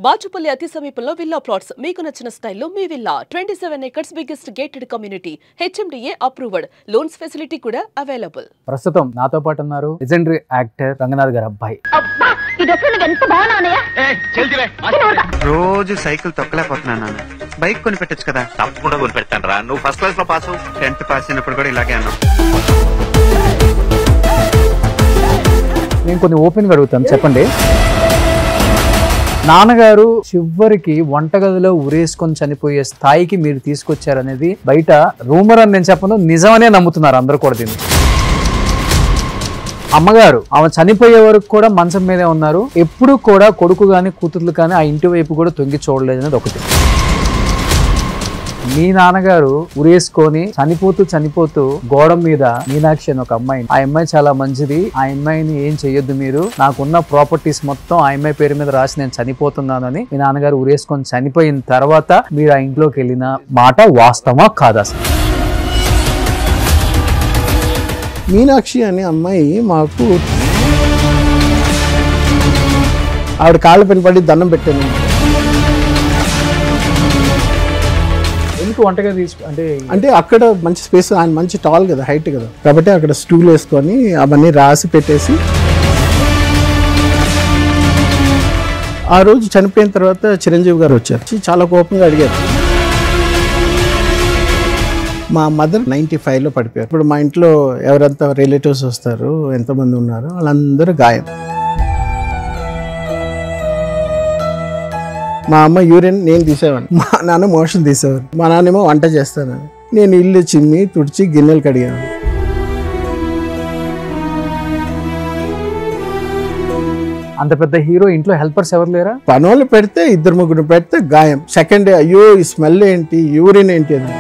బాచుపల్లి అతి సమీపంలో villa plots మీకు నచ్చిన స్టైల్లో మీ villa 27 acres biggest gated community HMDA approved loans facility కూడా అవైలబుల్. ప్రస్తుతం నాతో పాటు ఉన్నారు లెజెండరీ యాక్టర్ రంగనాథ్ గారి అబ్బాయి. రోజు సైకిల్ తొక్కలేకపోతున్నాను నాన్న. బైక్ కొని పెట్టచ్చు కదా. తప్పకుండా కొని పెడతాను రా. నువ్వు ఫస్ట్ క్లాస్ లో పాస్ అవ్వు. 10th పాస్ అయినప్పుడు కూడా ఇలాగే అన్నావు. నేను కొన్ని ఓపెన్ గా అడుగుతాను, చెప్పండి. నాన్నగారు చివరికి వంటగదిలో ఉరేసుకొని చనిపోయే స్థాయికి మీరు తీసుకొచ్చారనేది బయట రూమర్ అని నేను చెప్పను, నిజమనే నమ్ముతున్నారు అందరూ కూడా దీన్ని. అమ్మగారు ఆమె చనిపోయే వరకు కూడా మంచం మీదే ఉన్నారు. ఎప్పుడు కూడా కొడుకు కానీ కూతుర్లు కానీ ఆ ఇంటి వైపు కూడా తొంగి చూడలేదు అనేది ఒకటి. మీ నాన్నగారు ఉరేసుకొని చనిపోతూ గోడ మీద మీనాక్షి అని ఒక అమ్మాయి, ఆ అమ్మాయి చాలా మంచిది, ఆ అమ్మాయిని ఏం చెయ్యొద్దు మీరు, నాకున్న ప్రాపర్టీస్ మొత్తం ఆ అమ్మాయి పేరు మీద రాసి నేను చనిపోతున్నానని మీ నాన్నగారు ఉరేసుకొని చనిపోయిన తర్వాత మీరు ఆ ఇంట్లోకి వెళ్ళిన మాట వాస్తవమా కాదా? మీనాక్షి అనే అమ్మాయి మాకు ఆవిడ కాళ్ళ పైన పడి దండం పెట్టాను. ఎందుకు వంటగా అంటే అక్కడ మంచి స్పేస్, ఆయన మంచి టాల్ కదా, హైట్ కదా, కాబట్టి అక్కడ స్టూల్ వేసుకొని అవన్నీ రాసి పెట్టేసి ఆ రోజు చనిపోయిన తర్వాత చిరంజీవి గారు వచ్చారు. చాలా కోపంగా అడిగారు. మా మదర్ 95లో పడిపోయారు. ఇప్పుడు మా ఇంట్లో ఎవరంతా రిలేటివ్స్ వస్తారు, ఎంతమంది ఉన్నారు, వాళ్ళందరూ గాయం. మా అమ్మ యూరిన్ నేను తీసేవాడిని, మా నాన్న మోషన్ తీసేవాడు, మా నాన్నేమో వంట చేస్తానని, నేను ఇల్లు చిమ్మి తుడిచి గిన్నెలు కడిగాను. అంత పెద్ద హీరో ఇంట్లో హెల్పర్స్ ఎవరు లేరా? పనులు పెడితే 2-3 పెడితే గాయం. సెకండ్ డే అయ్యో ఈ స్మెల్ ఏంటి, యూరిన్ ఏంటి అని.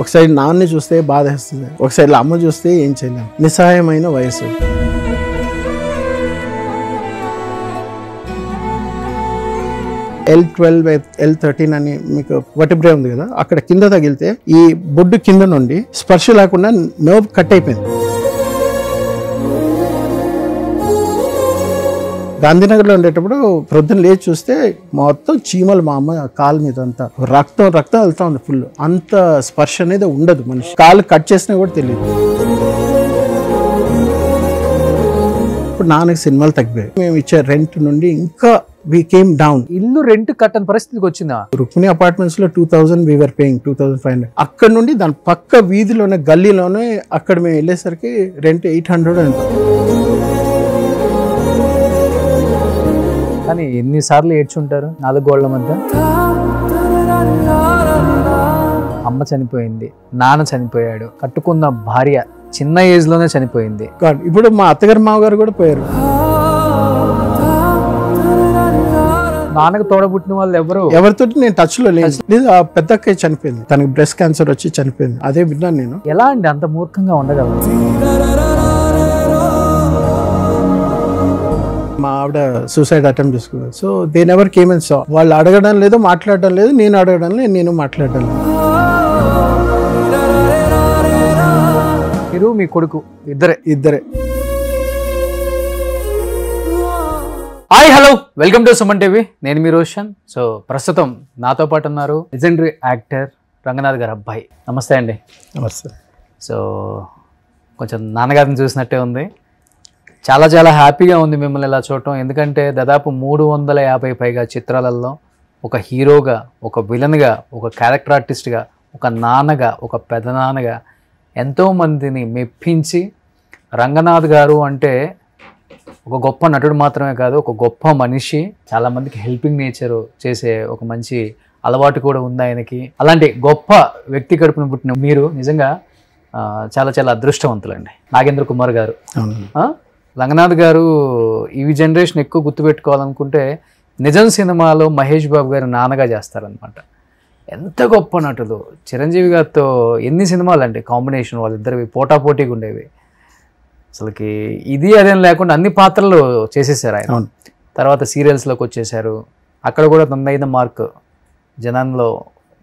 ఒకసారి నాన్నని చూస్తే బాధ వేస్తుంది, ఒకసారి అమ్మ చూస్తే ఏం చేయలేము. నిస్సహాయమైన వయసు. L12 L13 అని మీకు వర్టిబ్రే ఉంది కదా, అక్కడ కింద తగిలితే ఈ బొడ్డు కింద నుండి స్పర్శ లేకుండా నర్వ్ కట్ అయిపోయింది. గాంధీనగర్లో ఉండేటప్పుడు ప్రొద్దున లేచి చూస్తే మొత్తం చీమలు మా అమ్మ కాలు మీద అంతా రక్తం వెళ్తా ఉంది ఫుల్. అంత స్పర్శ అనేది ఉండదు మనిషి. కాలు కట్ చేసినా కూడా తెలియదు. ఇప్పుడు నాన్నకి సినిమాలు తగ్గిపోయాయి. మేము ఇచ్చే రెంట్ నుండి ఇంకా we came down. ఇల్లు రెంట్ కట్టని పరిస్థితికి వచ్చిందా? రుక్మిణి అపార్ట్మెంట్స్ లో 2000 we were paying 2500. అక్కడ నుండి దాని పక్క వీధిలోనే గల్లీలోనే అక్కడ మేము వెళ్ళేసరికి రెంట్ 800 అంట. కానీ ఎన్నిసార్లు ఏడ్చుంటారు 4 గోళ్ల మధ్య. అమ్మ చనిపోయింది, నాన్న చనిపోయాడు, కట్టుకున్న భార్య చిన్న ఏజ్ లోనే చనిపోయింది. ఇప్పుడు మా అత్తగారు మామగారు కూడా పోయారు. నాన్నకు తోడబుట్టిన వాళ్ళు ఎవరితో నేను టచ్ లో లేదు. ఆ పెద్ద అక్క చనిపోయింది, తనకి బ్రెస్ట్ క్యాన్సర్ వచ్చి చనిపోయింది. అదే విన్నాను నేను. ఎలా అండి అంత మూర్ఖంగా ఉండగలరు? మా ఆవిడ సూసైడ్ అటెంప్ట్ చేసుకున్నారు. So they never came and saw. వాళ్ళు అడగడం లేదు, మాట్లాడడం లేదు, నేను అడగడం లేదు, నేను మాట్లాడడం లేదు. మీరు మీ కొడుకు ఇద్దరే. Hi hello, welcome to Suman TV. నేను మీ రోషన్. సో ప్రస్తుతం నాతో పాటు ఉన్నారు లెజెండరీ యాక్టర్ రంగనాథ్ గారి అబ్బాయి. నమస్తే అండి. నమస్తే. సో కొంచెం నాన్నగారిని చూసినట్టే ఉంది. చాలా చాలా హ్యాపీగా ఉంది మిమ్మల్ని ఇలా చూడటం. ఎందుకంటే దాదాపు 350 పైగా చిత్రాలలో ఒక హీరోగా, ఒక విలన్గా, ఒక క్యారెక్టర్ ఆర్టిస్ట్గా, ఒక నాన్నగా, ఒక పెదనాన్నగా ఎంతోమందిని మెప్పించి, రంగనాథ్ గారు అంటే ఒక గొప్ప నటుడు మాత్రమే కాదు, ఒక గొప్ప మనిషి, చాలామందికి హెల్పింగ్ నేచర్ చేసే ఒక మంచి అలవాటు కూడా ఉంది ఆయనకి. అలాంటి గొప్ప వ్యక్తి కడుపున పుట్టిన మీరు నిజంగా చాలా చాలా అదృష్టవంతులండి. నాగేంద్ర కుమార్ గారు, రంగనాథ్ గారు ఈ జనరేషన్ ఎక్కువ గుర్తుపెట్టుకోవాలనుకుంటే నిజం సినిమాలో మహేష్ బాబు గారు నాన్నగా చేస్తారనమాట. ఎంత గొప్ప నటులు. చిరంజీవి గారితో ఎన్ని సినిమాలు అండి కాంబినేషన్, వాళ్ళిద్దరివి పోటాపోటీగా ఉండేవి. అసలుకి ఇది అదేం లేకుండా అన్ని పాత్రలు చేసేసారు ఆయన. తర్వాత సీరియల్స్లోకి వచ్చేసారు. అక్కడ కూడా తనదైన మార్క్ జనంలో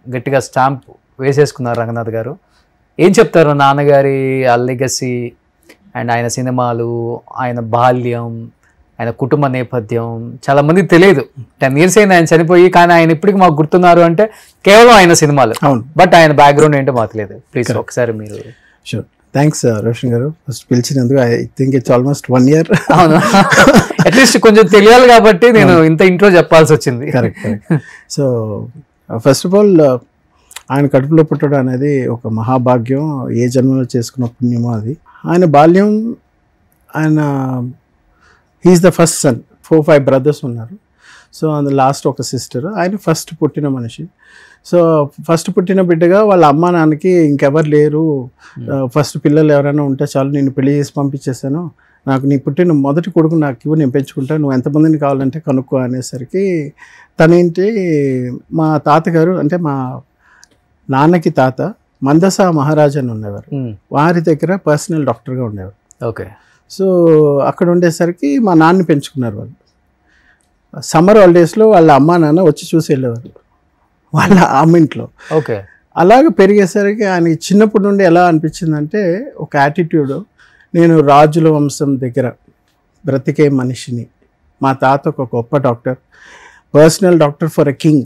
గట్టిగా స్టాంప్ వేసేసుకున్నారు రంగనాథ్ గారు. ఏం చెప్తారు నాన్నగారి ఆ లెగసీ, అండ్ ఆయన సినిమాలు, ఆయన బాల్యం, ఆయన కుటుంబ నేపథ్యం చాలా మందికి తెలియదు. 10 years అయింది ఆయన చనిపోయి, కానీ ఆయన ఇప్పటికి మాకు గుర్తున్నారు అంటే కేవలం ఆయన సినిమాలు. అవును. బట్ ఆయన బ్యాక్గ్రౌండ్ ఏంటో మాకు తెలియదు. ప్లీజ్ ఒకసారి మీరు. షూర్, థ్యాంక్స్ రోషన్ గారు ఫస్ట్ పిలిచినందుకు. I think it's almost 1 year. అవును, అట్లీస్ట్ కొంచెం తెలియాలి కాబట్టి నేను ఇంత ఇంట్రో చెప్పాల్సి వచ్చింది. Correct. So first of all ఆయన కడుపులో పుట్టడం అనేది ఒక మహాభాగ్యం, ఏ జన్మలో చేసుకున్న పుణ్యమో అది. ఆయన బాల్యం, ఆయన he's the first son. 4-5 brothers ఉన్నారు. సో అందులో లాస్ట్ ఒక సిస్టర్. ఆయన ఫస్ట్ పుట్టిన మనిషి. సో ఫస్ట్ పుట్టిన బిడ్డగా వాళ్ళ అమ్మ నాన్నకి ఇంకెవరు లేరు, ఫస్ట్ పిల్లలు ఎవరైనా ఉంటే చాలు, నేను పెళ్లి చేసి పంపించేసాను, నాకు నీ పుట్టిన మొదటి కొడుకు నాకు ఇవ్వు, నేను పెంచుకుంటాను, నువ్వు ఎంతమందిని కావాలంటే కనుక్కో అనేసరికి తనేంటి, మా తాతగారు అంటే మా నాన్నకి తాత మందసా మహారాజ్ అని ఉండేవారు. వారి దగ్గర పర్సనల్ డాక్టర్గా ఉండేవారు. ఓకే. సో అక్కడ ఉండేసరికి మా నాన్నని పెంచుకున్నారు వాళ్ళు. సమ్మర్ హాలిడేస్లో వాళ్ళ అమ్మా నాన్న వచ్చి చూసి వెళ్ళేవారు వాళ్ళ అమ్మింట్లో. ఓకే. అలాగ పెరిగేసరికి ఆయన చిన్నప్పటి నుండి ఎలా అనిపించిందంటే ఒక యాటిట్యూడ్, నేను రాజుల వంశం దగ్గర బ్రతికే మనిషిని, మా తాత ఒక గొప్ప doctor, personal doctor for a king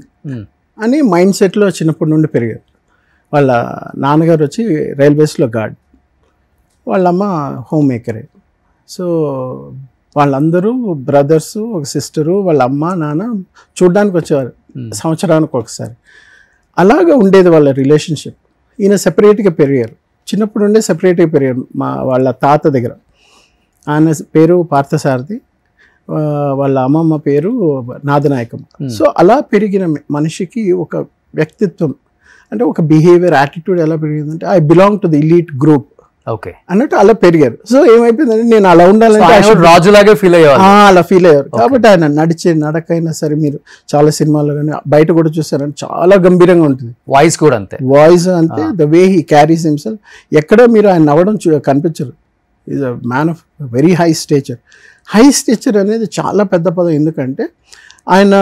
అని మైండ్ సెట్లో చిన్నప్పటి నుండి పెరిగారు. వాళ్ళ నాన్నగారు వచ్చి రైల్వేస్లో గార్డ్, వాళ్ళమ్మ హోమ్ మేకరే. సో వాళ్ళందరూ బ్రదర్స్, ఒక సిస్టరు, వాళ్ళ అమ్మ నాన్న చూడ్డానికి వచ్చేవారు సంవత్సరానికి ఒకసారి. అలాగా ఉండేది వాళ్ళ రిలేషన్షిప్. ఈయన సెపరేట్గా పెరిగారు, చిన్నప్పుడు ఉండే సెపరేట్గా పెరిగారు వాళ్ళ తాత దగ్గర. ఆయన పేరు పార్థసారథి, వాళ్ళ అమ్మమ్మ పేరు నాదనాయకమ్మ. సో అలా పెరిగిన మనిషికి ఒక వ్యక్తిత్వం అంటే ఒక బిహేవియర్, యాటిట్యూడ్ ఎలా పెరిగిందంటే I belong to the elite group okay అన్నట్టు అలా పెరిగారు. సో ఏమైపోయిందంటే నేను అలా ఉండాలంటే రాజులాగే ఫీల్ అయ్యేవారు, అలా ఫీల్ అయ్యారు. కాబట్టి ఆయన నడిచే నడకైనా సరే, మీరు చాలా సినిమాల్లో కానీ బయట కూడా చూసారంటే చాలా గంభీరంగా ఉంటుంది. వాయిస్ కూడా అంతే, వాయిస్ అంతే, the way he carries himself. ఎక్కడ మీరు ఆయన నవ్వడం కనిపించరు. Is a man of very high stature. High stature అనేది చాలా పెద్ద పదం. ఎందుకంటే ఆయన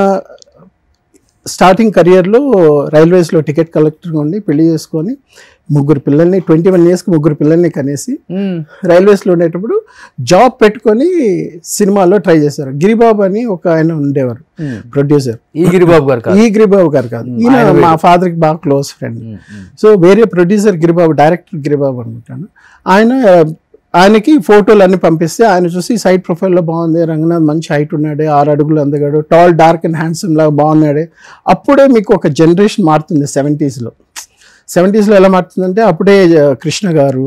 స్టార్టింగ్ కెరియర్లో రైల్వేస్లో టికెట్ కలెక్టర్గా ఉండి పెళ్లి చేసుకొని 3 పిల్లల్ని 21 yearsకి 3 పిల్లల్ని కనేసి రైల్వేస్లో ఉండేటప్పుడు జాబ్ పెట్టుకొని సినిమాలో ట్రై చేశారు. గిరిబాబు అని ఒక ఆయన ఉండేవారు ప్రొడ్యూసర్. ఈ గిరిబాబు గారు కాదు, ఈయన మా ఫాదర్కి బాగా క్లోజ్ ఫ్రెండ్. సో వేరే ప్రొడ్యూసర్ గిరిబాబు, డైరెక్టర్ గిరిబాబు అనుకుంటాను. ఆయనకి ఫోటోలు అన్ని పంపిస్తే ఆయన చూసి సైడ్ ప్రొఫైల్లో బాగుంది, రంగనాథ్ మంచి హైట్ ఉన్నాడే, 6 అడుగులు అందగాడు, టాల్ డార్క్ అండ్ హ్యాండ్సమ్ లాగా బాగున్నాడే. అప్పుడే మీకు ఒక జనరేషన్ మారుతుంది 70s ఎలా మారుతుందంటే అప్పుడే కృష్ణ గారు,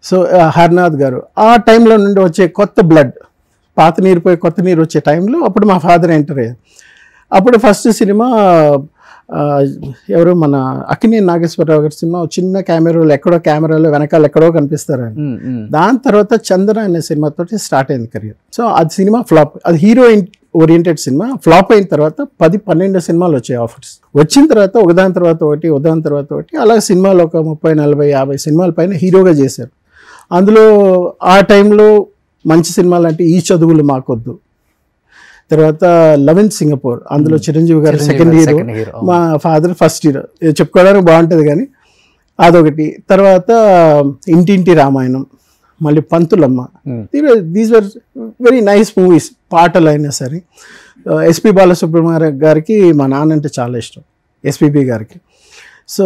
సో హర్నాథ్ గారు, ఆ టైంలో నుండి వచ్చే కొత్త బ్లడ్, పాత నీరు పోయి కొత్త నీరు వచ్చే టైంలో అప్పుడు మా ఫాదర్ ఎంటర్ అయ్యారు. అప్పుడు ఫస్ట్ సినిమా ఎవరు మన అక్కినేని నాగేశ్వరరావు గారి సినిమా, చిన్న కెమెరాలో వెనకాల ఎక్కడో కనిపిస్తారు ఆయన. దాని తర్వాత చందన అనే సినిమాతో స్టార్ట్ అయింది కెరియర్. సో అది సినిమా ఫ్లాప్, అది హీరోయిన్ ఓరియంటెడ్ సినిమా. ఫ్లాప్ అయిన తర్వాత 10-12 సినిమాలు వచ్చాయి ఆఫర్స్. వచ్చిన తర్వాత ఒకదాని తర్వాత ఒకటి అలా సినిమాలు ఒక 30-40-50 సినిమాల పైన హీరోగా చేశారు. అందులో ఆ టైంలో మంచి సినిమాలు అంటే ఈ చదువులు మాకొద్దు, తర్వాత లవ్ ఇన్ సింగపూర్, అందులో చిరంజీవి గారు సెకండ్ హీరో, మా ఫాదర్ ఫస్ట్ హీరో. చెప్పుకోవడానికి బాగుంటుంది కానీ అదొకటి. తర్వాత ఇంటింటి రామాయణం, మళ్ళీ Panthulamma. These were very nice movies. పాటలు అయినా సరే. ఎస్పి బాలసుబ్రహ్మణ్యం గారికి మా నాన్న అంటే చాలా ఇష్టం, ఎస్పిబి గారికి. సో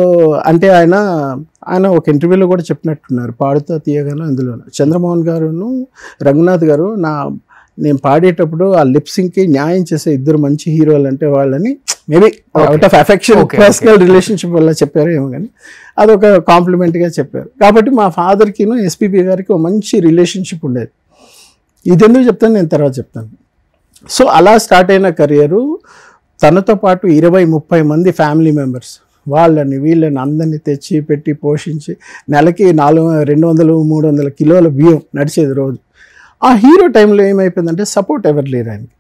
అంటే ఆయన ఒక ఇంటర్వ్యూలో కూడా చెప్పినట్టున్నారు, పాడుతా తీయగాను. అందులో చంద్రమోహన్ గారును రంగనాథ్ గారు నేను పాడేటప్పుడు ఆ లిప్సింగ్కి న్యాయం చేసే 2 మంచి హీరోలు అంటే వాళ్ళని maybe out of affection, personal relationship వల్ల చెప్పారు ఏమో కానీ అదొక కాంప్లిమెంట్గా చెప్పారు. కాబట్టి మా ఫాదర్కిను ఎస్పీబీ గారికి ఒక మంచి రిలేషన్షిప్ ఉండేది. ఇది ఎందుకు చెప్తాను నేను తర్వాత చెప్తాను. సో అలా స్టార్ట్ అయిన కెరియరు. తనతో పాటు 20-30 మంది ఫ్యామిలీ మెంబర్స్, వీళ్ళని అందరినీ తెచ్చి పెట్టి పోషించి నెలకి 200-300 కిలోల బియ్యం నడిచేది రోజు. ఆ హీరో టైంలో ఏమైపోయిందంటే సపోర్ట్ ఎవరు లేరు ఆయనకి.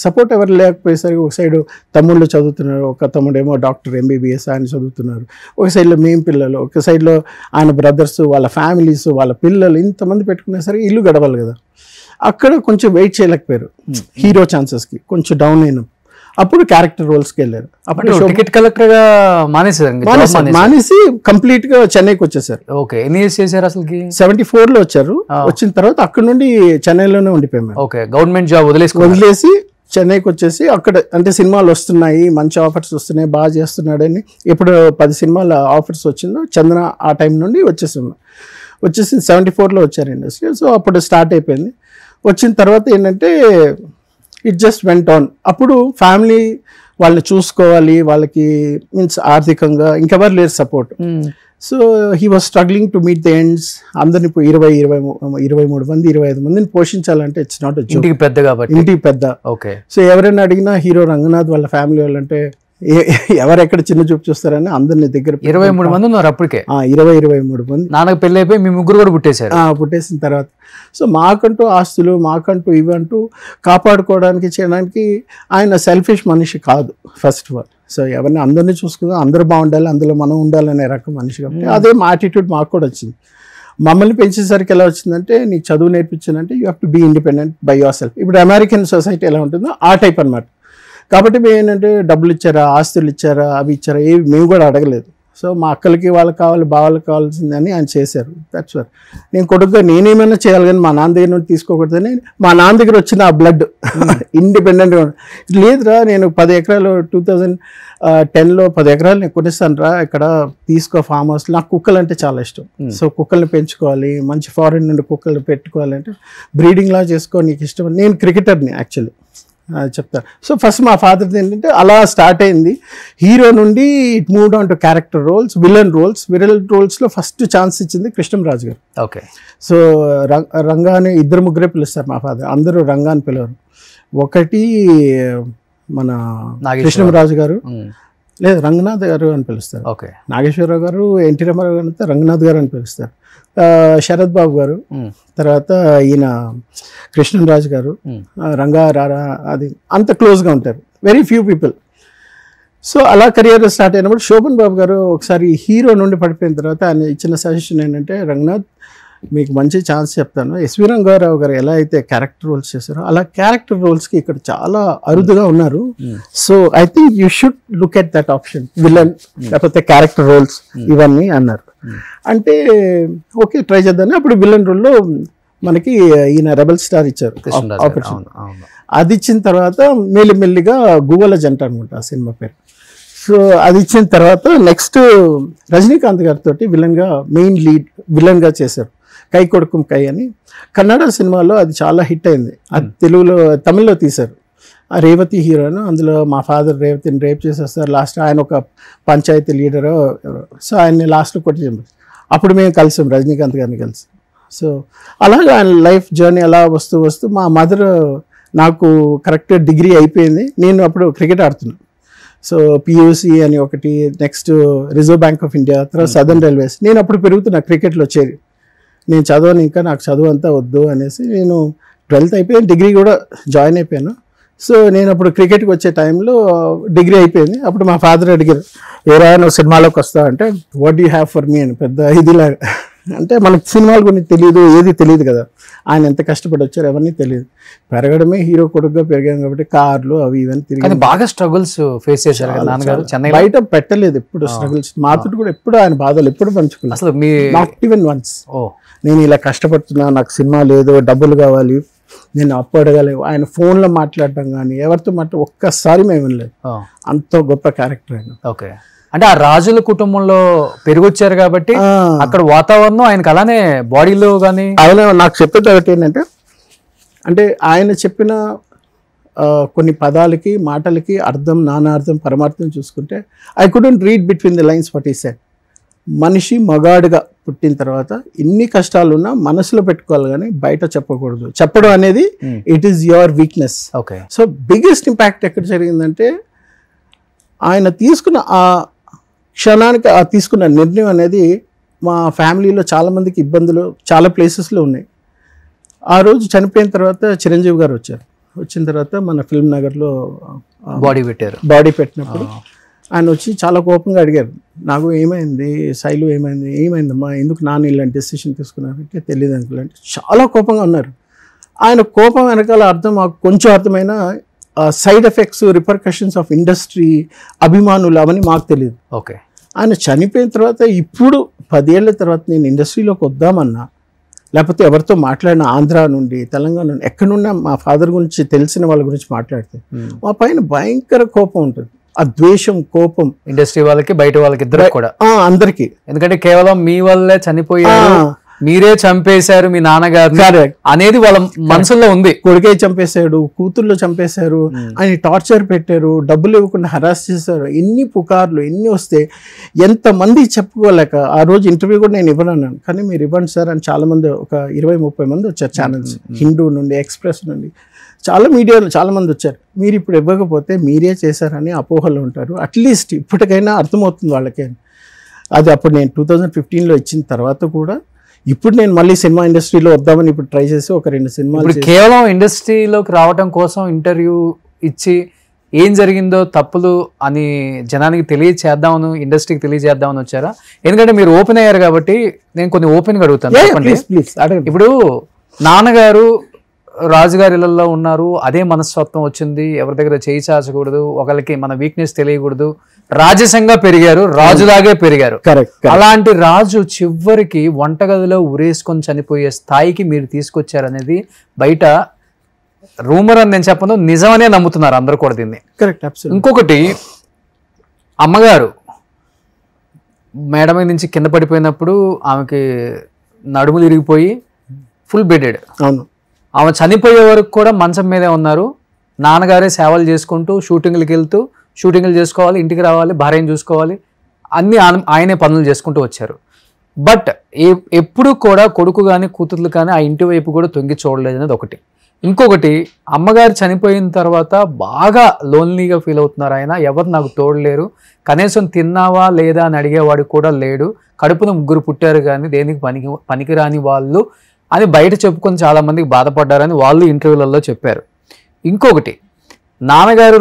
సపోర్ట్ ఎవరు లేకపోయేసరికి ఒక సైడు తమ్ముళ్ళు చదువుతున్నారు, ఒక తమ్ముడేమో డాక్టర్ MBBS ఆయన చదువుతున్నారు, ఒక సైడ్లో మేము పిల్లలు, ఒక సైడ్లో ఆయన బ్రదర్స్, వాళ్ళ ఫ్యామిలీస్, వాళ్ళ పిల్లలు, ఇంతమంది పెట్టుకునేసరికి ఇల్లు గడవాలి కదా. అక్కడ కొంచెం వెయిట్ చేయలేకపోయారు హీరో ఛాన్సెస్కి, కొంచెం డౌన్ అయినాం. అప్పుడు క్యారెక్టర్ రోల్స్కి వెళ్ళారు. అప్పుడు టికెట్ కలెక్టర్ గా మానేసారు, మానేసి కంప్లీట్ గా చెన్నైకి వచ్చేసారు. ఓకే, ఎన్ని ఇయర్స్ చేశారు అసలుకి? 74 లో వచ్చారు. వచ్చిన తర్వాత అక్కడ నుండి చెన్నైలోనే ఉండిపోయాము. ఓకే, గవర్నమెంట్ జాబ్ వదిలేసి చెన్నైకి వచ్చేసి అక్కడ అంటే సినిమాలు వస్తున్నాయి, మంచి ఆఫర్స్ వస్తున్నాయి, బాగా చేస్తున్నాడని ఎప్పుడు 10 సినిమాల ఆఫర్స్ వచ్చిందో చంద్ర ఆ టైం నుండి వచ్చేసి 74లో వచ్చారు ఇండస్ట్రీ. సో అప్పుడు స్టార్ట్ అయిపోయింది. వచ్చిన తర్వాత ఏంటంటే ఇట్ జస్ట్ వెంట్ ఆన్. అప్పుడు ఫ్యామిలీ వాళ్ళని చూసుకోవాలి, వాళ్ళకి మీన్స్ ఆర్థికంగా ఇంకెవరు లేరు support. So he was struggling to meet the ends. అందరిని 23 మంది 25 మందిని పోషించాలంటే ఇట్స్ నాట్ ఇంటికి పెద్ద కాబట్టి, ఇంటికి పెద్ద. ఓకే, సో ఎవరైనా అడిగినా హీరో రంగనాథ్ వాళ్ళ ఫ్యామిలీ వాళ్ళంటే ఎవరెక్కడ చిన్న చూపు చూస్తారని అందరిని దగ్గర 23 మంది ఉన్నారు అప్పటికే. 23 మంది. నాన్నకు పెళ్ళి అయిపోయి మీ ముగ్గురు కూడా పుట్టేశారు. పుట్టేసిన తర్వాత సో మాకంటూ ఆస్తులు, మాకంటూ ఇవంటూ కాపాడుకోవడానికి చేయడానికి ఆయన సెల్ఫిష్ మనిషి కాదు ఫస్ట్ ఆఫ్ ఆల్. సో ఎవరిని అందరినీ చూసుకుందాం, అందరూ బాగుండాలి, అందులో మనం ఉండాలనే రకం మనిషి కాబట్టి అదే మా యాటిట్యూడ్ మాకు కూడా వచ్చింది. మమ్మల్ని పెంచేసరికి ఎలా వచ్చిందంటే నీకు చదువు నేర్పించానంటే you have to be independent by your self. ఇప్పుడు అమెరికన్ సొసైటీ ఎలా ఉంటుందో ఆ టైప్ అనమాట. కాబట్టి మేము ఏంటంటే డబ్బులు ఇచ్చారా, ఆస్తులు ఇచ్చారా, అవి ఇచ్చారా, ఏవి మేము కూడా అడగలేదు. సో మా అక్కలకి వాళ్ళకి కావాలి, బావలకు కావాల్సిందని ఆయన చేశారు. దట్స్ వర్. నేను కొడుకుగా నేనేమైనా చేయాలి కానీ మా నాన్న దగ్గర నుండి తీసుకోకూడదని మా నాన్న దగ్గర వచ్చిన ఆ బ్లడ్ ఇండిపెండెంట్గా లేదురా. నేను 10 ఎకరాలు 2010లో 10 ఎకరాలు నేను కొనిస్తాను రా, ఇక్కడ తీసుకో ఫామ్ హౌస్. నాకు కుక్కలు అంటే చాలా ఇష్టం. సో కుక్కల్ని పెంచుకోవాలి, మంచి ఫారిన్ నుండి కుక్కలు పెట్టుకోవాలి అంటే బ్రీడింగ్ లా చేసుకో, నీకు ఇష్టం. నేను క్రికెటర్ని యాక్చువల్లీ చెప్తాను. సో ఫస్ట్ మా ఫాదర్ది ఏంటంటే అలా స్టార్ట్ అయింది. హీరో నుండి it moved on to character roles, villain రోల్స్లో ఫస్ట్ ఛాన్స్ ఇచ్చింది కృష్ణంరాజు గారు. ఓకే. సో రంగాని 2-3 పిలుస్తారు మా ఫాదర్, అందరూ రంగాని పిలవరు. ఒకటి మన కృష్ణంరాజు గారు, లేదు రంగనాథ్ గారు అని పిలుస్తారు. ఓకే. నాగేశ్వరరావు గారు, ఎన్టీ రామారావు గారు అంతా రంగనాథ్ గారు అని పిలుస్తారు. శరత్ బాబు గారు, తర్వాత ఈయన కృష్ణంరాజు గారు, రంగా రారా, అది అంత క్లోజ్గా ఉంటారు. Very few people. సో అలా కెరియర్ స్టార్ట్ అయినప్పుడు శోభన్ బాబు గారు ఒకసారి హీరో నుండి పడిపోయిన తర్వాత ఆయన ఇచ్చిన సజెషన్ ఏంటంటే, రంగనాథ్ మీకు మంచి ఛాన్స్ చెప్తాను. ఎస్వి రంగారావు గారు ఎలా అయితే క్యారెక్టర్ రోల్స్ చేశారో అలా క్యారెక్టర్ రోల్స్కి ఇక్కడ చాలా అరుదుగా ఉన్నారు. So I think you should look at that option, villain లేకపోతే క్యారెక్టర్ రోల్స్ ఇవన్నీ అన్నారు. అంటే ఓకే ట్రై చేద్దామని అప్పుడు విలన్ రోల్లో మనకి ఈయన రెబల్ స్టార్ ఇచ్చారు ఆపర్చునిటీ. అది ఇచ్చిన తర్వాత మెల్లిమెల్లిగా గువ్వల జంట అనుకుంటా ఆ సినిమా పేరు. సో అది ఇచ్చిన తర్వాత నెక్స్ట్ రజనీకాంత్ గారితో విలన్గా మెయిన్ లీడ్ విలన్గా చేశారు. కై కొడుకుం కై అని కన్నడ సినిమాలో అది చాలా హిట్ అయింది. అది తమిళ్లో తీశారు. ఆ రేవతి హీరోను, అందులో మా ఫాదర్ రేవతిని రేప్ చేసేస్తారు. లాస్ట్ ఆయన ఒక పంచాయతీ లీడరు. సో ఆయన్ని లాస్ట్లో కొట్టి చంపారు. అప్పుడు మేము కలిసాం రజనీకాంత్ గారిని కలిసి. సో అలాగే ఆయన లైఫ్ జర్నీ అలా వస్తూ మా మదర్ నాకు కరెక్ట్ డిగ్రీ అయిపోయింది. నేను అప్పుడు క్రికెట్ ఆడుతున్నాను. సో పియూసి అని ఒకటి, next reserve bank of India, తర్వాత సదర్న్ రైల్వేస్. నేను అప్పుడు పెరుగుతున్నా క్రికెట్లో చేరి. నేను చదవను, ఇంకా నాకు చదువు అంతా వద్దు అనేసి నేను 12th అయిపోయాను, డిగ్రీ కూడా జాయిన్ అయిపోయాను. సో నేను అప్పుడు క్రికెట్కి వచ్చే టైంలో డిగ్రీ అయిపోయింది. అప్పుడు మా ఫాదర్ అడిగారు, ఏరా నువ్వు సినిమాలోకి వస్తావు అంటే, what do have for me అని పెద్ద ఇదిలాగా. అంటే మనకు సినిమాల గురించి తెలియదు, ఏది తెలియదు కదా. ఆయన ఎంత కష్టపడి వచ్చారు ఎవరిని తెలియదు. పెరగడమే హీరో కొడుకుగా పెరిగాం కాబట్టి కార్లు అవి ఇవన్నీ తిరిగి బాగా స్ట్రగుల్స్ ఫేస్ చేశారు నాన్నగారు. చెన్నై బయట పెట్టలేదు ఎప్పుడు స్ట్రగుల్స్. మాతో కూడా ఎప్పుడు ఆయన బాధలు ఎప్పుడు పంచుకున్నారు. అసలు మీ నాట్ ఈవెన్ వన్స్ నేను ఇలా కష్టపడుతున్నా, నాకు సినిమా లేదు, డబ్బులు కావాలి, నేను అప్పు అడగాలి, ఆయన ఫోన్లో మాట్లాడటం కానీ ఎవరితో ఒక్కసారి మేము వినలేదు. అంత గొప్ప క్యారెక్టర్ ఆయన. ఓకే. అంటే ఆ రాజుల కుటుంబంలో పెరిగొచ్చారు కాబట్టి అక్కడ వాతావరణం ఆయనకు అలానే బాడీలో కానీ. ఆయన నాకు చెప్పేది ఒకటి ఏంటంటే, అంటే ఆయన చెప్పిన కొన్ని పదాలకి మాటలకి అర్థం, నానార్థం, పరమార్థం చూసుకుంటే I couldn't read between the lines what he said. మనిషి మగాడుగా పుట్టిన తర్వాత ఎన్ని కష్టాలు ఉన్నా మనసులో పెట్టుకోవాలి కానీ బయట చెప్పకూడదు. చెప్పడం అనేది it is your weakness. Okay. So biggest impact ఎక్కడ జరిగిందంటే, ఆయన తీసుకున్న ఆ క్షణానికి ఆ తీసుకున్న నిర్ణయం అనేది మా ఫ్యామిలీలో చాలామందికి ఇబ్బందులు చాలా ప్లేసెస్లో ఉన్నాయి. ఆ రోజు చనిపోయిన తర్వాత చిరంజీవి గారు వచ్చారు. వచ్చిన తర్వాత మన ఫిల్మ్ నగర్లో బాడీ పెట్టినప్పుడు ఆయన వచ్చి చాలా కోపంగా అడిగారు, నాకు ఏమైంది శైలు, ఏమైందమ్మా, ఎందుకు నాన్న ఇలాంటి డెసిషన్ తీసుకున్నారంటే తెలియదు అంకుల్ అంటే చాలా కోపంగా ఉన్నారు. ఆయన కోపం వెనకాల అర్థం మాకు కొంచెం అర్థమైనా side effects, repercussions of industry, అభిమానులు అవన్నీ మాకు తెలియదు. ఓకే. ఆయన చనిపోయిన తర్వాత ఇప్పుడు 10 ఏళ్ల తర్వాత నేను ఇండస్ట్రీలోకి వద్దామన్నా, లేకపోతే ఎవరితో మాట్లాడిన ఆంధ్ర నుండి, తెలంగాణ నుండి, ఎక్కడున్నా మా ఫాదర్ గురించి తెలిసిన వాళ్ళ గురించి మాట్లాడితే మా పైన భయంకర కోపం ఉంటుంది. ఆ ద్వేషం, కోపం ఇండస్ట్రీ వాళ్ళకి బయట వాళ్ళకి ఇద్దరు కూడా, అందరికి. ఎందుకంటే కేవలం మీ వల్లే చనిపోయారు, మీరే చంపేశారు మీ నాన్నగారు అనేది వాళ్ళ మనసులో ఉంది. కొడుకే చంపేశాడు, కూతుర్లో చంపేశారు, ఆయన టార్చర్ పెట్టారు, డబ్బులు ఇవ్వకుండా హరాస్ చేశారు, ఎన్ని పుకార్లు ఎన్ని వస్తే ఎంతమంది చెప్పుకోలేక ఆ రోజు ఇంటర్వ్యూ కూడా నేను ఇవ్వనన్నాను. కానీ మీరు ఇవ్వండి సార్ అని చాలామంది, ఒక 20-30 మంది వచ్చారు ఛానల్స్, హిందూ నుండి, ఎక్స్ప్రెస్ నుండి, చాలా మీడియాలో చాలామంది వచ్చారు. మీరు ఇప్పుడు ఇవ్వకపోతే మీరే చేశారని అపోహలు ఉంటారు, అట్లీస్ట్ ఇప్పటికైనా అర్థమవుతుంది వాళ్ళకే. అది అప్పుడు నేను 2015లో ఇచ్చిన తర్వాత కూడా ఇప్పుడు నేను మళ్ళీ సినిమా ఇండస్ట్రీలో వద్దామని ఇప్పుడు ట్రై చేసి ఒక 2 సినిమాలు. కేవలం ఇండస్ట్రీలోకి రావడం కోసం ఇంటర్వ్యూ ఇచ్చి ఏం జరిగిందో తప్పులు అని జనానికి తెలియచేద్దామని, ఇండస్ట్రీకి తెలియజేద్దామని వచ్చారా? ఎందుకంటే మీరు ఓపెన్ అయ్యారు కాబట్టి నేను కొన్ని ఓపెన్గా అడుగుతాను. ఇప్పుడు నాన్నగారు రాజుగారి ఇళ్లలో ఉన్నారు, అదే మనస్తత్వం వచ్చింది, ఎవరి దగ్గర చేయి చాచకూడదు, ఒకరికి మన వీక్నెస్ తెలియకూడదు, రాజసంగా పెరిగారు, రాజులాగే పెరిగారు. అలాంటి రాజు చివరికి వంటగదిలో ఉరేసుకొని చనిపోయే స్థాయికి మీరు తీసుకొచ్చారనేది బయట రూమర్ అని నేను చెప్పను, నిజమనే నమ్ముతున్నారు అందరూ కూడా దీన్ని. ఇంకొకటి, అమ్మగారు మేడ మీద నుంచి కింద పడిపోయినప్పుడు ఆమెకి నడుములు ఇరిగిపోయి ఫుల్ బెడెడ్. అవును. ఆమె చనిపోయే వరకు కూడా మంచం మీదే ఉన్నారు. నాన్నగారే సేవలు చేసుకుంటూ షూటింగ్లకి వెళ్తూ, షూటింగ్లు చేసుకోవాలి, ఇంటికి రావాలి, భార్యను చూసుకోవాలి, అన్నీ ఆయనే పనులు చేసుకుంటూ వచ్చారు. బట్ ఎప్పుడు కూడా కొడుకు కానీ కూతుర్లు కానీ ఆ ఇంటి వైపు కూడా తొంగి చూడలేదు అనేది ఒకటి. ఇంకొకటి, అమ్మగారు చనిపోయిన తర్వాత బాగా లోన్లీగా ఫీల్ అవుతున్నారు ఆయన. ఎవరు నాకు తోడలేరు, కనీసం తిన్నావా లేదా అని అడిగేవాడు కూడా లేడు, కడుపున 3 పుట్టారు కానీ దేనికి పనికిరాని వాళ్ళు అని బయట చెప్పుకొని చాలామందికి బాధపడ్డారని వాళ్ళు ఇంటర్వ్యూలలో చెప్పారు. ఇంకొకటి, నాన్నగారు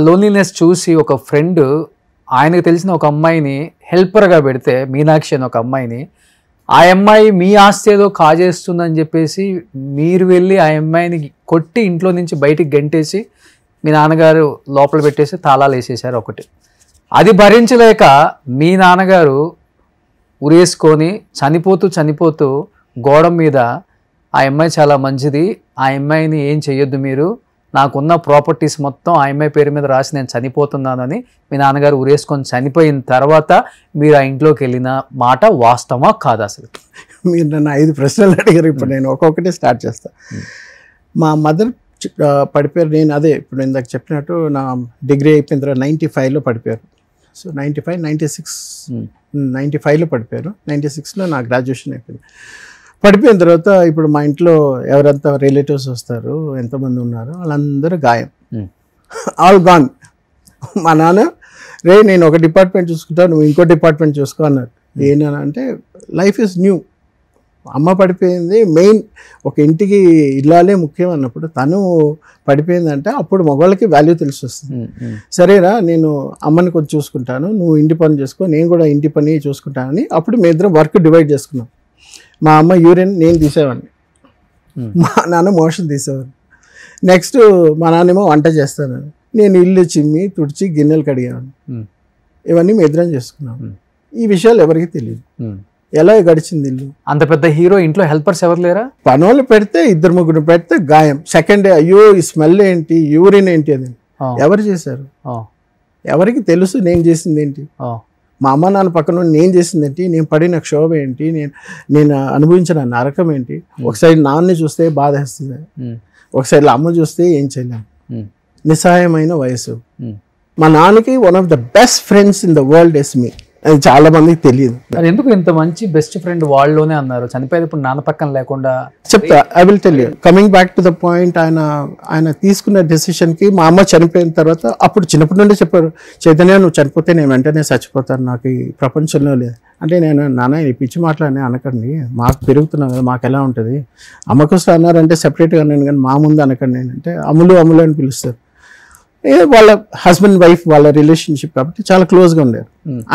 లోన్లీనెస్ చూసి ఒక ఫ్రెండ్ ఆయనకు తెలిసిన ఒక అమ్మాయిని హెల్పర్గా పెడితే, మీనాక్షి అని ఒక అమ్మాయిని, ఆ అమ్మాయి మీ ఆస్తి ఏదో కాజేస్తుందని చెప్పేసి మీరు వెళ్ళి ఆ అమ్మాయిని కొట్టి ఇంట్లో నుంచి బయటికి గెంటేసి మీ నాన్నగారు లోపల పెట్టేసి తాళాలు వేసేసారు. ఒకటి, అది భరించలేక మీ నాన్నగారు ఉరేసుకొని చనిపోతూ గోడ మీద ఆ అమ్మాయి చాలా మంచిది, ఆ అమ్మాయిని ఏం చెయ్యొద్దు మీరు, నాకున్న ప్రాపర్టీస్ మొత్తం ఆ అమ్మాయి పేరు మీద రాసి నేను చనిపోతున్నాను అని మీ నాన్నగారు ఉరేసుకొని చనిపోయిన తర్వాత మీరు ఆ ఇంట్లోకి వెళ్ళిన మాట వాస్తవమా కాదా? అసలు మీరు నన్ను 5 ప్రశ్నలు అడిగారు. ఇప్పుడు నేను ఒక్కొక్కటి స్టార్ట్ చేస్తాను. మా మదర్ పడిపోయారు. నేను అదే ఇప్పుడు ఇందాక చెప్పినట్టు నా డిగ్రీ అయిపోయిన తర్వాత 95లో పడిపోయారు. సో 95లో పడిపోయారు. 96లో నా గ్రాడ్యుయేషన్ అయిపోయింది. పడిపోయిన తర్వాత ఇప్పుడు మా ఇంట్లో ఎవరంతా రిలేటివ్స్ వస్తారు, ఎంతమంది ఉన్నారు, వాళ్ళందరూ గాయం, ఆల్ గాన్. మా నాన్న, రే నేను ఒక డిపార్ట్మెంట్ చూసుకుంటాను, నువ్వు ఇంకో డిపార్ట్మెంట్ చూసుకో అన్నారు. ఏంటంటే లైఫ్ ఈజ్ న్యూ. అమ్మ పడిపోయింది, మెయిన్ ఒక ఇంటికి ఇల్లాలే ముఖ్యం అన్నప్పుడు తను పడిపోయిందంటే అప్పుడు మగవాళ్ళకి వాల్యూ తెలిసి వస్తుంది. సరేరా నేను అమ్మని కొంచెం చూసుకుంటాను, నువ్వు ఇంటి పని చేసుకో, నేను కూడా ఇంటి పని చూసుకుంటానని అప్పుడు మీ ఇద్దరం వర్క్ డివైడ్ చేసుకున్నాం. మా అమ్మ యూరిన్ నేను తీసేవాడిని, మా నాన్న మోషన్ తీసేవాడిని. నెక్స్ట్ మా నాన్నేమో వంట చేస్తాను, నేను ఇల్లు చిమ్మి తుడిచి గిన్నెలు కడిగాను. ఇవన్నీ మీ ఇద్దరం చేసుకున్నాం. ఈ విషయాలు ఎవరికి తెలియదు. ఎలా గడిచింది ఇల్లు. అంత పెద్ద హీరో ఇంట్లో హెల్పర్స్ ఎవరు లేరా? పనులు పెడితే 2-3 పెడితే గాయం. సెకండ్ డే అయ్యో ఈ స్మెల్ ఏంటి, యూరిన్ ఏంటి అని ఎవరు చేశారు? ఎవరికి తెలుసు నేను చేసింది ఏంటి? మా అమ్మ నాన్న పక్కన నేను చేసింది ఏంటి, నేను పడిన క్షోభ ఏంటి, నేను అనుభవించిన నరకం ఏంటి. ఒకసారి నాన్నని చూస్తే బాధ వేస్తుంది, ఒకసారి అమ్మ చూస్తే ఏం చేయలేము. నిస్సహాయమైన వయసు. మా నాన్నకి one of the best friends in the world is me. అది చాలా మందికి తెలియదు. ఎందుకు ఇంత మంచి బెస్ట్ ఫ్రెండ్ వాళ్ళలోనే అన్నారు, చనిపోయేటప్పుడు నాన్న పక్కన లేకుండా? చెప్తా, I will tell you. Coming back to the point, ఆయన తీసుకున్న డెసిషన్కి మా అమ్మ చనిపోయిన తర్వాత అప్పుడు చిన్నప్పటి నుండి చెప్పారు, చైతన్య నువ్వు చనిపోతే నేను వెంటనే చచ్చిపోతాను, నాకు ఈ ప్రపంచంలో లేదు అంటే. నేను నాన్న ఈ పిచ్చి మాటలని అనకండి, మాకు పెరుగుతున్నాం కదా, మాకు ఎలా ఉంటుంది, అమ్మకోసం అన్నారంటే సెపరేట్గా అన్నాను కానీ మా ముందు అనకండి. అంటే అమ్ములు అని పిలుస్తారు. వాళ్ళ హస్బెండ్ వైఫ్ వాళ్ళ రిలేషన్షిప్ కాబట్టి చాలా క్లోజ్గా ఉండేది.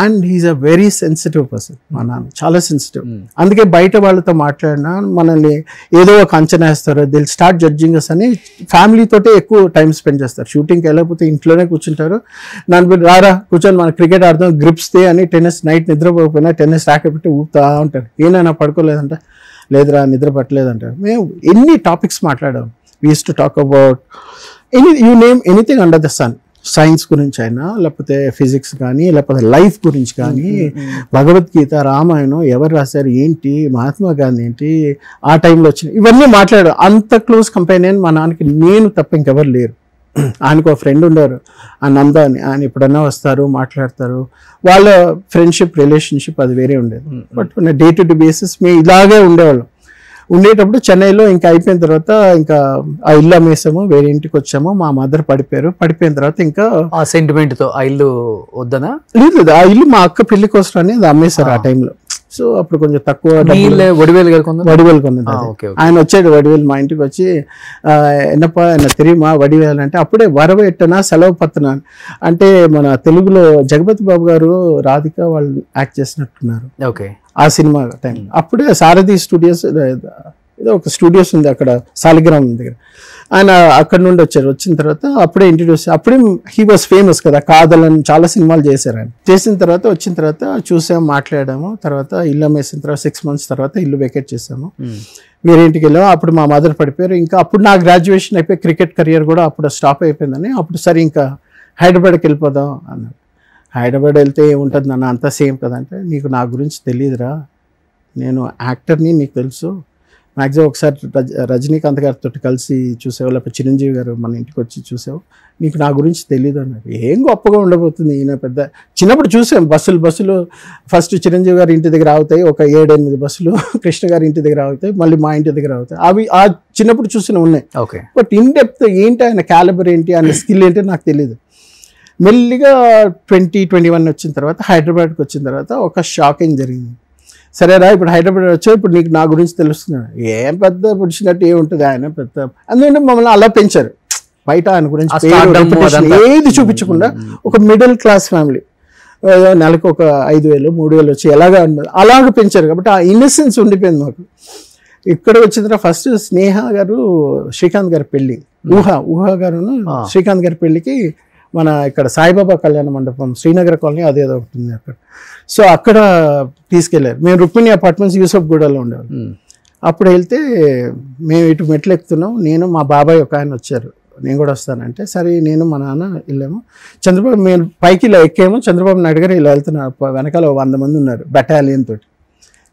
And he's a very sensitive person. మా నాన్న చాలా సెన్సిటివ్. అందుకే బయట వాళ్ళతో మాట్లాడినా మనల్ని ఏదో ఒక అంచనా వేస్తారు, దిల్ స్టార్ట్ జడ్జింగ్ అస్ అని ఫ్యామిలీతోటే ఎక్కువ టైం స్పెండ్ చేస్తారు. షూటింగ్కి వెళ్ళకపోతే ఇంట్లోనే కూర్చుంటారు. నన్ను రారా కూర్చొని మన క్రికెట్ ఆడదాం గ్రిప్స్ తే అని టెన్నిస్ నైట్ నిద్రపోకపోయినా టెన్నిస్ ర్యాకెట్ పెట్టి ఊపుతా ఉంటారు. ఏనైనా పడుకోలేదంట, లేదురా నిద్ర పట్టలేదంటారు. మేము ఎన్ని టాపిక్స్ మాట్లాడాం. We use to talk about you name anything under the sun. Science గురించి అయినా, లేకపోతే ఫిజిక్స్ కానీ, లేకపోతే లైఫ్ గురించి కానీ, భగవద్గీత, రామాయణం ఎవరు రాశారు ఏంటి, మహాత్మా గాంధీ ఏంటి, ఆ టైంలో వచ్చినాయి, ఇవన్నీ మాట్లాడారు. అంత క్లోజ్ కంపెనీయన్ మా నాన్నకి నేను తప్ప ఇంకెవరు లేరు. ఆయనకు ఒక ఫ్రెండ్ ఉండేవారు, ఆ నంద అని. ఆయన ఎప్పుడన్నా వస్తారు, మాట్లాడతారు. వాళ్ళ ఫ్రెండ్షిప్ రిలేషన్షిప్ అది వేరే ఉండేది. But day to day basis మేము ఇలాగే ఉండేవాళ్ళం. ఉండేటప్పుడు చెన్నైలో ఇంకా అయిపోయిన తర్వాత ఇంకా ఆ ఇల్లు అమ్మేసాము, వేరే ఇంటికి వచ్చాము. మా మదర్ పడిపోయిన తర్వాత ఇంకా ఆ సెంటిమెంట్ తో ఆ ఇల్లు వద్దనా? లేదు, ఆ ఇల్లు మా అక్క పెళ్లి కోసం అని అది అమ్మేశారు ఆ టైంలో. సో అప్పుడు కొంచెం తక్కువ వడివేలు కొన్నది. ఆయన వచ్చాడు వడివేలు మా ఇంటికి వచ్చి, ఎన్నప్ప ఆయన తెలియమా వడివేలు అంటే, అప్పుడే వరవెట్టనా సెలవు పత్తనా అంటే మన తెలుగులో జగపతి బాబు గారు రాధిక వాళ్ళు యాక్ట్ చేసినట్టున్నారు ఆ సినిమా టైం. అప్పుడే సారథి స్టూడియోస్ ఏదో ఒక స్టూడియోస్ ఉంది అక్కడ సాలిగ్రామం దగ్గర. ఆయన అక్కడ నుండి వచ్చారు. వచ్చిన తర్వాత అప్పుడే ఇంట్రడ్యూస్, అప్పుడే హీ వాజ్ ఫేమస్ కదా, కాదలని చాలా సినిమాలు చేశారు ఆయన. చేసిన తర్వాత వచ్చిన తర్వాత చూసాము, మాట్లాడాము. తర్వాత ఇల్లు అమ్మేసిన తర్వాత 6 months తర్వాత ఇల్లు వెకేట్ చేసాము. వేరే ఇంటికి వెళ్ళాము. అప్పుడు మా మదర్ పడిపోయారు. ఇంకా అప్పుడు నా గ్రాడ్యుయేషన్ అయిపోయి క్రికెట్ కెరియర్ కూడా అప్పుడు స్టాప్ అయిపోయిందని, అప్పుడు సరే ఇంకా హైదరాబాద్కి వెళ్ళిపోదాం అన్నారు. హైదరాబాద్ వెళ్తే ఏముంటుంది నాన్న, అంతా సేమ్ కదంటే, నీకు నా గురించి తెలియదురా, నేను యాక్టర్ని, నీకు తెలుసు. మ్యాక్సిమం ఒకసారి రజనీకాంత్ గారితో కలిసి చూసావు, లేకపోతే చిరంజీవి గారు మన ఇంటికి వచ్చి చూసావు, నీకు నా గురించి తెలియదు అన్నారు. ఏం గొప్పగా ఉండబోతుంది, ఈయన పెద్ద. చిన్నప్పుడు చూసాం బస్సులు ఫస్ట్ చిరంజీవి గారి ఇంటి దగ్గర ఆగుతాయి, ఒక 7-8 బస్సులు కృష్ణ గారి ఇంటి దగ్గర ఆగుతాయి, మళ్ళీ మా ఇంటి దగ్గర ఆగుతాయి. అవి ఆ చిన్నప్పుడు చూసిన ఉన్నాయి. బట్ ఇన్ డెప్త్ ఏంటి, ఆయన క్యాలిబర్ ఏంటి, ఆయన స్కిల్ ఏంటి నాకు తెలియదు. మెల్లిగా 2021 వచ్చిన తర్వాత హైదరాబాద్కి వచ్చిన తర్వాత ఒక షాకింగ్ జరిగింది. సరేరా ఇప్పుడు హైదరాబాద్ వచ్చావు, ఇప్పుడు నీకు నా గురించి తెలుస్తున్నాడు. ఏం పెద్ద పుడిచినట్టు ఏముంటుంది, ఆయన పెద్ద. అందుకంటే మమ్మల్ని అలా పెంచారు. బయట ఆయన గురించి ఏది చూపించకుండా ఒక మిడిల్ క్లాస్ ఫ్యామిలీ, నెలకు ఒక 5,000 3,000 వచ్చి అలాగ పెంచారు. కాబట్టి ఆ ఇన్నసెన్స్ ఉండిపోయింది మాకు. ఇక్కడ వచ్చిన తర్వాత ఫస్ట్ స్నేహ గారు శ్రీకాంత్ గారి పెళ్ళి, ఊహ గారు శ్రీకాంత్ గారి పెళ్ళికి మన ఇక్కడ సాయిబాబా కళ్యాణ మండపం శ్రీనగర్ కాలనీ అదేదో ఒకటి ఉంది అక్కడ. సో అక్కడ తీసుకెళ్లారు. మేము రుక్మిణి అపార్ట్మెంట్స్ యూసఫ్ గూడలో ఉండేవాళ్ళం. అప్పుడు వెళ్తే మేము ఇటు మెట్లు ఎక్కుతున్నాం, నేను మా బాబాయ్ ఒక ఆయన వచ్చారు, నేను కూడా వస్తానంటే సరే నేను మా నాన్న వెళ్ళాము. చంద్రబాబు మేము పైకి ఇలా ఎక్కాము, చంద్రబాబు నాయుడు గారు ఇలా వెళ్తున్నారు, వెనకాల 100 మంది ఉన్నారు బెటాలియన్ తోటి.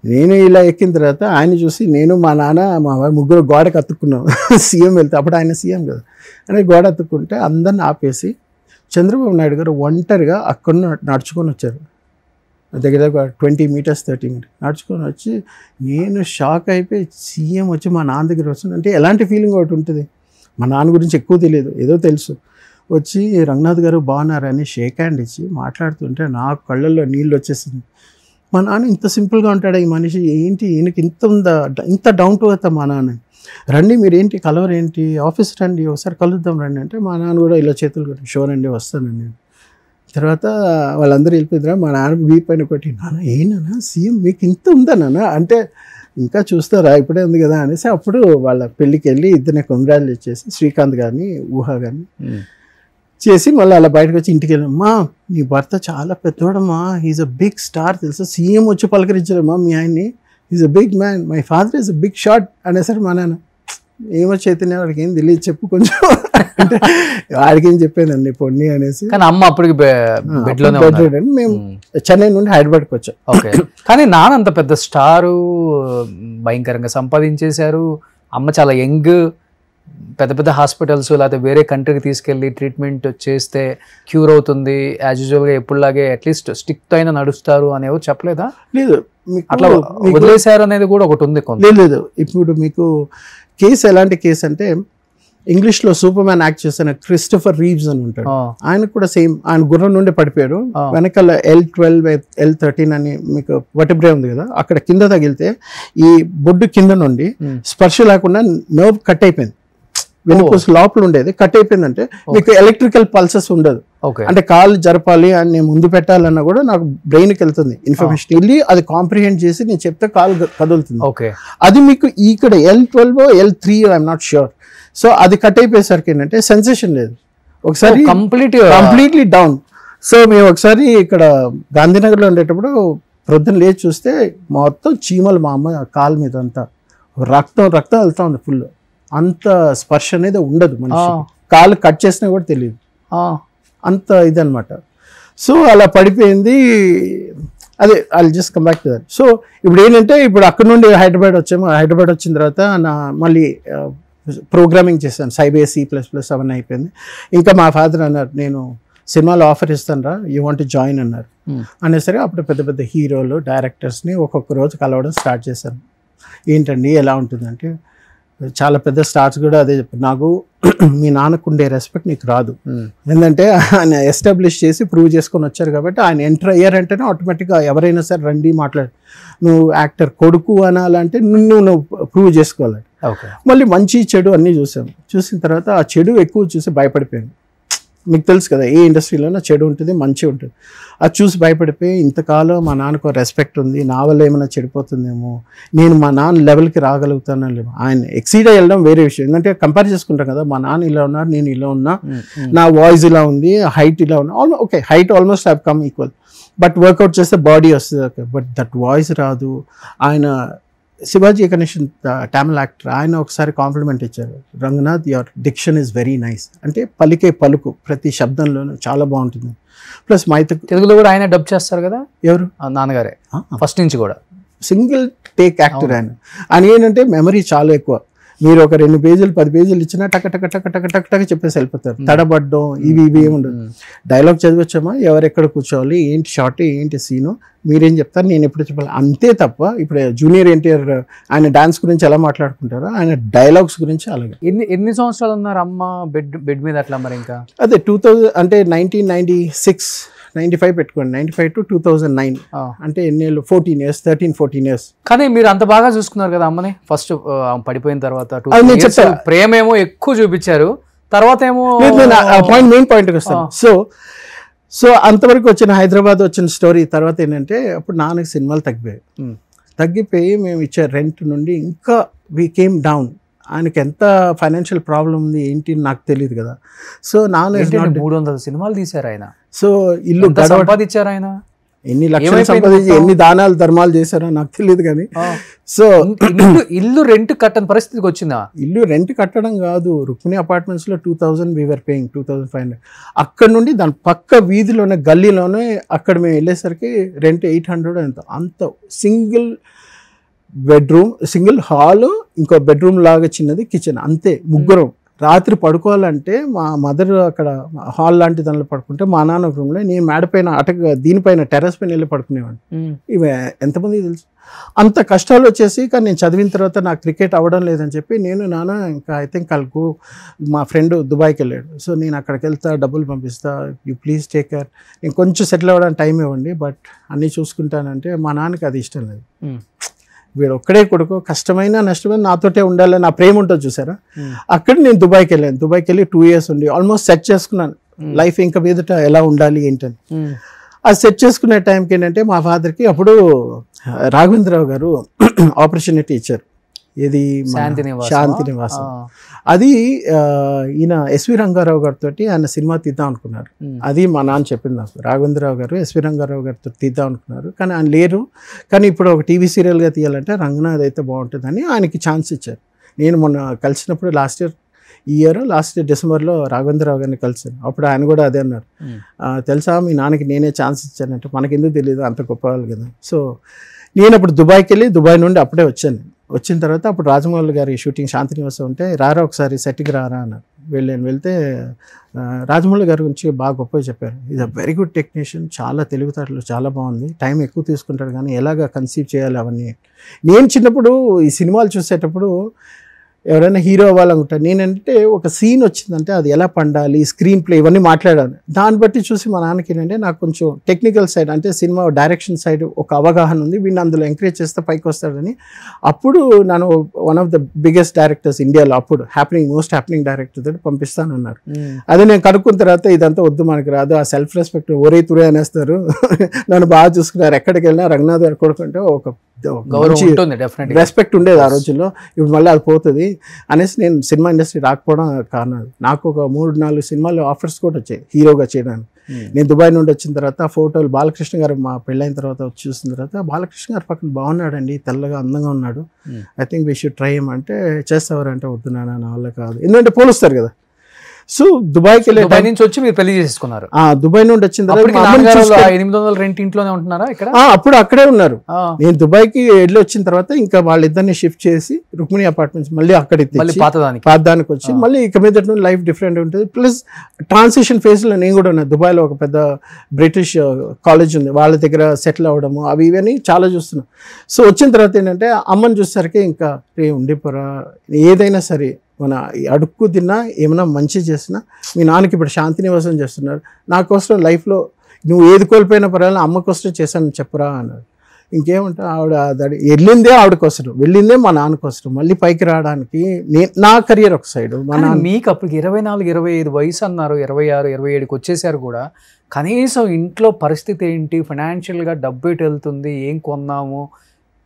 నేను ఇలా ఎక్కిన తర్వాత ఆయన చూసి నేను మా నాన్న మా ముగ్గురు గోడకు అతుక్కున్నాం. సీఎం వెళ్తే అప్పుడు ఆయన సీఎం కదా అంటే గోడ అతుక్కుంటే అందరిని ఆపేసి చంద్రబాబు నాయుడు గారు ఒంటరిగా అక్కడ నడుచుకొని వచ్చారు. దగ్గర 20 meters 30 meters నడుచుకొని వచ్చి నేను షాక్ అయిపోయి, సీఎం వచ్చి మా నాన్న దగ్గర వస్తుంది అంటే ఎలాంటి ఫీలింగ్ ఒకటి ఉంటుంది. మా నాన్న గురించి ఎక్కువ తెలియదు, ఏదో తెలుసు. వచ్చి రంగనాథ్ గారు బాగున్నారని షేక్ హ్యాండ్ ఇచ్చి మాట్లాడుతుంటే నా కళ్ళల్లో నీళ్ళు వచ్చేసింది. మా నాన్న ఇంత సింపుల్గా ఉంటాడా ఈ మనిషి, ఏంటి ఈయనకి ఇంత ఉందా, ఇంత డౌన్ టు ఎర్త్ మా నాన్న. రండి మీరేంటి కలవరు ఏంటి, ఆఫీస్ రండి ఒకసారి కలుద్దాం రండి అంటే మా నాన్న కూడా ఇలా చేతులు కొట్టి షోర్ అండి వస్తానండి. తర్వాత వాళ్ళందరూ వెళ్ళిపోయిద్దరా, మా నాన్న వీపు పైన కొట్టి, నాన్న ఏనా సీఎం మీకు ఇంత ఉందా నాన్న అంటే, ఇంకా చూస్తారా ఇప్పుడే ఉంది కదా అనేసి అప్పుడు వాళ్ళ పెళ్ళికి వెళ్ళి ఇద్దరిని కంగ్రాచులేట్ చేసి శ్రీకాంత్ గారిని ఊహ గారిని చేసి మళ్ళీ అలా బయటకు వచ్చి ఇంటికి వెళ్ళాం. మా నీ భర్త చాలా పెద్దోడమ్మా, హీఈస్ అ బిగ్ స్టార్ తెలుసా, సీఎం వచ్చి పలకరించారమ్మా మీ ఆయన్ని, is a big man, my father is a big shot అనేసరి మా నాన్న. ఏమో చైతన్య వాడికి ఏం తెలియదు చెప్పు కొంచెం అంటే వాడికి ఏం చెప్పానండి పొన్ని అనేసి. కానీ అమ్మ అప్పటికి మేము చెన్నై నుండి హైదరాబాద్కి వచ్చాం. ఓకే, కానీ నాన్న అంత పెద్ద స్టారు, భయంకరంగా సంపాదించేశారు. అమ్మ చాలా యంగ్, పెద్ద పెద్ద హాస్పిటల్స్ లేకపోతే వేరే కంట్రీకి తీసుకెళ్ళి ట్రీట్మెంట్ చేస్తే క్యూర్ అవుతుంది, యాజ్ యూజువల్గా ఎప్పుడులాగే అట్లీస్ట్ స్టిక్తో అయినా నడుస్తారు అనేవి చెప్పలేదా? లేదు, అట్లా వదిలేశారు అనేది కూడా ఒకటి ఉంది. లేదు, ఇప్పుడు మీకు కేసు ఎలాంటి కేసు అంటే, ఇంగ్లీష్లో సూపర్ మ్యాన్ యాక్ట్ చేసిన క్రిస్టోఫర్ రీవ్స్ అని ఉంటాడు, ఆయన కూడా సేమ్, ఆయన గుర్రం నుండి పడిపోయాడు. వెనకాల L12 L13 అని మీకు వర్టిబ్రే ఉంది కదా, అక్కడ కింద తగిలితే ఈ బొడ్డు కింద నుండి స్పర్శ లేకుండా నర్వ్ కట్ అయిపోయింది. వెనుకోస లోపల ఉండేది కట్ అయిపోయిందంటే మీకు ఎలక్ట్రికల్ పల్సెస్ ఉండదు. అంటే కాలు జరపాలి అని నేను ముందు పెట్టాలన్నా కూడా నాకు బ్రెయిన్కి వెళ్తుంది ఇన్ఫర్మేషన్, వెళ్ళి అది కాంప్రిహెండ్ చేసి నేను చెప్తే కాలు కదులుతుంది. అది మీకు ఇక్కడ L12 L3 I'm not sure. So అది కట్ అయిపోయేసరికి ఏంటంటే సెన్సేషన్ లేదు, ఒకసారి కంప్లీట్లీ డౌన్. సో మేము ఒకసారి ఇక్కడ గాంధీనగర్లో ఉండేటప్పుడు ప్రొద్దున లేచి చూస్తే మొత్తం చీమలు మా అమ్మ కాలు మీద అంతా రక్తం వెళ్తా ఉంది ఫుల్. అంత స్పర్శ అనేది ఉండదు మనిషి, కాలు కట్ చేసినా కూడా తెలియదు, అంత ఇదనమాట. సో అలా పడిపోయింది. అదే I just come back to that. So ఇప్పుడు ఏంటంటే ఇప్పుడు అక్కడ నుండి హైదరాబాద్ వచ్చాము. హైదరాబాద్ వచ్చిన తర్వాత మళ్ళీ ప్రోగ్రామింగ్ చేశాను, సైబే C++ అవన్నీ అయిపోయింది. ఇంకా మా ఫాదర్ అన్నారు, నేను సినిమాలో ఆఫర్ ఇస్తాను రా, యూ వాంట్ టు జాయిన్ అన్నారు. అనేసరికి అప్పుడు పెద్ద పెద్ద హీరోలు డైరెక్టర్స్ని ఒక్కొక్క రోజు కలవడం స్టార్ట్ చేశాను. ఏంటండి ఎలా ఉంటుందంటే, చాలా పెద్ద స్టార్స్ కూడా అదే చెప్పారు, నాకు మీ నాన్నకు ఉండే రెస్పెక్ట్ నీకు రాదు. ఎందుకంటే ఆయన ఎస్టాబ్లిష్ చేసి ప్రూవ్ చేసుకొని వచ్చారు కాబట్టి ఆయన ఎంటర్ అయ్యారంటేనే ఆటోమేటిక్గా ఎవరైనా సరే రండి మాట్లాడు, నువ్వు యాక్టర్ కొడుకు అనాలంటే నువ్వు ప్రూవ్ చేసుకోవాలి. మళ్ళీ మంచి చెడు అన్నీ చూసిన తర్వాత ఆ చెడు ఎక్కువ చూసి భయపడిపోయాను. మీకు తెలుసు కదా ఏ ఇండస్ట్రీలోనో చెడు ఉంటుంది మంచి ఉంటుంది. అది చూసి భయపడిపోయి ఇంతకాలం మా నాన్నకు రెస్పెక్ట్ ఉంది, నా వల్ల ఏమైనా చెడిపోతుందేమో, నేను మా నాన్న లెవెల్కి రాగలుగుతానో లేమో. ఆయన ఎక్సీడ్ వెళ్ళడం వేరే విషయం, ఎందుకంటే కంపేర్ చేసుకుంటాం కదా, మా నాన్న ఇలా ఉన్నారు, నేను ఇలా ఉన్నా, నా వాయిస్ ఇలా ఉంది, హైట్ ఇలా ఉన్నా, okay height almost have come equal, but workout చేస్తే బాడీ వస్తుంది. ఓకే బట్ దట్ వాయిస్ రాదు. ఆయన శివాజీ గణేషన్ తమిళ యాక్టర్, ఆయన ఒకసారి కాంప్లిమెంట్ ఇచ్చారు, Ranganath your diction is very nice, అంటే పలికే పలుకు ప్రతి శబ్దంలోనూ చాలా బాగుంటుంది. ప్లస్ తెలుగులో కూడా ఆయన డబ్ చేస్తారు కదా, ఎవరు నాన్నగారే ఫస్ట్ నుంచి కూడా సింగిల్ టేక్ యాక్టర్ ఆయన. ఏంటంటే మెమరీ చాలా ఎక్కువ, మీరు ఒక 2 పేజీలు 10 పేజీలు ఇచ్చినా టక టక టక టక టక టక చెప్పేసి వెళ్ళిపోతారు. తడబడ్డం ఇవి ఏమి ఉండదు. డైలాగ్ చదివచ్చామా, ఎవరెక్కడ కూర్చోవాలి, ఏంటి షార్ట్, ఏంటి సీను, మీరేం చెప్తారు, నేను ఎప్పుడు చెప్పాలి, అంతే తప్ప. ఇప్పుడు జూనియర్ ఎన్టీఆర్ ఆయన డాన్స్ గురించి ఎలా మాట్లాడుకుంటారో ఆయన డైలాగ్స్ గురించి అలాగే. ఎన్ని సంవత్సరాలు ఉన్నారు అమ్మ బెడ్ మీద అట్లా? మరి ఇంకా అదే 2000 అంటే 1995 పెట్టుకోండి, 95 to 2009 అంటే ఎన్నేళ్ళు, 13 years. కానీ మీరు అంత బాగా చూసుకున్నారు కదా అమ్మని, ఫస్ట్ పడిపోయిన తర్వాత ప్రేమ ఏమో ఎక్కువ చూపించారు, తర్వాత ఏమో మెయిన్ పాయింట్కి వస్తాను. సో అంతవరకు వచ్చిన హైదరాబాద్ వచ్చిన స్టోరీ తర్వాత ఏంటంటే, అప్పుడు నాన్నకి సినిమాలు తగ్గిపోయి మేము ఇచ్చే రెంట్ నుండి ఇంకా వీ కేమ్ డౌన్. ఆయనకి ఎంత ఫైనాన్షియల్ ప్రాబ్లం ఉంది ఏంటి నాకు తెలియదు కదా. సో నాన్న 300 సినిమాలు తీశారు ఆయన. సో ఇల్లు సంపాదించారు ఆయన, ఎన్ని లక్షలు సంపాదించి ఎన్ని దానాలు ధర్మాలు చేశారో నాకు తెలియదు కానీ. సో ఇల్లు రెంట్ కట్టని పరిస్థితికి వచ్చిందా? ఇల్లు రెంట్ కట్టడం కాదు, రుక్మిణి అపార్ట్మెంట్స్ లో 2000 వీఆర్ పేయింగ్ 2500. అక్కడ నుండి దాని పక్క వీధిలోనే గల్లీలోనే అక్కడ మేము వెళ్ళేసరికి రెంట్ 800 అంత సింగిల్ బెడ్రూమ్, సింగిల్ హాల్, ఇంకో బెడ్రూమ్ లాగా చిన్నది, కిచెన్, అంతే. ముగ్గురం రాత్రి పడుకోవాలంటే మా మదర్ అక్కడ హాల్ లాంటి దానిలో పడుకుంటే, మా నాన్న ఒక రూమ్లో, నేను మేడపైన దీనిపైన టెర్రస్ పైన వెళ్ళి పడుకునేవాడిని. ఇవి ఎంతమంది తెలుసు. అంత కష్టాలు వచ్చేసి, కానీ నేను చదివిన తర్వాత నాకు క్రికెట్ అవ్వడం లేదని చెప్పి నేను నాన్న ఇంకా ఐ థింక్ కలుగు మా ఫ్రెండ్ దుబాయ్కి వెళ్ళాడు. సో నేను అక్కడికి వెళ్తా, డబ్బులు పంపిస్తా, యూ ప్లీజ్ టేక్ కేర్, నేను కొంచెం సెటిల్ అవ్వడానికి టైం ఇవ్వండి, బట్ అన్నీ చూసుకుంటానంటే మా నాన్నకి అది ఇష్టం లేదు. వీడు ఒక్కడే కొడుకు, కష్టమైన నష్టమైన నాతోటే ఉండాలి, నా ప్రేమ ఉంటుంది చూసారా. అక్కడ నేను దుబాయ్కి వెళ్ళాను. దుబాయ్కి వెళ్ళి 2 years ఉండి ఆల్మోస్ట్ సెట్ చేసుకున్నాను లైఫ్ ఇంకా మీదట ఎలా ఉండాలి ఏంటని. అది సెట్ చేసుకునే టైంకి ఏంటంటే మా ఫాదర్కి అప్పుడు రాఘవేంద్రరావు గారు ఆపర్చునిటీ ఇచ్చారు, ఏది శాంతి నివాసం. అది ఈయన ఎస్వి రంగారావు గారితో ఆయన సినిమా తీద్దాం అనుకున్నారు. అది మా నాన్న చెప్పింది నాకు, రాఘవేంద్రరావు గారు ఎస్వి రంగారావు గారితో తీద్దాం అనుకున్నారు, కానీ ఆయన లేరు. కానీ ఇప్పుడు ఒక టీవీ సీరియల్గా తీయాలంటే రంగనాథ్ అయితే బాగుంటుందని ఆయనకి ఛాన్స్ ఇచ్చారు. నేను మొన్న కలిసినప్పుడు లాస్ట్ ఇయర్ డిసెంబర్లో రాఘవేంద్రరావు గారిని కలిసాను. అప్పుడు ఆయన కూడా అదే అన్నారు, తెలుసా మీ నాన్నకి నేనే ఛాన్స్ ఇచ్చానంటే, మనకెందుకు తెలియదు, అంత గొప్ప వాళ్ళు కదా. సో నేను అప్పుడు దుబాయ్కి వెళ్ళి దుబాయ్ నుండి అప్పుడే వచ్చాను. వచ్చిన తర్వాత అప్పుడు రాజమౌళి గారి షూటింగ్ శాంతి నివాసం ఉంటే, రారా ఒకసారి సెట్కి రారా అన్నారు. వెళ్తే రాజమౌళి గారి గురించి బాగా గొప్పగా చెప్పారు. Is a very good technician, చాలా తెలివితేటలు చాలా బాగుంది, టైం ఎక్కువ తీసుకుంటాడు కానీ ఎలాగ కన్సీవ్ చేయాలి అవన్నీ. నేను చిన్నప్పుడు ఈ సినిమాలు చూసేటప్పుడు ఎవరైనా హీరో అవ్వాలనుకుంటారు. నేనంటే ఒక సీన్ వచ్చిందంటే అది ఎలా పండాలి, స్క్రీన్ ప్లే ఇవన్నీ మాట్లాడాను. దాన్ని బట్టి చూసి మా నాన్నకి ఏంటంటే నాకు కొంచెం టెక్నికల్ సైడ్ అంటే సినిమా డైరెక్షన్ సైడ్ ఒక అవగాహన ఉంది, వీడిని అందులో ఎంకరేజ్ చేస్తే పైకి వస్తాడని. అప్పుడు నన్ను one of the biggest directors ఇండియాలో అప్పుడు మోస్ట్ హ్యాపెనింగ్ డైరెక్టర్ తోటి పంపిస్తానన్నారు. అదే నేను కనుక్కున్న తర్వాత ఇదంతా వద్దు, మనకి రాదు, ఆ సెల్ఫ్ రెస్పెక్ట్ ఒరే తురే అనేస్తారు, నన్ను బాగా చూసుకున్నారు, ఎక్కడికి వెళ్ళినా రంగనాథ్ గారు కొడుకుంటే ఒక రెస్పెక్ట్ ఉండేది ఆ రోజుల్లో. ఇప్పుడు మళ్ళీ అది పోతుంది అనేసి నేను సినిమా ఇండస్ట్రీ రాకపోవడం కారణం. నాకు ఒక 3-4 సినిమాలు ఆఫర్స్ కూడా వచ్చాయి హీరోగా చేయడానికి. నేను దుబాయ్ నుండి వచ్చిన తర్వాత ఫోటోలు బాలకృష్ణ గారు మా పెళ్ళైన తర్వాత చూసిన తర్వాత, బాలకృష్ణ గారు పక్కన బాగున్నాడండి, తెల్లగా అందంగా ఉన్నాడు, I think we should try అంటే చేస్తావారంటే వద్దు నాన్న నా వల్ల కాదు, ఎందుకంటే పోలుస్తారు కదా. సో దుబాయ్కి వెళ్ళే దుబాయ్ నుంచి వచ్చి మీరు పెళ్లి చేసుకున్నారు. దుబాయ్ నుండి వచ్చిన తర్వాత 800 రెంట్ ఇంట్లోనే ఉంటున్నారా ఇక్కడ? అప్పుడు అక్కడే ఉన్నారు. నేను దుబాయ్కి వెళ్ళి వచ్చిన తర్వాత ఇంకా వాళ్ళిద్దరిని షిఫ్ట్ చేసి రుక్మిణి అపార్ట్మెంట్స్ మళ్ళీ అక్కడికి పాతదానికి వచ్చి మళ్ళీ ఇక మీద లైఫ్ డిఫరెంట్ ఉంటుంది. ప్లస్ ట్రాన్సిషన్ ఫేజ్ లో నేను కూడా ఉన్నా. దుబాయ్లో ఒక పెద్ద బ్రిటిష్ కాలేజ్ ఉంది, వాళ్ళ దగ్గర సెటిల్ అవ్వడము అవి ఇవన్నీ చాలా చూస్తున్నాం. సో వచ్చిన తర్వాత ఏంటంటే అమ్మని చూసేసరికి ఇంకా ఉండిపోరా, ఏదైనా సరే మన అడుక్కు తిన్నా ఏమైనా మంచి చేసినా, మీ నాన్నకి ఇప్పుడు శాంతి నివాసం చేస్తున్నారు, నా కోసం లైఫ్లో నువ్వు ఏది కోల్పోయినా పర్వాలేదు అమ్మ కోసం చేశాను చెప్పరా అన్నారు. ఇంకేమంటా ఆవిడ వెళ్ళిందే ఆవిడ కోసం, వెళ్ళిందే మా నాన్న కోసం, మళ్ళీ పైకి రావడానికి నా కెరియర్ ఒక సైడ్. మీకు అప్పటికి 24-25 వయసు అన్నారు, 26-27కి వచ్చేసారు కూడా. కనీసం ఇంట్లో పరిస్థితి ఏంటి, ఫైనాన్షియల్గా డబ్బు ఎటు వెళ్తుంది, ఏం కొన్నాము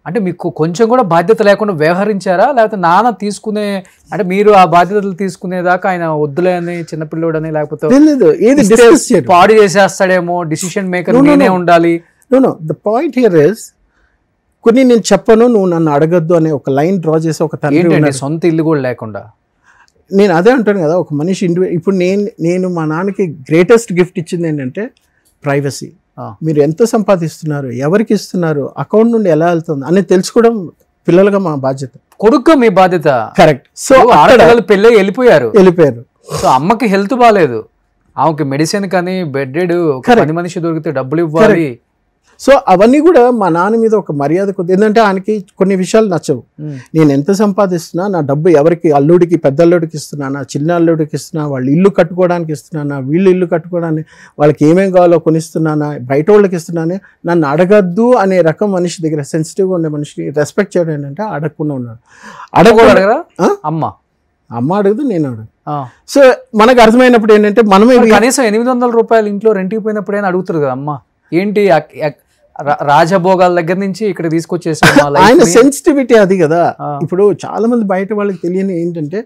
అంటే మీకు కొంచెం కూడా బాధ్యత లేకుండా వ్యవహరించారా? లేకపోతే నాన్న తీసుకునే అంటే మీరు ఆ బాధ్యతలు తీసుకునేదాకా ఆయన వద్దులే అని చిన్నపిల్లోడని, లేకపోతే పాడు చేసేస్తాడేమో, డిసిషన్ మేకర్ నేనే ఉండాలి? Know the point here is, కొన్ని నేను చెప్పను నువ్వు నన్ను అడగద్దు అనే ఒక లైన్ డ్రా చేసి ఒక తండ్రి, సొంత ఇల్లు కూడా లేకుండా. నేను అదే అంటాను కదా, ఒక మనిషి ఇప్పుడు నేను మా నాన్నకి గ్రేటెస్ట్ గిఫ్ట్ ఇచ్చింది ఏంటంటే ప్రైవసీ. మీరు ఎంత సంపాదిస్తున్నారు, ఎవరికి ఇస్తున్నారు, అకౌంట్ నుండి ఎలా వెళ్తుంది అనేది తెలుసుకోవడం పిల్లలుగా మా బాధ్యత, కొడుకు మీ బాధ్యత. కరెక్ట్. సో పెళ్ళి వెళ్ళిపోయారు. సో అమ్మకి హెల్త్ బాగాలేదు, ఆమెకి మెడిసిన్ కానీ బెడ్డెడ్, పని మనిషి దొరికితే డబ్బులు ఇవ్వాలి. సో అవన్నీ కూడా మా నాన్న మీద ఒక మర్యాద కొద్ది, ఏంటంటే ఆయనకి కొన్ని విషయాలు నచ్చవు. నేను ఎంత సంపాదిస్తున్నా, నా డబ్బు ఎవరికి, అల్లుడికి పెద్ద అల్లుడికి ఇస్తున్నానా, చిన్న అల్లుడికి ఇస్తున్నా, వాళ్ళు ఇల్లు కట్టుకోవడానికి ఇస్తున్నానా, వీళ్ళు ఇల్లు కట్టుకోవడానికి వాళ్ళకి ఏమేం కావాలో కొనిస్తున్నానా, బయట వాళ్ళకి ఇస్తున్నానే, నన్ను అడగద్దు అనే రకం మనిషి దగ్గర, సెన్సిటివ్గా ఉండే మనిషిని రెస్పెక్ట్ చేయడం ఏంటంటే అడగకుండా ఉన్నాడు. అడగరా అమ్మ అడగదు, నేను అడగదు. సో మనకు అర్థమైనప్పుడు ఏంటంటే మనమే కనీసం 800 రూపాయలు ఇంట్లో రెంట్కి పోయినప్పుడు అయినా అడుగుతారు కదా, అమ్మ ఏంటి రాజభోగాల దగ్గర నుంచి ఇక్కడ తీసుకొచ్చేసారు. ఆయన సెన్సిటివిటీ అది కదా. ఇప్పుడు చాలా మంది బయట వాళ్ళకి తెలియని ఏంటంటే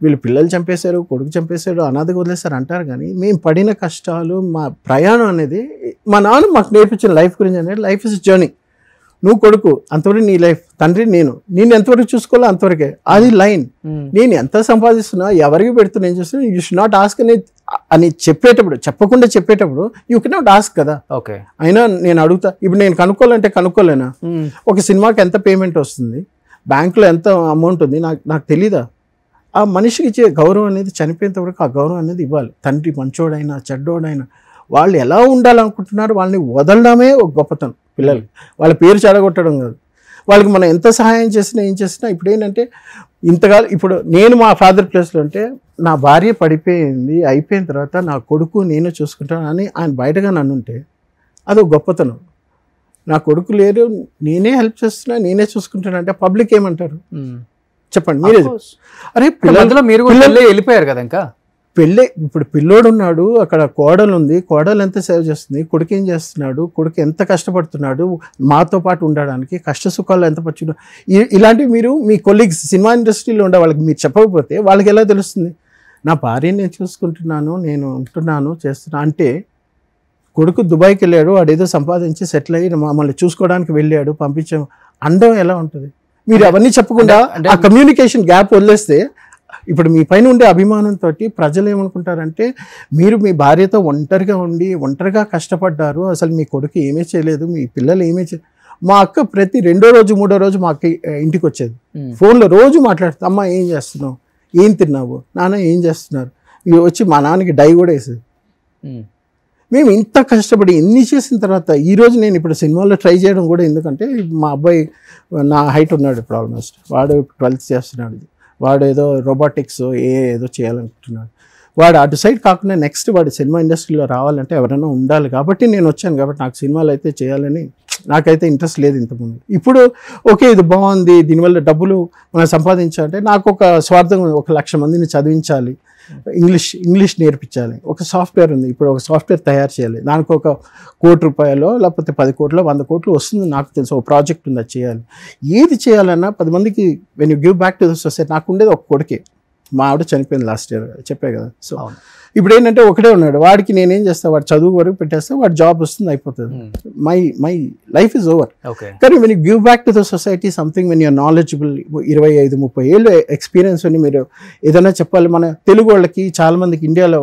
వీళ్ళు పిల్లలు చంపేశారు, కొడుకు చంపేశారు, అనాథగా వదిలేశారు అంటారు, కానీ మేము పడిన కష్టాలు, మా ప్రయాణం అనేది మా నాన్న మాకు నేర్పించిన లైఫ్ గురించి అనేది, లైఫ్ ఇస్ జర్నీ. నువ్వు కొడుకు అంతవరకు నీ లైఫ్, తండ్రి నేను ఎంతవరకు చూసుకోవాలో అంతవరకే, అది లైన్. నేను ఎంత సంపాదిస్తున్నా, ఎవరికి పెడుతున్నా, ఏం చేస్తున్నా, యూ షుడ్ నాట్ ఆస్క్ అని చెప్పేటప్పుడు, చెప్పకుండా చెప్పేటప్పుడు యూ కెన్ నాట్ ఆస్క్ కదా. ఓకే, అయినా నేను అడుగుతా. ఇప్పుడు నేను కనుక్కోవాలంటే కనుక్కోలేనా? ఒక సినిమాకి ఎంత పేమెంట్ వస్తుంది, బ్యాంకులో ఎంత అమౌంట్ ఉంది, నాకు తెలీదా? ఆ మనిషికి ఇచ్చే గౌరవం అనేది చనిపోయేంత వరకు ఆ గౌరవం అనేది ఇవ్వాలి. తండ్రి మంచోడైనా చెడ్డోడైనా వాళ్ళు ఎలా ఉండాలనుకుంటున్నారు, వాళ్ళని వదలడమే ఒక గొప్పతనం. పిల్లలు వాళ్ళ పేరు చెడగొట్టడం కాదు, వాళ్ళకి మనం ఎంత సహాయం చేసినా ఏం చేసినా. ఇప్పుడు ఏంటంటే ఇంతకాలం, ఇప్పుడు నేను మా ఫాదర్ ప్లేస్లో ఉంటే నా భార్య పడిపోయింది, అయిపోయిన తర్వాత నా కొడుకు నేను చూసుకుంటాను అని ఆయన బయటగా నన్ను ఉంటే అది ఒక గొప్పతనం. నా కొడుకు లేరు, నేనే హెల్ప్ చేస్తున్నా, నేనే చూసుకుంటాను అంటే పబ్లిక్ ఏమంటారు చెప్పండి మీరే. అరే పిల్లలు మీరు వెళ్ళిపోయారు కదా, ఇంకా పెళ్ళి, ఇప్పుడు పిల్లోడు ఉన్నాడు, అక్కడ కోడలు ఉంది, కోడలు ఎంత సేవ్ చేస్తుంది, కొడుకు ఏం చేస్తున్నాడు, కొడుకు ఎంత కష్టపడుతున్నాడు మాతో పాటు ఉండడానికి, కష్ట సుఖాలు ఎంత పచ్చుడు, ఇలాంటివి మీరు మీ కొలీగ్స్ సినిమా ఇండస్ట్రీలో ఉండే వాళ్ళకి మీరు చెప్పకపోతే వాళ్ళకి ఎలా తెలుస్తుంది? నా భార్యని నేను చూసుకుంటున్నాను, నేను ఉంటున్నాను, చేస్తున్నా అంటే. కొడుకు దుబాయ్కి వెళ్ళాడు, వాడేదో సంపాదించి సెటిల్ అయ్యి మమ్మల్ని చూసుకోవడానికి వెళ్ళాడు, పంపించాము, అందం ఎలా ఉంటుంది? మీరు అవన్నీ చెప్పకుండా ఆ కమ్యూనికేషన్ గ్యాప్ వదిలేస్తే, ఇప్పుడు మీ పైన ఉండే అభిమానంతో ప్రజలు ఏమనుకుంటారంటే మీరు మీ భార్యతో ఒంటరిగా ఉండి ఒంటరిగా కష్టపడ్డారు, అసలు మీ కొడుకు ఏమీ చేయలేదు, మీ పిల్లలు ఏమీ చేయలేదు. మా అక్క ప్రతి 2వ రోజు 3వ రోజు మా అక్క ఇంటికి వచ్చేది, ఫోన్లో రోజు మాట్లాడుతుంది, అమ్మ ఏం చేస్తున్నావు, ఏం తిన్నావు, నాన్న ఏం చేస్తున్నారు, ఇవి వచ్చి మా నాన్నకి డై కూడా వేసేది. మేము ఇంత కష్టపడి ఎన్ని చేసిన తర్వాత ఈరోజు నేను ఇప్పుడు సినిమాలో ట్రై చేయడం కూడా ఎందుకంటే, మా అబ్బాయి నా హైట్ ఉన్నాడు ఇప్పుడు ఆల్మోస్ట్, వాడు 12th చేస్తున్నాడు, వాడు ఏదో రోబోటిక్స్ ఏదో చేయాలనుకుంటున్నాడు. వాడు అటు సైడ్ కాకుండా నెక్స్ట్ వాడు సినిమా ఇండస్ట్రీలో రావాలంటే ఎవరైనా ఉండాలి. కాబట్టి నేను వచ్చాను. కాబట్టి నాకు సినిమాలు అయితే చేయాలని నాకైతే ఇంట్రెస్ట్ లేదు ఇంతకుముందు. ఇప్పుడు ఓకే ఇది బాగుంది, దీనివల్ల డబ్బులు మనం సంపాదించాలంటే నాకు ఒక స్వార్థం, 1,00,000 మందిని చదివించాలి, ఇంగ్లీష్ నేర్పించాలి. ఒక సాఫ్ట్వేర్ ఉంది, ఇప్పుడు ఒక సాఫ్ట్వేర్ తయారు చేయాలి, దానికి ఒక ₹1,00,00,000 లేకపోతే 10 కోట్లు 100 కోట్లు వస్తుంది నాకు తెలుసు. ఒక ప్రాజెక్ట్ ఉంది, అది చేయాలి. ఏది చేయాలన్నా 10 మందికి when you give back to the society. నాకు ఉండేది ఒక కొడుకే, మా ఆవిడ చనిపోయింది లాస్ట్ ఇయర్, చెప్పే కదా. సో ఇప్పుడు ఏంటంటే ఒకటే ఉన్నాడు, వాడికి నేనేం చేస్తాను, వాడు చదువు వరకు పెట్టేస్తే వాడు జాబ్ వస్తుంది, అయిపోతుంది. My life is over. కానీ when you give back to the society something, when you're knowledgeable, 25-30 ఏళ్ళు ఎక్స్పీరియన్స్ అని మీరు ఏదైనా చెప్పాలి. మన తెలుగు వాళ్ళకి చాలా మందికి ఇండియాలో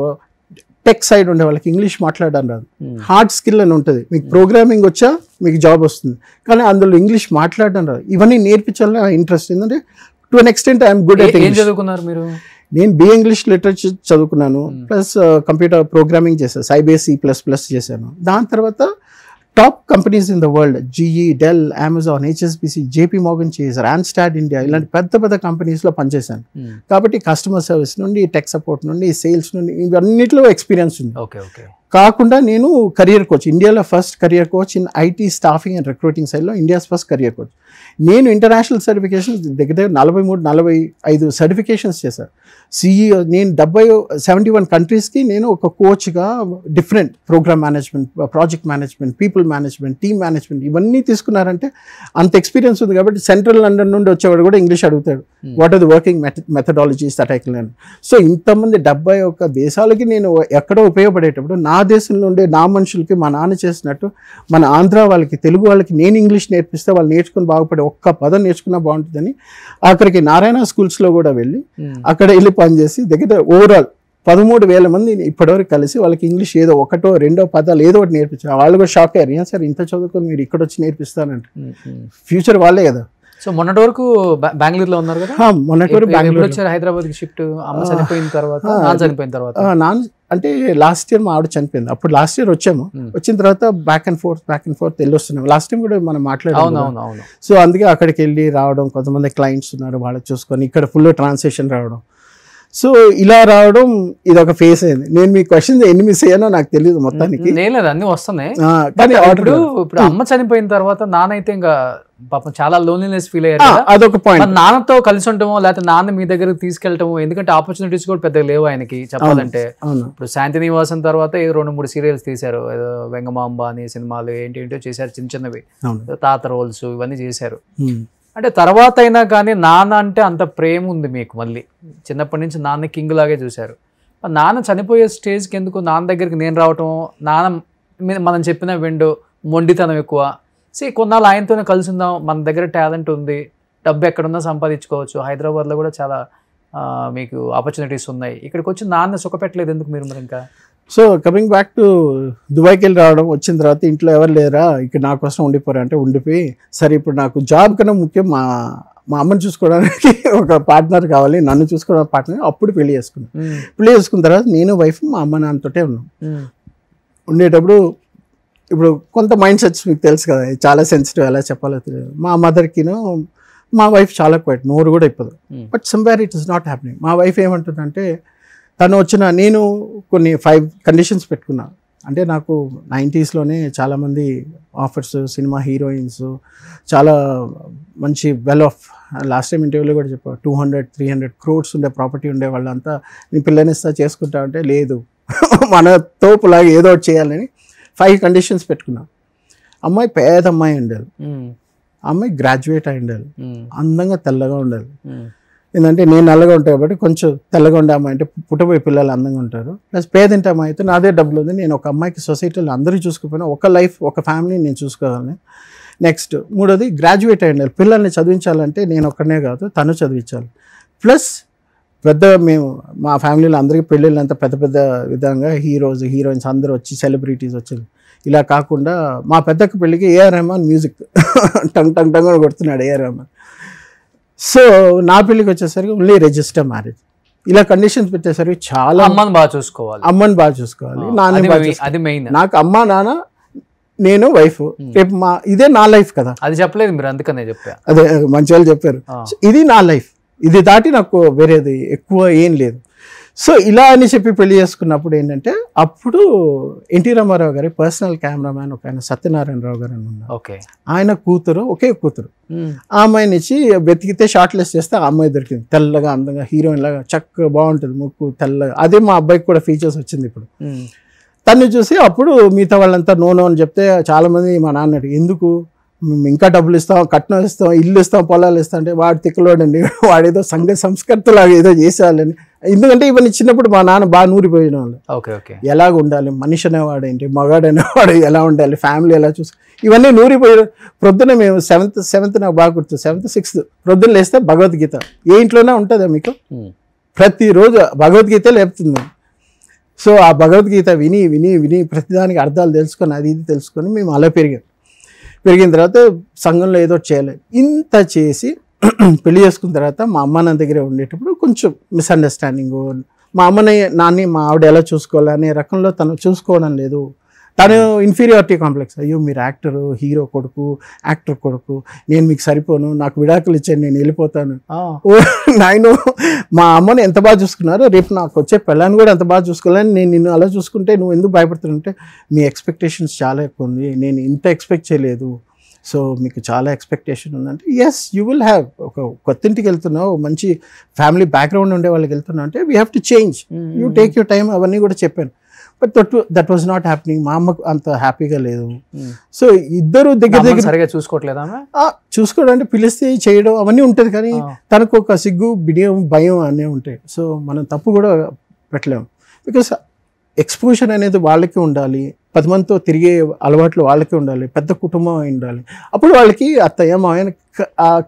టెక్ సైడ్ ఉండే వాళ్ళకి ఇంగ్లీష్ మాట్లాడడం రాదు. హార్డ్ స్కిల్ అని ఉంటుంది. మీకు ప్రోగ్రామింగ్ వచ్చా మీకు జాబ్ వస్తుంది, కానీ అందులో ఇంగ్లీష్ మాట్లాడడం రాదు. ఇవన్నీ నేర్పించాలని ఇంట్రెస్ట్. ఏంటంటే to an extent I'm good at English. చదువుకున్నారు మీరు? నేను BA ఇంగ్లీష్ లిటరేచర్ చదువుకున్నాను, ప్లస్ కంప్యూటర్ ప్రోగ్రామింగ్ చేశాను, Sybase C++ చేశాను. దాని తర్వాత top companies in the world, GE, Dell, Amazon, HSBC, JP Morgan Chase, Randstad India, ఇలాంటి పెద్ద పెద్ద కంపెనీస్లో పనిచేశాను. కాబట్టి కస్టమర్ సర్వీస్ నుండి, టెక్ సపోర్ట్ నుండి, సేల్స్ నుండి, ఇవన్నిటిలో ఎక్స్పీరియన్స్ ఉంది. కాకుండా నేను కెరియర్ కోచ్, ఇండియాలో first career coach in IT staffing and recruiting సైడ్లో ఇండియాస్ ఫస్ట్ కెరియర్ కోచ్. నేను ఇంటర్నేషనల్ సర్టిఫికేషన్స్ దగ్గర 43-45 సర్టిఫికేషన్స్ చేశాను. CEO నేను 71 కంట్రీస్కి నేను ఒక కోచ్గా different programme management, project management, people management, team management ఇవన్నీ తీసుకున్నారంటే అంత ఎక్స్పీరియన్స్ ఉంది. కాబట్టి సెంట్రల్ లండన్ నుండి వచ్చేవాడు కూడా ఇంగ్లీష్ అడుగుతాడు, what are the working methodologies that I can learn. So ఇంతమంది 71 దేశాలకి నేను ఎక్కడో ఉపయోగపడేటప్పుడు నా దేశం నుండి నా మనుషులకి మా నాన్న చేసినట్టు మన ఆంధ్ర వాళ్ళకి, తెలుగు వాళ్ళకి నేను ఇంగ్లీష్ నేర్పిస్తే వాళ్ళు నేర్చుకుని బాగుపడే ఒక్క పదం నేర్చుకున్నా బాగుంటుందని అక్కడికి నారాయణ స్కూల్స్లో కూడా వెళ్ళి అక్కడ వెళ్ళి పనిచేసి దగ్గర ఓవరాల్ 13,000 మంది ఇప్పటివరకు కలిసి వాళ్ళకి ఇంగ్లీష్ ఏదో 1-2 పదాలు ఏదో ఒకటి నేర్పించారు. వాళ్ళు కూడా షాక్ అయ్యారు, ఏం సార్ ఇంత చదువుకొని మీరు ఇక్కడ వచ్చి నేర్పిస్తానంటే. ఫ్యూచర్ వాళ్ళే కదా. సో మొన్నటి వరకు బెంగళూరులో ఉన్నారు కదా? మొన్నటి వరకు బెంగళూరు వచ్చారు, హైదరాబాద్కి షిఫ్ట్. అమ్మ చనిపోయిన తర్వాత, నాన్న చనిపోయిన తర్వాత. నాన్న అంటే లాస్ట్ ఇయర్ మా ఆవిడ చనిపోయింది, అప్పుడు లాస్ట్ ఇయర్ వచ్చాము. వచ్చిన తర్వాత బ్యాక్ అండ్ ఫోర్త్ వెళ్ళి వస్తున్నాం. లాస్ట్ టైం కూడా మనం మాట్లాడాము. సో అందుకే అక్కడికి వెళ్ళి రావడం, కొంతమంది క్లయింట్స్ ఉన్నారు వాళ్ళకి చూసుకొని ఇక్కడ ఫుల్ ట్రాన్సాక్షన్ రావడం. సో ఇలా రావడం ఇది ఒక ఫేస్ అయింది. నేను మీ క్వశ్చన్ ఎన్ని మిస్ అయ్యానో నాకు తెలియదు మొత్తానికి. లేదు, అన్ని వస్తున్నాయి. కానీ ఇప్పుడు అమ్మ చనిపోయిన తర్వాత నాన్న అయితే ఇంకా పాపం చాలా లోన్లీనెస్ ఫీల్ అయ్యారు. అదొక పాయింట్. నాన్నతో కలిసి ఉండటమో లేకపోతే నాన్న మీ దగ్గరకు తీసుకెళ్ళటమో, ఎందుకంటే ఆపర్చునిటీస్ కూడా పెద్దగా లేవు ఆయనకి చెప్పాలంటే. ఇప్పుడు శాంతి నివాసం తర్వాత ఏదో 2-3 సీరియల్స్ తీశారు, ఏదో వెంగమాంబ అని సినిమాలు ఏంటో చేశారు, చిన్న చిన్నవి తాత రోల్స్ ఇవన్నీ చేశారు. అంటే తర్వాత అయినా కానీ నాన్న అంటే అంత ప్రేమ ఉంది మీకు. మళ్ళీ చిన్నప్పటి నుంచి నాన్న కింగ్ లాగే చూశారు. నాన్న చనిపోయే స్టేజ్కి ఎందుకు నాన్న దగ్గరికి నేను రావటం, నాన్న మనం చెప్పిన విండో, మొండితనం ఎక్కువ. కొన్నాళ్ళు ఆయనతోనే కలిసి ఉందాం, మన దగ్గర టాలెంట్ ఉంది, డబ్బు ఎక్కడున్నా సంపాదించుకోవచ్చు, హైదరాబాద్లో కూడా చాలా మీకు ఆపర్చునిటీస్ ఉన్నాయి, ఇక్కడికి వచ్చి నాన్న సుఖపెట్టలేదు ఎందుకు మీరు మరి ఇంకా? సో కమింగ్ బ్యాక్ టు దుబాయ్కి వెళ్ళి రావడం, వచ్చిన తర్వాత ఇంట్లో ఎవరు లేరా ఇక్కడ నా కోసం ఉండిపోరా అంటే ఉండిపోయి, సరే ఇప్పుడు నాకు జాబ్ కన్నా ముఖ్యం మా అమ్మని చూసుకోవడానికి ఒక పార్ట్నర్ కావాలి, నన్ను చూసుకోవడానికి పార్ట్నర్. అప్పుడు పెళ్లి చేసుకున్నాను. పెళ్లి చేసుకున్న తర్వాత నేను వైఫ్ మా అమ్మ నాన్నతోటే ఉన్నాం. ఉండేటప్పుడు ఇప్పుడు కొంత మైండ్ సెట్స్ మీకు తెలుసు కదా, చాలా సెన్సిటివ్, ఎలా చెప్పాలో తెలియదు. మా మదర్కిను మా వైఫ్ చాలా క్వైట్, నోరు కూడా ఇప్పదు. But somewhere it is not happening. మా వైఫ్ ఏమంటుందంటే, తను వచ్చిన నేను కొన్ని 5 కండిషన్స్ పెట్టుకున్నా. అంటే నాకు 90sలోనే చాలామంది ఆఫర్స్, సినిమా హీరోయిన్స్, చాలా మంచి వెల్ ఆఫ్, లాస్ట్ టైం ఇంటర్వ్యూలో కూడా చెప్పాను, 200-300 crores ఉండే ప్రాపర్టీ ఉండే వాళ్ళంతా నీ పిల్లనిస్తా చేసుకుంటా అంటే లేదు, మన తోపులాగా ఏదో ఒకటి చేయాలని 5 కండిషన్స్ పెట్టుకున్నా. అమ్మాయి పేద అమ్మాయి ఉండాలి, అమ్మాయి గ్రాడ్యుయేట్ అయి ఉండాలి, అందంగా తెల్లగా ఉండాలి. ఏంటంటే నేను నల్లగా ఉంటాయి కాబట్టి కొంచెం తెల్లగా ఉండే అమ్మాయి అంటే పుట్టబోయే పిల్లలు అందంగా ఉంటారు. ప్లస్ పేదింటి అమ్మాయి అయితే నాదే డబ్బులు ఉంది, నేను ఒక అమ్మాయికి సొసైటీలో అందరూ చూసుకోకపోయినా ఒక లైఫ్, ఒక ఫ్యామిలీని నేను చూసుకోవాలని. నెక్స్ట్ 3వది గ్రాడ్యుయేట్ అయి ఉండాలి. పిల్లల్ని చదివించాలంటే నేను ఒక్కనే కాదు, తను చదివించాలి. ప్లస్ మేము మా ఫ్యామిలీలో అందరికీ పెళ్ళిళ్ళు అంతా పెద్ద పెద్ద విధంగా హీరోయిన్స్ అందరూ వచ్చి, సెలబ్రిటీస్ వచ్చారు. ఇలా కాకుండా మా పెద్దక్క పెళ్ళికి AR రెహమాన్ మ్యూజిక్ టంగ్ కూడా కొడుతున్నాడు AR రెహమాన్. సో నా పెళ్ళికి వచ్చేసరికి ఓన్లీ రిజిస్టర్ మ్యారేజ్. ఇలా కండిషన్స్ పెట్టేసరికి చాలా అమ్మని బాగా చూసుకోవాలి, నాన్న నాకు అమ్మ నాన్న నేను వైఫ్, రేపు ఇదే నా లైఫ్ కదా. అది చెప్పలేదు మీరు, అందుకనే చెప్పా. అదే మంచి వాళ్ళు చెప్పారు, ఇది నా లైఫ్. ఇది దాటి నాకు వేరేది ఎక్కువ ఏం లేదు. సో ఇలా అని చెప్పి పెళ్లి చేసుకున్నప్పుడు ఏంటంటే అప్పుడు ఎన్టీ రామారావు గారి పర్సనల్ కెమెరామ్యాన్ ఒక ఆయన సత్యనారాయణరావు గారు అని ఉన్నారు. ఓకే. ఆయన కూతురు, ఒకే కూతురు, ఆ అమ్మాయిని ఇచ్చి వెతికితే షార్ట్ లిస్ట్ చేస్తే ఆ అమ్మాయి దొరికింది. తెల్లగా అందంగా హీరోయిన్ లాగా చక్కగా బాగుంటుంది, ముక్కు తెల్లగా. అదే మా అబ్బాయికి కూడా ఫీచర్స్ వచ్చింది ఇప్పుడు. తన్ని చూసి అప్పుడు మిగతా వాళ్ళంతా నో అని చెప్తే చాలామంది మా నాన్న ఎందుకు ఇంకా డబ్బులు ఇస్తాం, కట్నం ఇస్తాం, ఇల్లు ఇస్తాం, పొలాలు ఇస్తాం అంటే వాడు తిక్కలోడండి, వాడేదో సంఘ సంస్కృతిలాగా ఏదో చేసేవాళ్ళని. ఎందుకంటే ఇవన్నీ చిన్నప్పుడు మా నాన్న బాగా నూరిపోయిన వాళ్ళు. Okay okay. ఎలాగ ఉండాలి, మనిషి అనేవాడు ఏంటి, మగాడు అనేవాడు ఎలా ఉండాలి, ఫ్యామిలీ ఎలా చూసి ఇవన్నీ నూరిపోయి. ప్రొద్దున మేము సెవెంత్ నాకు బాగా గుర్తు, 7th 6th ప్రొద్దున లేస్తే భగవద్గీత ఏ ఇంట్లోనే ఉంటుందా మీకు, ప్రతిరోజు భగవద్గీత లేపుతుంది. సో ఆ భగవద్గీత విని విని విని ప్రతిదానికి అర్థాలు తెలుసుకొని అది ఇది తెలుసుకొని మేము అలా పెరిగిన తర్వాత సంఘంలో ఏదో చేయాలి. ఇంత చేసి పెళ్లి చేసుకున్న తర్వాత మా అమ్మ నాన్న దగ్గరే ఉండేటప్పుడు కొంచెం మిస్అండర్స్టాండింగ్, మా అమ్మని నాన్ని మా ఆవిడ ఎలా చూసుకోవాలి అనే రకంలో తను చూసుకోవడం లేదు. తను ఇన్ఫీరియారిటీ కాంప్లెక్స్, అయ్యో మీరు యాక్టర్, హీరో కొడుకు, యాక్టర్ కొడుకు, నేను మీకు సరిపోను, నాకు విడాకులు ఇచ్చాను, నేను వెళ్ళిపోతాను. నాయన మా అమ్మని ఎంత బాగా చూసుకున్నారో రేపు నాకు వచ్చే పిల్లని కూడా ఎంత బాగా చూసుకోవాలని, నేను నిన్ను అలా చూసుకుంటే నువ్వు ఎందుకు భయపడుతుంటే మీ ఎక్స్పెక్టేషన్స్ చాలా ఎక్కువ ఉంది, నేను ఇంత ఎక్స్పెక్ట్ చేయలేదు, సో మీకు చాలా ఎక్స్పెక్టేషన్ ఉందంటే ఎస్ యూ విల్ హ్యావ్. ఒక కొత్త ఇంటికి వెళ్తున్నావు, మంచి ఫ్యామిలీ బ్యాక్గ్రౌండ్ ఉండే వాళ్ళకి వెళ్తున్నావు అంటే we have to change, you take your time, అవన్నీ కూడా చెప్పాను. But that was not happening. మా అమ్మకు అంత హ్యాపీగా లేదు. సో ఇద్దరు దగ్గర సరిగా చూసుకోవట్లేదా? చూసుకోవడం అంటే పిలిస్తే చేయడం అవన్నీ ఉంటుంది, కానీ తనకు ఒక సిగ్గు, బిడియం, భయం అన్నీ ఉంటాయి. సో మనం తప్పు కూడా పెట్టలేము. బికాస్ ఎక్స్పోజర్ అనేది వాళ్ళకి ఉండాలి, 10 మందితో తిరిగే అలవాట్లు వాళ్ళకి ఉండాలి, పెద్ద కుటుంబం ఉండాలి. అప్పుడు వాళ్ళకి అత్తయ్య మాయన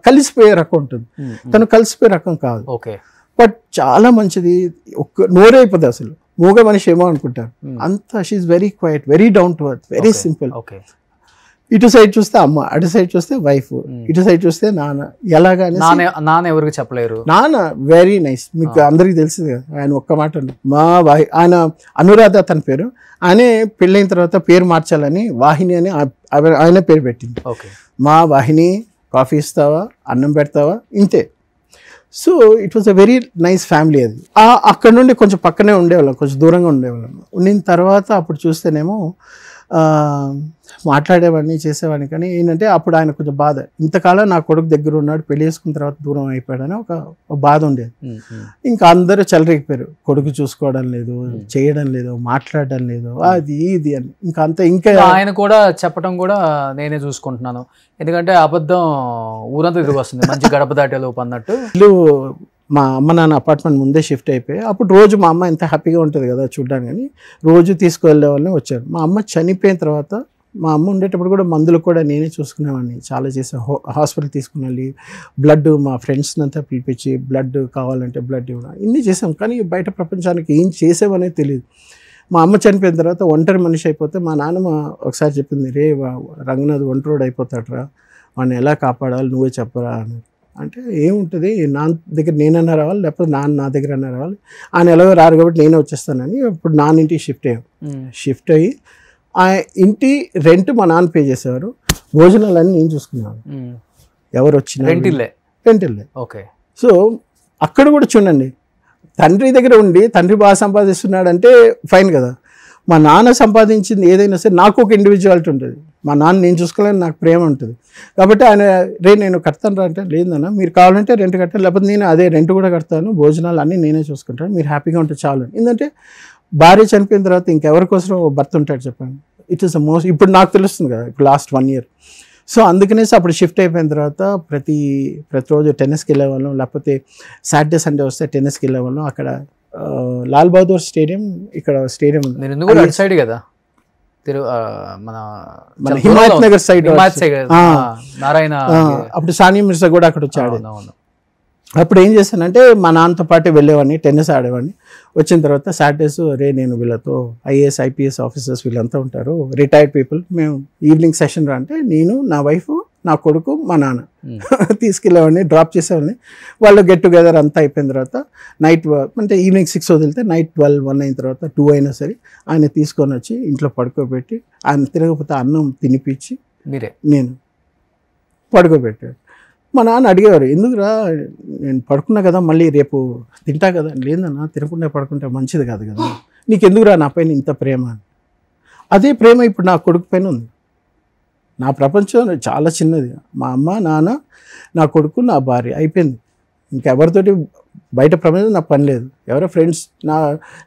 కలిసిపోయే రకం ఉంటుంది. తను కలిసిపోయే రకం కాదు. ఓకే. బట్ చాలా మంచిది, ఒక్క నోరే అయిపోతుంది. అసలు మూగ మనిషి ఏమో అనుకుంటారు, అంత she's very quiet, very down to earth, very simple. ఇటు సైడ్ చూస్తే అమ్మ, అటు సైడ్ చూస్తే వైఫ్, ఇటు సైడ్ చూస్తే నాన్న. ఎలాగానే నాన్న ఎవరికి చెప్పలేరు. నాన్న వెరీ నైస్, మీకు అందరికి తెలిసింది కదా. ఆయన ఒక్క మాట మా ఆయన అనురాధ తన పేరు, ఆయనే పెళ్ళైన తర్వాత పేరు మార్చాలని వాహిని అని ఆయన పేరు పెట్టింది. మా వాహిని, కాఫీ ఇస్తావా, అన్నం పెడతావా, ఇంతే. So it was a very nice family. అది అక్కడ నుండి కొంచెం పక్కనే ఉండేవాళ్ళం, కొంచెం దూరంగా ఉండేవాళ్ళం. ఉండిన తర్వాత అప్పుడు చూస్తేనేమో మాట్లాడేవాడిని, చేసేవాడిని. కానీ ఏంటంటే అప్పుడు ఆయన కొంచెం బాధ, ఇంతకాలం నా కొడుకు దగ్గర ఉన్నాడు, పెళ్లి చేసుకున్న తర్వాత దూరం అయిపోయాడని ఒక బాధ ఉండేది. ఇంకా అందరూ చెలరేగిపోయారు, కొడుకు చూసుకోవడం లేదు, చేయడం లేదు, మాట్లాడడం లేదు, అది ఇది అని. ఇంకా అంత ఇంకా ఆయన కూడా చెప్పడం కూడా నేనే చూసుకుంటున్నాను, ఎందుకంటే అబద్ధం ఊరంతా తిరిగి వస్తుంది, మంచి గడప దాటే లోపు అన్నట్టు. ఇల్లు మా అమ్మ నాన్న అపార్ట్మెంట్ ముందే షిఫ్ట్ అయిపోయి అప్పుడు రోజు మా అమ్మ ఎంత హ్యాపీగా ఉంటుంది కదా చూడడానికి, కానీ రోజు తీసుకువెళ్ళే వాళ్ళని వచ్చారు. మా అమ్మ చనిపోయిన తర్వాత మా అమ్మ ఉండేటప్పుడు కూడా మందులు కూడా నేనే చూసుకునేవాడిని, చాలా చేసాను. హాస్పిటల్ తీసుకుని వెళ్ళి బ్లడ్, మా ఫ్రెండ్స్ని అంతా పిలిపించి బ్లడ్ కావాలంటే బ్లడ్ ఇవ్వడం, ఇన్ని చేసాం. కానీ బయట ప్రపంచానికి ఏం చేసామనేది తెలియదు. మా అమ్మ చనిపోయిన తర్వాత ఒంటరి మనిషి అయిపోతే మా నాన్నమ్మ ఒకసారి చెప్పింది, రే రంగనాథ్ ఒంటరోడు అయిపోతాడరా, వాడిని ఎలా కాపాడాలి నువ్వే చెప్పరా అని. అంటే ఏముంటుంది, నా దగ్గర నేనన్నా రావాలి, లేకపోతే నా దగ్గర అన్నా రావాలి, ఆయన ఎలాగో రారు కాబట్టి నేనే వచ్చేస్తానని ఇప్పుడు నాన్న ఇంటికి షిఫ్ట్ అయ్యి ఆ ఇంటి రెంట్ మా నాన్న పే చేసేవారు, భోజనాలన్నీ నేను చూసుకున్నాను. ఎవరు వచ్చినా రెంటిల్లే. ఓకే. సో అక్కడ కూడా చూడండి, తండ్రి దగ్గర ఉండి తండ్రి బాగా సంపాదిస్తున్నాడంటే ఫైన్ కదా. మా నాన్న సంపాదించింది ఏదైనా సరే నాకు ఒక ఇండివిజువాలిటీ ఉంటుంది, మా నాన్న నేను చూసుకోవాలని నాకు ప్రేమ ఉంటుంది. కాబట్టి ఆయన నేను కడతాను రా అంటే, లేదన్నా మీరు కావాలంటే రెంట్ కట్టాను, లేకపోతే నేను అదే రెంట్ కూడా కడతాను, భోజనాలు అన్నీ నేనే చూసుకుంటాను, మీరు హ్యాపీగా ఉంటే చాలు. ఎందుకంటే భార్య చనిపోయిన తర్వాత ఇంకెవరి కోసం భర్త ఉంటాడు చెప్పండి. ఇట్ ఈస్ ద మోస్ట్, ఇప్పుడు నాకు తెలుస్తుంది కదా, ఇప్పుడు లాస్ట్ 1 year. సో అందుకనేసి అప్పుడు షిఫ్ట్ అయిపోయిన తర్వాత ప్రతిరోజు టెన్నిస్కి వెళ్ళేవాళ్ళం, లేకపోతే సాటర్డే సండే వస్తే టెన్నిస్కి వెళ్ళేవాళ్ళం. అక్కడ లాల్ బహదూర్ స్టేడియం, ఇక్కడ స్టేడియం సైడ్ కదా, మన హిమాయత్ నగర్ సైడ్ నారాయణ, అప్పుడు సానియా మిర్జా కూడా అక్కడ వచ్చాడు. అప్పుడు ఏం చేశానంటే మా నాన్నతో పాటు వెళ్ళేవాడిని, టెన్నిస్ ఆడేవాడిని. వచ్చిన తర్వాత సాటర్డేస్ నేను వీళ్ళతో IAS IPS ఆఫీసర్స్ వీళ్ళంతా ఉంటారు, రిటైర్డ్ పీపుల్, మేము ఈవినింగ్ సెషన్ రా అంటే నేను, నా వైఫ్, నా కొడుకు, మా నాన్న తీసుకెళ్ళేవాడిని, డ్రాప్ చేసేవాడిని. వాళ్ళు గెట్ టుగెదర్ అంతా అయిపోయిన తర్వాత నైట్ అంటే ఈవినింగ్ 6 వదిలితే నైట్ 12, 1 అయిన తర్వాత 2 అయినా సరే ఆయన తీసుకొని వచ్చి ఇంట్లో పడుకోబెట్టి, ఆయన తిరగకపోతే అన్నం తినిపించి నేను పడుకోబెట్టాడు. మా నాన్న అడిగేవారు, ఎందుకురా నేను పడుకున్నా కదా, మళ్ళీ రేపు తింటా కదా. లేదన్నా, తినకుండా పడుకుంటే మంచిది కాదు కదా, నీకెందుకురా నా పైన ఇంత ప్రేమ అని. అదే ప్రేమ ఇప్పుడు నా కొడుకు పైన ఉంది. నా ప్రపంచం చాలా చిన్నది, మా అమ్మ నాన్న నా కొడుకు నా భార్య అయిపోయింది. ఇంకెవరితోటి బయట ప్రపంచం నాకు పని లేదు. ఎవరో ఫ్రెండ్స్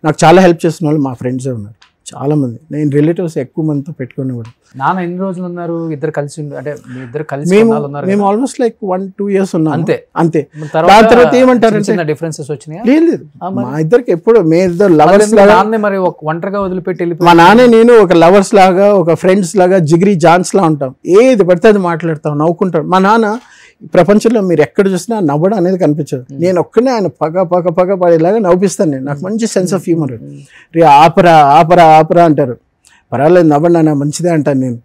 నాకు చాలా హెల్ప్ చేస్తున్న వాళ్ళు మా ఫ్రెండ్సే ఉన్నారు చాలామంది. నేను రిలేటివ్స్ ఎక్కువ మందితో పెట్టుకుని కూడా. నాన్న ఎన్ని రోజులు ఉన్నారు ఇద్దరు కలిసి? అంటే మీ ఇద్దరు కలిసి మేము ఆల్మోస్ట్ లైక్ 1-2 years ఉన్నాం అంతే. దాని తర్వాత ఏమంటారంటే డిఫరెన్సెస్ వచ్చినాయి. లేదు మా ఇద్దరికి ఎప్పుడు మేము ఇద్దరు లవర్స్ లాగా, మరి ఒంటరిగా వదిలిపెట్టి వెళ్ళిపోయి మా నాన్న నేను ఒక లవర్స్ లాగా, ఒక ఫ్రెండ్స్ లాగా, జిగిరి జాన్స్ లా ఉంటాం. ఏది పడితే అది మాట్లాడతాం, నవ్వుకుంటాం. మా నాన్న ప్రపంచంలో మీరు ఎక్కడ చూసినా నవ్వడం అనేది కనిపించదు. నేను ఒక్కనే ఆయన పగ పడేలాగా నవ్విస్తాను. నేను నాకు మంచి సెన్స్ ఆఫ్ హ్యూమర్. రే ఆపరా ఆపరా ఆపరా అంటారు, పర్వాలేదు నవ్వండి అన్న, మంచిదే అంటాను నేను.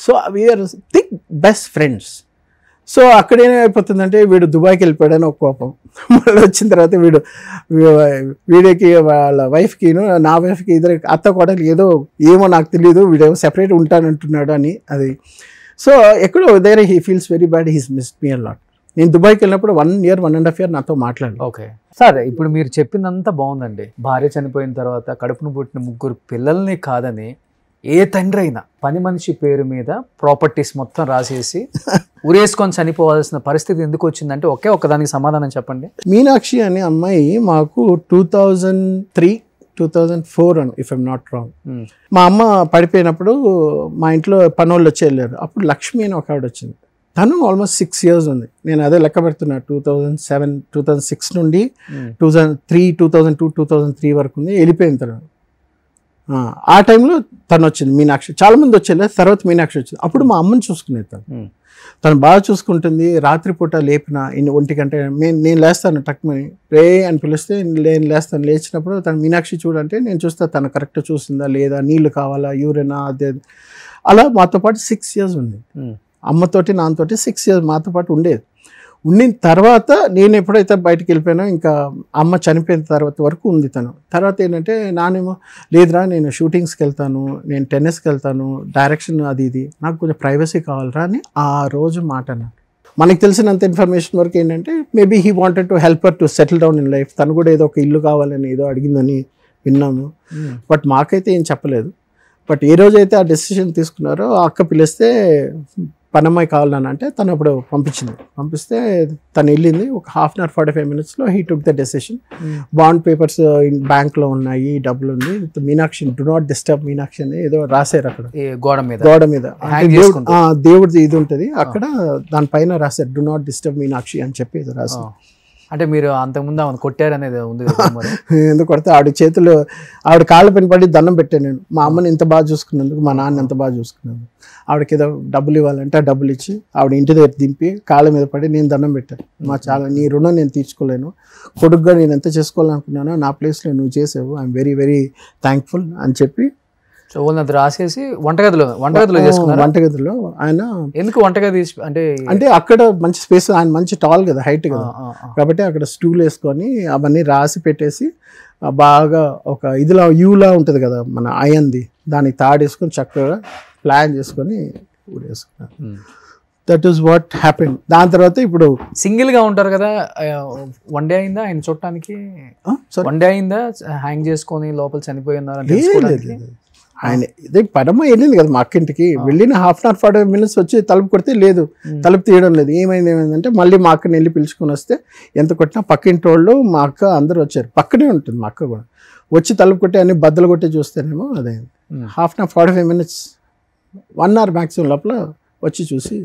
So we're thick best friends. So అక్కడ ఏమైపోతుందంటే వీడు దుబాయ్కి వెళ్ళిపోయాడని ఒక కోపం, మళ్ళీ వచ్చిన తర్వాత వీడికి వాళ్ళ వైఫ్కి నా వైఫ్కి ఇద్దరు అత్త కోడలు ఏమో నాకు తెలియదు, వీడేమో సెపరేట్ ఉంటానంటున్నాడు అని. అది సో ఎక్కడో దగ్గర he feels very bad, he's miss me a lot. నేను దుబాయ్కి వెళ్ళినప్పుడు 1 year 1.5 year నాతో మాట్లాడాను. ఓకే సార్, ఇప్పుడు మీరు చెప్పిందంతా బాగుందండి. భార్య చనిపోయిన తర్వాత కడుపును పుట్టిన 3 పిల్లల్ని కాదని ఏ తండ్రి అయినా పని మనిషి పేరు మీద ప్రాపర్టీస్ మొత్తం రాసేసి ఉరేసుకొని చనిపోవాల్సిన పరిస్థితి ఎందుకు వచ్చిందంటే ఒకే ఒక్కదానికి సమాధానం చెప్పండి. మీనాక్షి అనే అమ్మాయి మాకు 2003-2004 అని, ఇఫ్ ఐమ్ నాట్ రాంగ్. మా అమ్మ పడిపోయినప్పుడు మా ఇంట్లో పనోళ్ళు వచ్చి వెళ్ళారు. అప్పుడు లక్ష్మి అని ఒక ఆవిడ వచ్చింది. తను ఆల్మోస్ట్ 6 years ఉంది. నేను అదే లెక్క పెడుతున్నా. 2006 నుండి 2002-2003 వరకు ఉంది. వెళ్ళిపోయిన తర్వాత ఆ టైంలో తను వచ్చింది మీనాక్షి. చాలా మంది వచ్చేది, తర్వాత మీనాక్షి వచ్చింది. అప్పుడు మా అమ్మని చూసుకునేది తను బాగా చూసుకుంటుంది. రాత్రిపూట లేపిన 1 గంట నేను లేస్తాను, టక్మని రే అని పిలిస్తే నేను లేస్తాను. లేచినప్పుడు తను మీనాక్షి చూడంటే నేను చూస్తా తను కరెక్ట్ చూస్తుందా లేదా, నీళ్లు కావాలా, యూరినా, అదే. అలా మాతో పాటు 6 years ఉంది. అమ్మతోటి నాన్నతోటి 6 years మాతో పాటు ఉండేది. ఉండిన తర్వాత నేను ఎప్పుడైతే బయటకు వెళ్ళిపోయినా ఇంకా అమ్మ చనిపోయిన తర్వాత వరకు ఉంది తను. తర్వాత ఏంటంటే నానేమో లేదురా నేను షూటింగ్స్కి వెళ్తాను, నేను టెన్నిస్కి వెళ్తాను, డైరెక్షన్ అది ఇది, నాకు కొంచెం ప్రైవసీ కావాలరా అని ఆ రోజు మాట అన్నాను. మనకు తెలిసినంత ఇన్ఫర్మేషన్ వరకు ఏంటంటే maybe he wanted to help her to settle down in life. తను కూడా ఏదో ఒక ఇల్లు కావాలని ఏదో అడిగిందని విన్నాము. బట్ మాకైతే ఏం చెప్పలేదు. బట్ ఏ రోజైతే ఆ డెసిషన్ తీసుకున్నారో ఆ అక్క పిలిస్తే పనమ్మాయి కావాలని అంటే తను అప్పుడు పంపిస్తే తను వెళ్ళింది. ఒక 1/2 hour 45 minutes he took the decision. Bond papers బ్యాంక్లో ఉన్నాయి, డబ్బులు ఉంది, Meenakshi do not disturb Meenakshi అని ఏదో రాశారు అక్కడ గోడ మీద. దేవుడిది ఇది ఉంటుంది అక్కడ, దానిపైన రాశారు డు నాట్ డిస్టర్బ్ మీనాక్షి అని చెప్పి ఏదో రాశారు. అంటే మీరు అంతకుముందు ఆమెను కొట్టారనేది ఉంది. ఎందుకు కొడితే ఆవిడ చేతులు ఆవిడ కాళ్ళ పైన పడి దండం పెట్టాను నేను. మా అమ్మని ఎంత బాగా చూసుకున్నందుకు, మా నాన్న ఎంత బాగా చూసుకున్నందుకు. ఆవిడకి ఏదో డబ్బులు ఇవ్వాలంటే ఆ డబ్బులు ఇచ్చి ఆవిడ ఇంటి దగ్గర దింపి కాళ్ళ మీద పడి నేను దండం పెట్టాను. నీ రుణం నేను తీర్చుకోలేను, కొడుకుగా నేను ఎంత చేసుకోవాలనుకున్నానో నా ప్లేస్లో నువ్వు చేసావు, ఐఎమ్ వెరీ వెరీ థ్యాంక్ఫుల్ అని చెప్పి సో వాళ్ళని రాసేసి వంటగదిలో చేసుకున్నారు. వంటగదిలో ఆయన ఎందుకు వంటగది అంటే అక్కడ మంచి స్పేస్, ఆయన మంచి టాల్ కదా, హైట్ కదా, కాబట్టి అక్కడ స్టూల్ వేసుకొని అవన్నీ రాసి పెట్టేసి బాగా ఒక ఇదిలా యూలా ఉంటుంది కదా మన అయంది, దానికి తాడేసుకొని చక్కగా ప్లాన్ చేసుకొని ఊరేసుకున్నారు. That is what happened. దాని తర్వాత ఇప్పుడు సింగిల్ గా ఉంటారు కదా, 1 day అయిందా ఆయన చూడటానికి? 1 day అయిందా హ్యాంగ్ చేసుకొని లోపల చనిపోయి ఉన్నారు? ఆయన ఇదే పరమ వెళ్ళింది కదా మా అక్కింటికి. వెళ్ళిన 1/2 hour 45 minutes వచ్చి తలుపు కొడితే లేదు, తలుపు తీయడం లేదు. ఏమైందంటే మళ్ళీ మా అక్కని వెళ్ళి పిలుచుకొని వస్తే ఎంత కొట్టినా పక్కింటి వాళ్ళు మా అక్క అందరూ వచ్చారు. పక్కనే ఉంటుంది మా అక్క కూడా. వచ్చి తలుపు కొట్టి అన్ని బద్దలు కొట్టి చూస్తేనేమో అదే 1/2 hour 45 minutes 1 hour మ్యాక్సిమం లోపల వచ్చి చూసి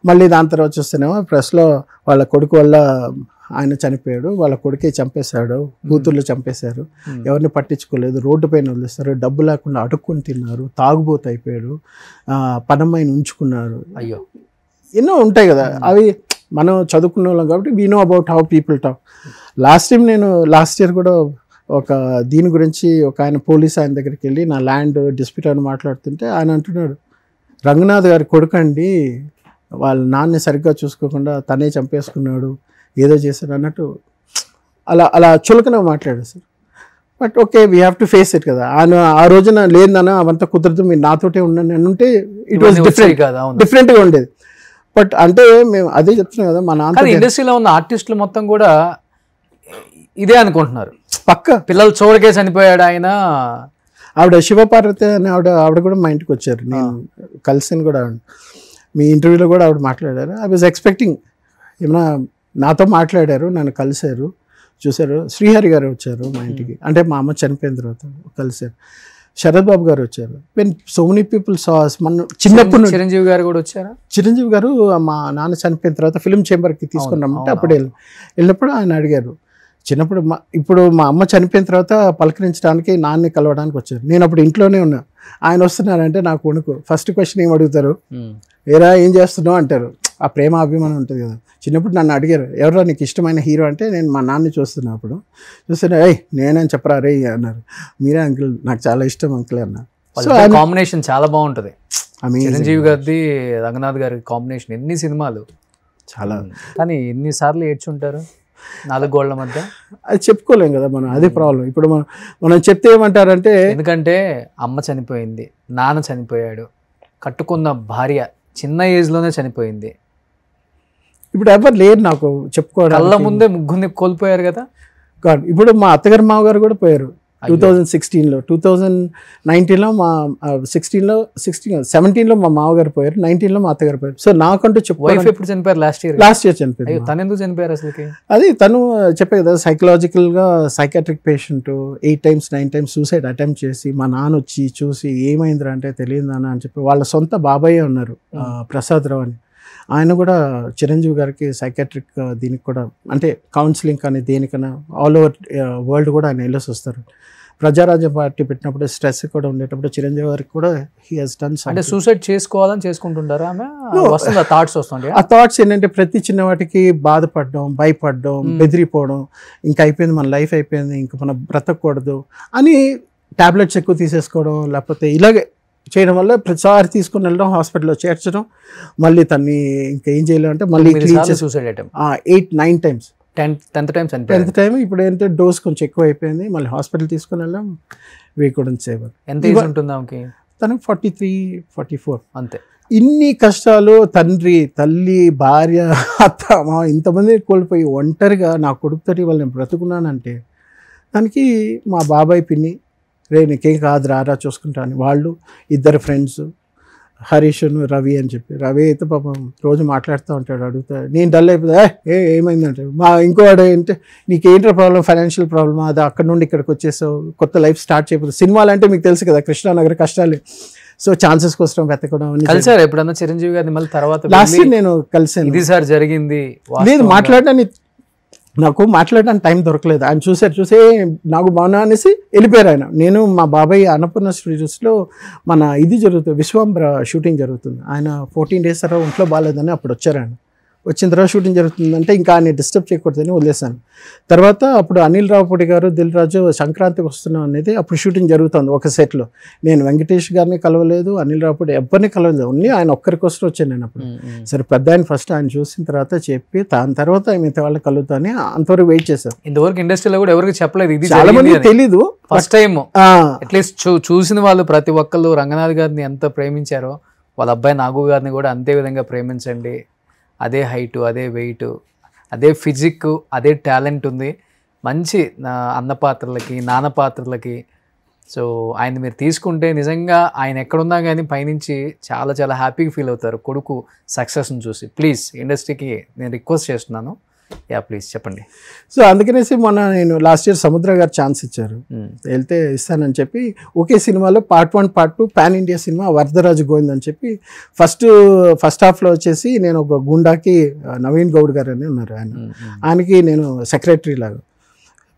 మళ్ళీ దాని తర్వాత చూస్తేనేమో ప్రెస్లో వాళ్ళ కొడుకు వల్ల ఆయన చనిపోయాడు, వాళ్ళ కొడుకే చంపేశాడు, కూతుర్లు చంపేశారు, ఎవరిని పట్టించుకోలేదు, రోడ్డు పైన వదిలేస్తారు, డబ్బు లేకుండా అడుక్కొని తిన్నారు, తాగుబోతు అయిపోయాడు, పనమ్మాయిని ఉంచుకున్నారు. అయ్యో ఎన్నో ఉంటాయి కదా, అవి మనం చదువుకున్న వాళ్ళం కాబట్టి we know about how people talk. Last year కూడా ఒక దీని గురించి ఒక ఆయన పోలీస్ ఆయన దగ్గరికి వెళ్ళి నా ల్యాండ్ డిస్ప్యూట్ అని మాట్లాడుతుంటే ఆయన అంటున్నాడు, రంగనాథ్ గారి కొడుకండి, వాళ్ళ నాన్నని సరిగ్గా చూసుకోకుండా తనే చంపేసుకున్నాడు, ఏదో చేశాడు అన్నట్టు అలా చులకన మాట్లాడారు sir. But okay, we have to face it కదా. ఆయన ఆ రోజున లేదన్నా అవంతా కుదరదు, మీరు నాతోటే ఉండండి అని ఉంటే ఇట్ వాజ్ డిఫరెంట్గా ఉండేది. బట్ అంటే మేము అదే చెప్తున్నాం కదా మా నాన్న కానీ ఇండస్ట్రీలో ఉన్న ఆర్టిస్టులు మొత్తం కూడా ఇదే అనుకుంటున్నారు, పక్క పిల్లలు చూడకే చనిపోయాడు ఆయన. ఆవిడ శివపార్వతి అని ఆవిడ కూడా మా ఇంటికి వచ్చారు, నేను కలిసాను కూడా. మీ ఇంటర్వ్యూలో కూడా ఆవిడ మాట్లాడారు. ఐ వాజ్ ఎక్స్పెక్టింగ్ ఏమన్నా నాతో మాట్లాడారు, నన్ను కలిశారు, చూశారు. శ్రీహరి గారు వచ్చారు మా ఇంటికి, అంటే మా అమ్మ చనిపోయిన తర్వాత కలిశారు. శరత్ బాబు గారు వచ్చారు. When so many people sauce. మన చిన్నప్పుడు చిరంజీవి గారు కూడా వచ్చారా? చిరంజీవి గారు మా నాన్న చనిపోయిన తర్వాత ఫిల్మ్ ఛాంబర్కి తీసుకుని రమ్మంటే అప్పుడు వెళ్ళినప్పుడు ఆయన అడిగారు. చిన్నప్పుడు ఇప్పుడు మా అమ్మ చనిపోయిన తర్వాత పలకరించడానికి నాన్నని కలవడానికి వచ్చారు. నేను అప్పుడు ఇంట్లోనే ఉన్నా. ఆయన వస్తున్నారంటే నాకు వణుకు. ఫస్ట్ క్వశ్చన్ ఏం అడుగుతారు, ఏరా ఏం చేస్తున్నావు అంటారు. ఆ ప్రేమ అభిమానం ఉంటుంది కదా. చిన్నప్పుడు నన్ను అడిగారు, ఎవరో నీకు ఇష్టమైన హీరో అంటే నేను మా నాన్నని చూస్తున్నా. అప్పుడు చూస్తున్నా, నేనని చెప్పరా రే అన్నారు. మీరే అంకుల్, నాకు చాలా ఇష్టం అంకుల్ అన్నారు. సో కాంబినేషన్ చాలా బాగుంటుంది. చిరంజీవి గారిది రంగనాథ్ గారి కాంబినేషన్ ఎన్ని సినిమాలు చాలా. కానీ ఎన్నిసార్లు ఏడ్చుంటారు 4 గోళ్ల మధ్య? అది చెప్పుకోలేం కదా మనం, అదే ప్రాబ్లం. ఇప్పుడు మనం చెప్తే ఏమంటారంటే, ఎందుకంటే అమ్మ చనిపోయింది, నాన్న చనిపోయాడు, కట్టుకున్న భార్య చిన్న ఏజ్లోనే చనిపోయింది. ఇప్పుడు ఎవరు లేరు నాకు చెప్పుకోవడం. కళ్ళ ముందే ముగ్గురిని కోల్పోయారు కదా. ఇప్పుడు మా అత్తగారు మామగారు కూడా పోయారు 2016లో. 2019లో మా 17లో మా మామగారు పోయారు, 19లో మా అత్తగారు పోయారు. సో నాకంటూ వైఫ్ ఎప్పుడు చనిపోయారు? లాస్ట్ ఇయర్ చనిపోయారు. తను ఎందుకు చనిపోయారు అసలుకి? అది తను చెప్పే కదా, సైకలాజికల్గా psychiatric patient 8 times 9 times suicide attempt చేసి మా నాన్న వచ్చి చూసి ఏమైందిరా అంటే తెలియదు నాన్న అని చెప్పి, వాళ్ళ సొంత బాబాయే ఉన్నారు ప్రసాద్ రావు అని. ఆయన కూడా చిరంజీవి గారికి సైకాట్రిక్ దీనికి కూడా అంటే కౌన్సిలింగ్ కానీ దేనికైనా ఆల్ ఓవర్ వరల్డ్ కూడా ఆయన వెళ్ళేసి వస్తారు. ప్రజారాజ్యం పార్టీ పెట్టినప్పుడు స్ట్రెస్ కూడా ఉండేటప్పుడు చిరంజీవి గారికి కూడా హీ హాస్ డన్. అంటే సూసైడ్ చేసుకోవాలని చేసుకుంటుంటారా ఆమె? థాట్స్ వస్తుంటాయి. ఆ థాట్స్ ఏంటంటే ప్రతి చిన్న వాటికి బాధపడడం, భయపడడం, బెదిరిపోవడం, ఇంకా అయిపోయింది మన లైఫ్ అయిపోయింది, ఇంకా మనం బ్రతకూడదు అని టాబ్లెట్స్ ఎక్కువ తీసేసుకోవడం, లేకపోతే ఇలాగే చేయడం వల్ల ప్రతిసారి తీసుకుని వెళ్ళడం, హాస్పిటల్లో చేర్చడం, మళ్ళీ తన్ని ఇంకా ఏం చేయలేము అంటే మళ్ళీ suicide attempt 8-9 times. 10th time ఇప్పుడు ఏంటంటే డోస్ కొంచెం ఎక్కువ అయిపోయింది, మళ్ళీ హాస్పిటల్ తీసుకుని వెళ్ళాం. We couldn't save. ఎంత ఏజ్ ఉంటుంది ఆమెకి? తనకి 43-44 అంతే. ఇన్ని కష్టాలు, తండ్రి, తల్లి, భార్య, అత్త, మా ఇంతమంది కోల్పోయి ఒంటరిగా నా కొడుకుతోటి వాళ్ళు నేను బ్రతుకున్నానంటే దానికి మా బాబాయ్ పిన్ని, రే నీకేం కాదు రారా చూసుకుంటాను, వాళ్ళు 2 ఫ్రెండ్స్ హరీష్ రవి అని చెప్పి. రవి అయితే పాపం రోజు మాట్లాడుతూ ఉంటాడు, అడుగుతాడు. నేను డల్ అయిపోతా, ఏమైందంటే మా ఇంకోవాడు ఏంటంటే నీకేంట్రా ప్రాబ్లం, ఫైనాన్షియల్ ప్రాబ్లమ్, అది అక్కడ నుండి ఇక్కడికి వచ్చేసావు, కొత్త లైఫ్ స్టార్ట్ చేయకపోతే. సినిమాలు అంటే మీకు తెలుసు కదా, కృష్ణానగర్ కష్టాలు. సో ఛాన్సెస్ కోసం వెతకడం. కలిసారు ఎప్పుడన్నా చిరంజీవి గారిని? మళ్ళీ తర్వాత లాస్ట్ ఇయర్ నేను కలిసాను. ఇది సార్ జరిగింది లేదు, నాకు మాట్లాడడానికి టైం దొరకలేదు. ఆయన చూసే నాకు బాగున్నా అనేసి వెళ్ళిపోయారు ఆయన. నేను మా బాబాయ్ అన్నపూర్ణ స్టూడియోస్లో మన ఇది జరుగుతుంది, విశ్వాంబర షూటింగ్ జరుగుతుంది. ఆయన 14 days తర్వాత ఒంట్లో బాగాలేదని అప్పుడు వచ్చారు. ఆయన వచ్చిన తర్వాత షూటింగ్ జరుగుతుందంటే ఇంకా ఆయన డిస్టర్బ్ చేయకూడదని వదిలేశాను. తర్వాత అప్పుడు అనిల్ రావుపూడి గారు, దిల్ రాజు సంక్రాంతికి వస్తున్నాం అనేది అప్పుడు షూటింగ్ జరుగుతుంది ఒక సెట్లో. నేను వెంకటేష్ గారిని కలవలేదు, అనిల్ రావుపూడి ఎవరిని కలవలేదు, ఓన్లీ ఆయన ఒక్కరికోసం వచ్చాను నేను అప్పుడు. సరే పెద్ద ఆయన ఫస్ట్ ఆయన చూసిన తర్వాత చెప్పి దాని తర్వాత మిగతా వాళ్ళని కలుగుతాని అంతవరకు వెయిట్ చేశారు. ఇంతవరకు ఇండస్ట్రీలో కూడా ఎవరికి చెప్పలేదు, ఇది చాలా మంది తెలీదు. ఫస్ట్ టైం అట్లీస్ట్ చూసిన వాళ్ళు ప్రతి ఒక్కళ్ళు రంగనాథ్ గారిని ఎంత ప్రేమించారో వాళ్ళ అబ్బాయి నాగు గారిని కూడా అంతే విధంగా ప్రేమించండి. అదే హైటు, అదే వెయిట్, అదే ఫిజిక్, అదే టాలెంట్ ఉంది. మంచి అన్న పాత్రలకి, నాన్న పాత్రలకి. సో ఆయన మీరు తీసుకుంటే నిజంగా ఆయన ఎక్కడున్నా కానీ పైనుంచి చాలా చాలా హ్యాపీగా ఫీల్ అవుతారు కొడుకు సక్సెస్ని చూసి. ప్లీజ్ ఇండస్ట్రీకి నేను రిక్వెస్ట్ చేస్తున్నాను, ప్లీజ్ చెప్పండి. సో అందుకనేసి మొన్న నేను లాస్ట్ ఇయర్ సముద్ర గారు ఛాన్స్ ఇచ్చారు, వెళ్తే ఇస్తానని చెప్పి ఒకే సినిమాలో Part 1 Part 2 pan India cinema Varadaraju Govind అని చెప్పి ఫస్ట్ హాఫ్లో వచ్చేసి నేను ఒక గుండాకి నవీన్ గౌడ్ గారు అని ఉన్నారు, ఆయనకి నేను సెక్రటరీ లాగా.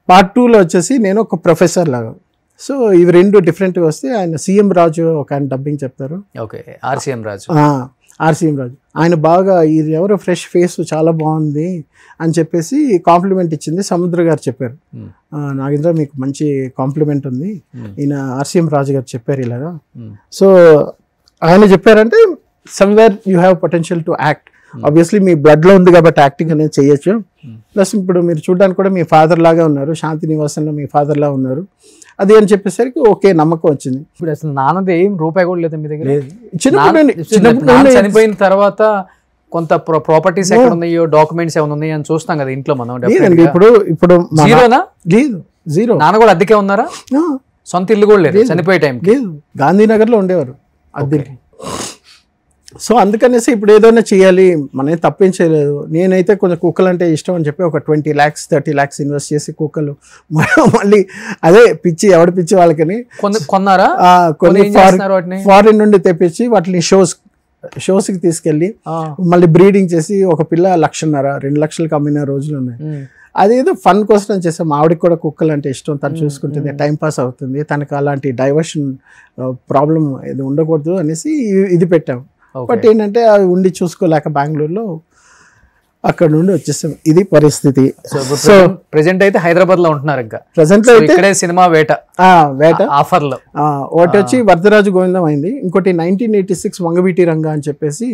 Part 2లో వచ్చేసి నేను ఒక ప్రొఫెసర్ లాగా. సో ఇవి 2 డిఫరెంట్గా వస్తే ఆయన సీఎం రాజు ఒక ఆయన డబ్బింగ్ చెప్తారు. ఓకే, ఆర్సీఎం రాజు. ఆయన బాగా ఇది ఎవరో ఫ్రెష్ ఫేస్ చాలా బాగుంది అని చెప్పేసి కాంప్లిమెంట్ ఇచ్చింది. సముద్ర గారు చెప్పారు, నాగేంద్ర మీకు మంచి కాంప్లిమెంట్ ఉంది, ఈయన ఆర్సీఎం రాజు గారు చెప్పారు ఇలాగా. సో ఆయన చెప్పారంటే somewhere you have potential to act. Obviously మీ బ్లడ్లో ఉంది కాబట్టి యాక్టింగ్ అనేది చేయొచ్చు. ప్లస్ ఇప్పుడు మీరు చూడడానికి కూడా మీ ఫాదర్ లాగా ఉన్నారు, శాంతి నివాసంలో మీ ఫాదర్ లా ఉన్నారు, అది అని చెప్పేసరికి ఓకే నమ్మకం వచ్చింది. ఇప్పుడు అసలు నాన్నది ఏం రూపాయి కూడా లేదు మీ దగ్గర? చిన్నప్పుడు చనిపోయిన తర్వాత కొంత ప్రాపర్టీస్ ఎక్కడ ఉన్నాయో, డాక్యుమెంట్స్ ఏమైనా ఉన్నాయో అని చూస్తాం కదా ఇంట్లో మనం. లేదండి, ఇప్పుడు జీరోనా? లేదు, జీరో. నాన్న కూడా అద్దెకే ఉన్నారా? సొంత ఇల్లు కూడా లేదు చనిపోయే టైం? లేదు, గాంధీనగర్లో ఉండేవారు అద్దెకి. సో అందుకనేసి ఇప్పుడు ఏదైనా చేయాలి, మనం తప్పేం చేయలేదు. నేనైతే కొంచెం కుక్కలు అంటే ఇష్టం అని చెప్పి ఒక 20 lakhs 30 lakhs ఇన్వెస్ట్ చేసి కుక్కలు మళ్ళీ అదే పిచ్చి, ఎవడి పిచ్చి వాళ్ళకని కొన్నారా? కొన్ని ఫారిన్ నుండి తెప్పించి వాటిని షోస్కి తీసుకెళ్ళి మళ్ళీ బ్రీడింగ్ చేసి ఒక పిల్ల 1,50,000 2 లక్షలకు అమ్మిన రోజులు ఉన్నాయి. అదేదో ఫన్ కోసం చేసాం. ఆవిడకి కూడా కుక్కలు అంటే ఇష్టం, తను చూసుకుంటుంది, టైం పాస్ అవుతుంది, తనకు అలాంటి డైవర్షన్ ప్రాబ్లం ఇది ఉండకూడదు అనేసి ఇది పెట్టాం. బట్ ఏంటంటే అవి ఉండి చూసుకోలేక బెంగళూరులో అక్కడ నుండి వచ్చేసాం. ఇది పరిస్థితి. సో ప్రెసెంట్ అయితే హైదరాబాద్ లో ఉంటున్నారు. ఇంకా ప్రెసెంట్ లో ఇక్కడే సినిమా వేట ఆఫర్ లో ఒకటి వచ్చి వరదరాజు గోవిందం అయింది, ఇంకోటి 1986 వంగవీటి రంగా అని చెప్పేసి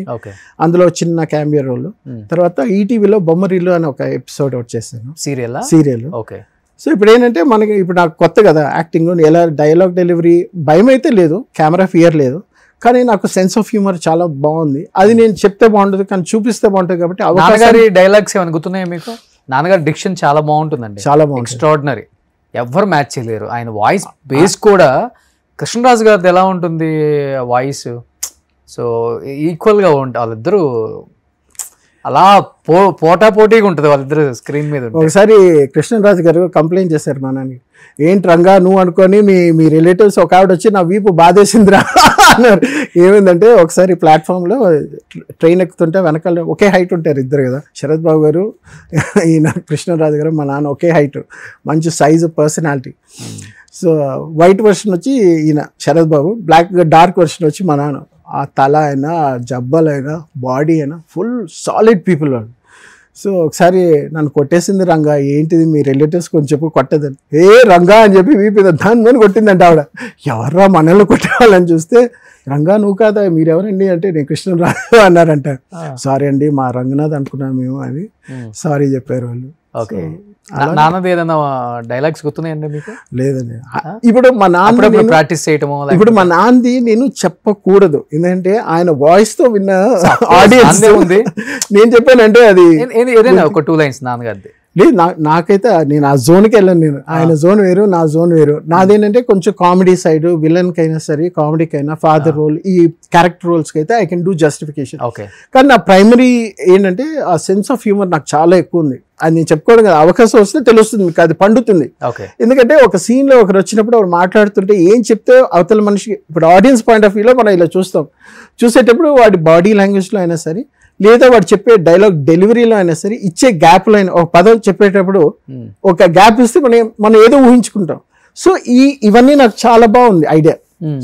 అందులో చిన్న క్యామియో రోల్. తర్వాత ఈటీవీలో బొమ్మరిల్లు అని ఒక ఎపిసోడ్ వచ్చేసాను, సీరియల్. సో ఇప్పుడు ఏంటంటే మనకి ఇప్పుడు నాకు కొత్త కదా యాక్టింగ్, ఎలా డైలాగ్ డెలివరీ భయం అయితే లేదు, కెమెరా ఫియర్ లేదు, కానీ నాకు సెన్స్ ఆఫ్ హ్యూమర్ చాలా బాగుంది. అది నేను చెప్తే బాగుంటుంది కానీ చూపిస్తే బాగుంటుంది కాబట్టి. నాన్నగారి డైలాగ్స్ ఏమైనా గుర్తున్నాయా మీకు? నాన్నగారి డిక్షన్ చాలా బాగుంటుందండి, చాలా బాగుంది, ఎక్స్ట్రాడినరీ, ఎవ్వరు మ్యాచ్ చేయలేరు. ఆయన వాయిస్ బేస్ కూడా కృష్ణరాజు గారిది ఎలా ఉంటుంది వాయిస్, సో ఈక్వల్గా ఉంటుంది. వాళ్ళిద్దరూ అలా పోటాపోటీగా ఉంటుంది వాళ్ళిద్దరు స్క్రీన్ మీద. ఒకసారి కృష్ణరాజు గారు కంప్లైంట్ చేశారు మా నాన్నకి, ఏంటి రంగా నువ్వు అనుకొని మీ రిలేటివ్స్ ఒక ఆవిడ వచ్చి నా వీపు బాధేసిందిరా అన్నారు. ఏమైందంటే ఒకసారి ప్లాట్ఫామ్లో ట్రైన్ ఎక్కుతుంటే వెనకాల ఒకే హైట్ ఉంటారు ఇద్దరు కదా, శరత్ బాబు గారు ఈయన కృష్ణరాజు గారు, మా నాన్న ఒకే హైట్, మంచి size, personality. So white version వచ్చి ఈయన శరత్ బాబు, బ్లాక్ డార్క్ వర్షన్ వచ్చి మా నాన్న. ఆ తల అయినా, జబ్బలైనా, బాడీ అయినా ఫుల్ సాలిడ్ పీపుల్ వాళ్ళు. సో ఒకసారి నన్ను కొట్టేసింది రంగా, ఏంటిది మీ రిలేటివ్స్ కొంచెం చెప్పు కొట్టదని. రంగా అని చెప్పి వీపీ దాన్ని కొట్టిందంట ఆవిడ. ఎవర్రా మనల్ని కొట్టేవాళ్ళని చూస్తే, రంగా నువ్వు కాదా, మీరెవరండి అంటే నేను కృష్ణరాజు అన్నారంట. సారీ అండి మా రంగనాథ్ అనుకున్నాం మేము అని సారీ చెప్పారు వాళ్ళు. నాన్నది ఏదైనా డైలాగ్స్ గుర్తున్నాయండి మీకు? లేదండి. ఇప్పుడు మా నాన్న ప్రాక్టీస్ చేయటము, ఇప్పుడు మా నాన్నది నేను చెప్పకూడదు ఎందుకంటే ఆయన వాయిస్ తో విన్న ఆడియన్స్ ఉంది. నేను చెప్పానంటే అది ఏదైనా ఒక 2 lines నాన్నగారిది. లేదు, నాకైతే నేను ఆ జోన్కి వెళ్ళాను. నేను ఆయన జోన్ వేరు, నా జోన్ వేరు. నాదేంటంటే కొంచెం కామెడీ సైడ్, విలన్కి అయినా సరే, కామెడీకి అయినా, ఫాదర్ రోల్, ఈ క్యారెక్టర్ రోల్స్కి అయితే ఐ కెన్ డూ జస్టిఫికేషన్. కానీ నా ప్రైమరీ ఏంటంటే ఆ సెన్స్ ఆఫ్ హ్యూమర్ నాకు చాలా ఎక్కువ ఉంది. అది నేను చెప్పుకోవడం కదా, అవకాశం వస్తే తెలుస్తుంది మీకు, అది పండుతుంది. ఎందుకంటే ఒక సీన్లో ఒకరు వచ్చినప్పుడు వాడు మాట్లాడుతుంటే ఏం చెప్తే అవతల మనిషికి, ఇప్పుడు ఆడియన్స్ పాయింట్ ఆఫ్ వ్యూలో మనం ఇలా చూస్తాం, చూసేటప్పుడు వాడి బాడీ లాంగ్వేజ్లో అయినా సరే, లేదా వాడు చెప్పే డైలాగ్ డెలివరీలో అయినా సరే, ఇచ్చే గ్యాప్లో అయినా, ఒక పదం చెప్పేటప్పుడు ఒక గ్యాప్ ఇస్తే మనం ఏదో ఊహించుకుంటాం. సో ఇవన్నీ నాకు చాలా బాగుంది ఐడియా.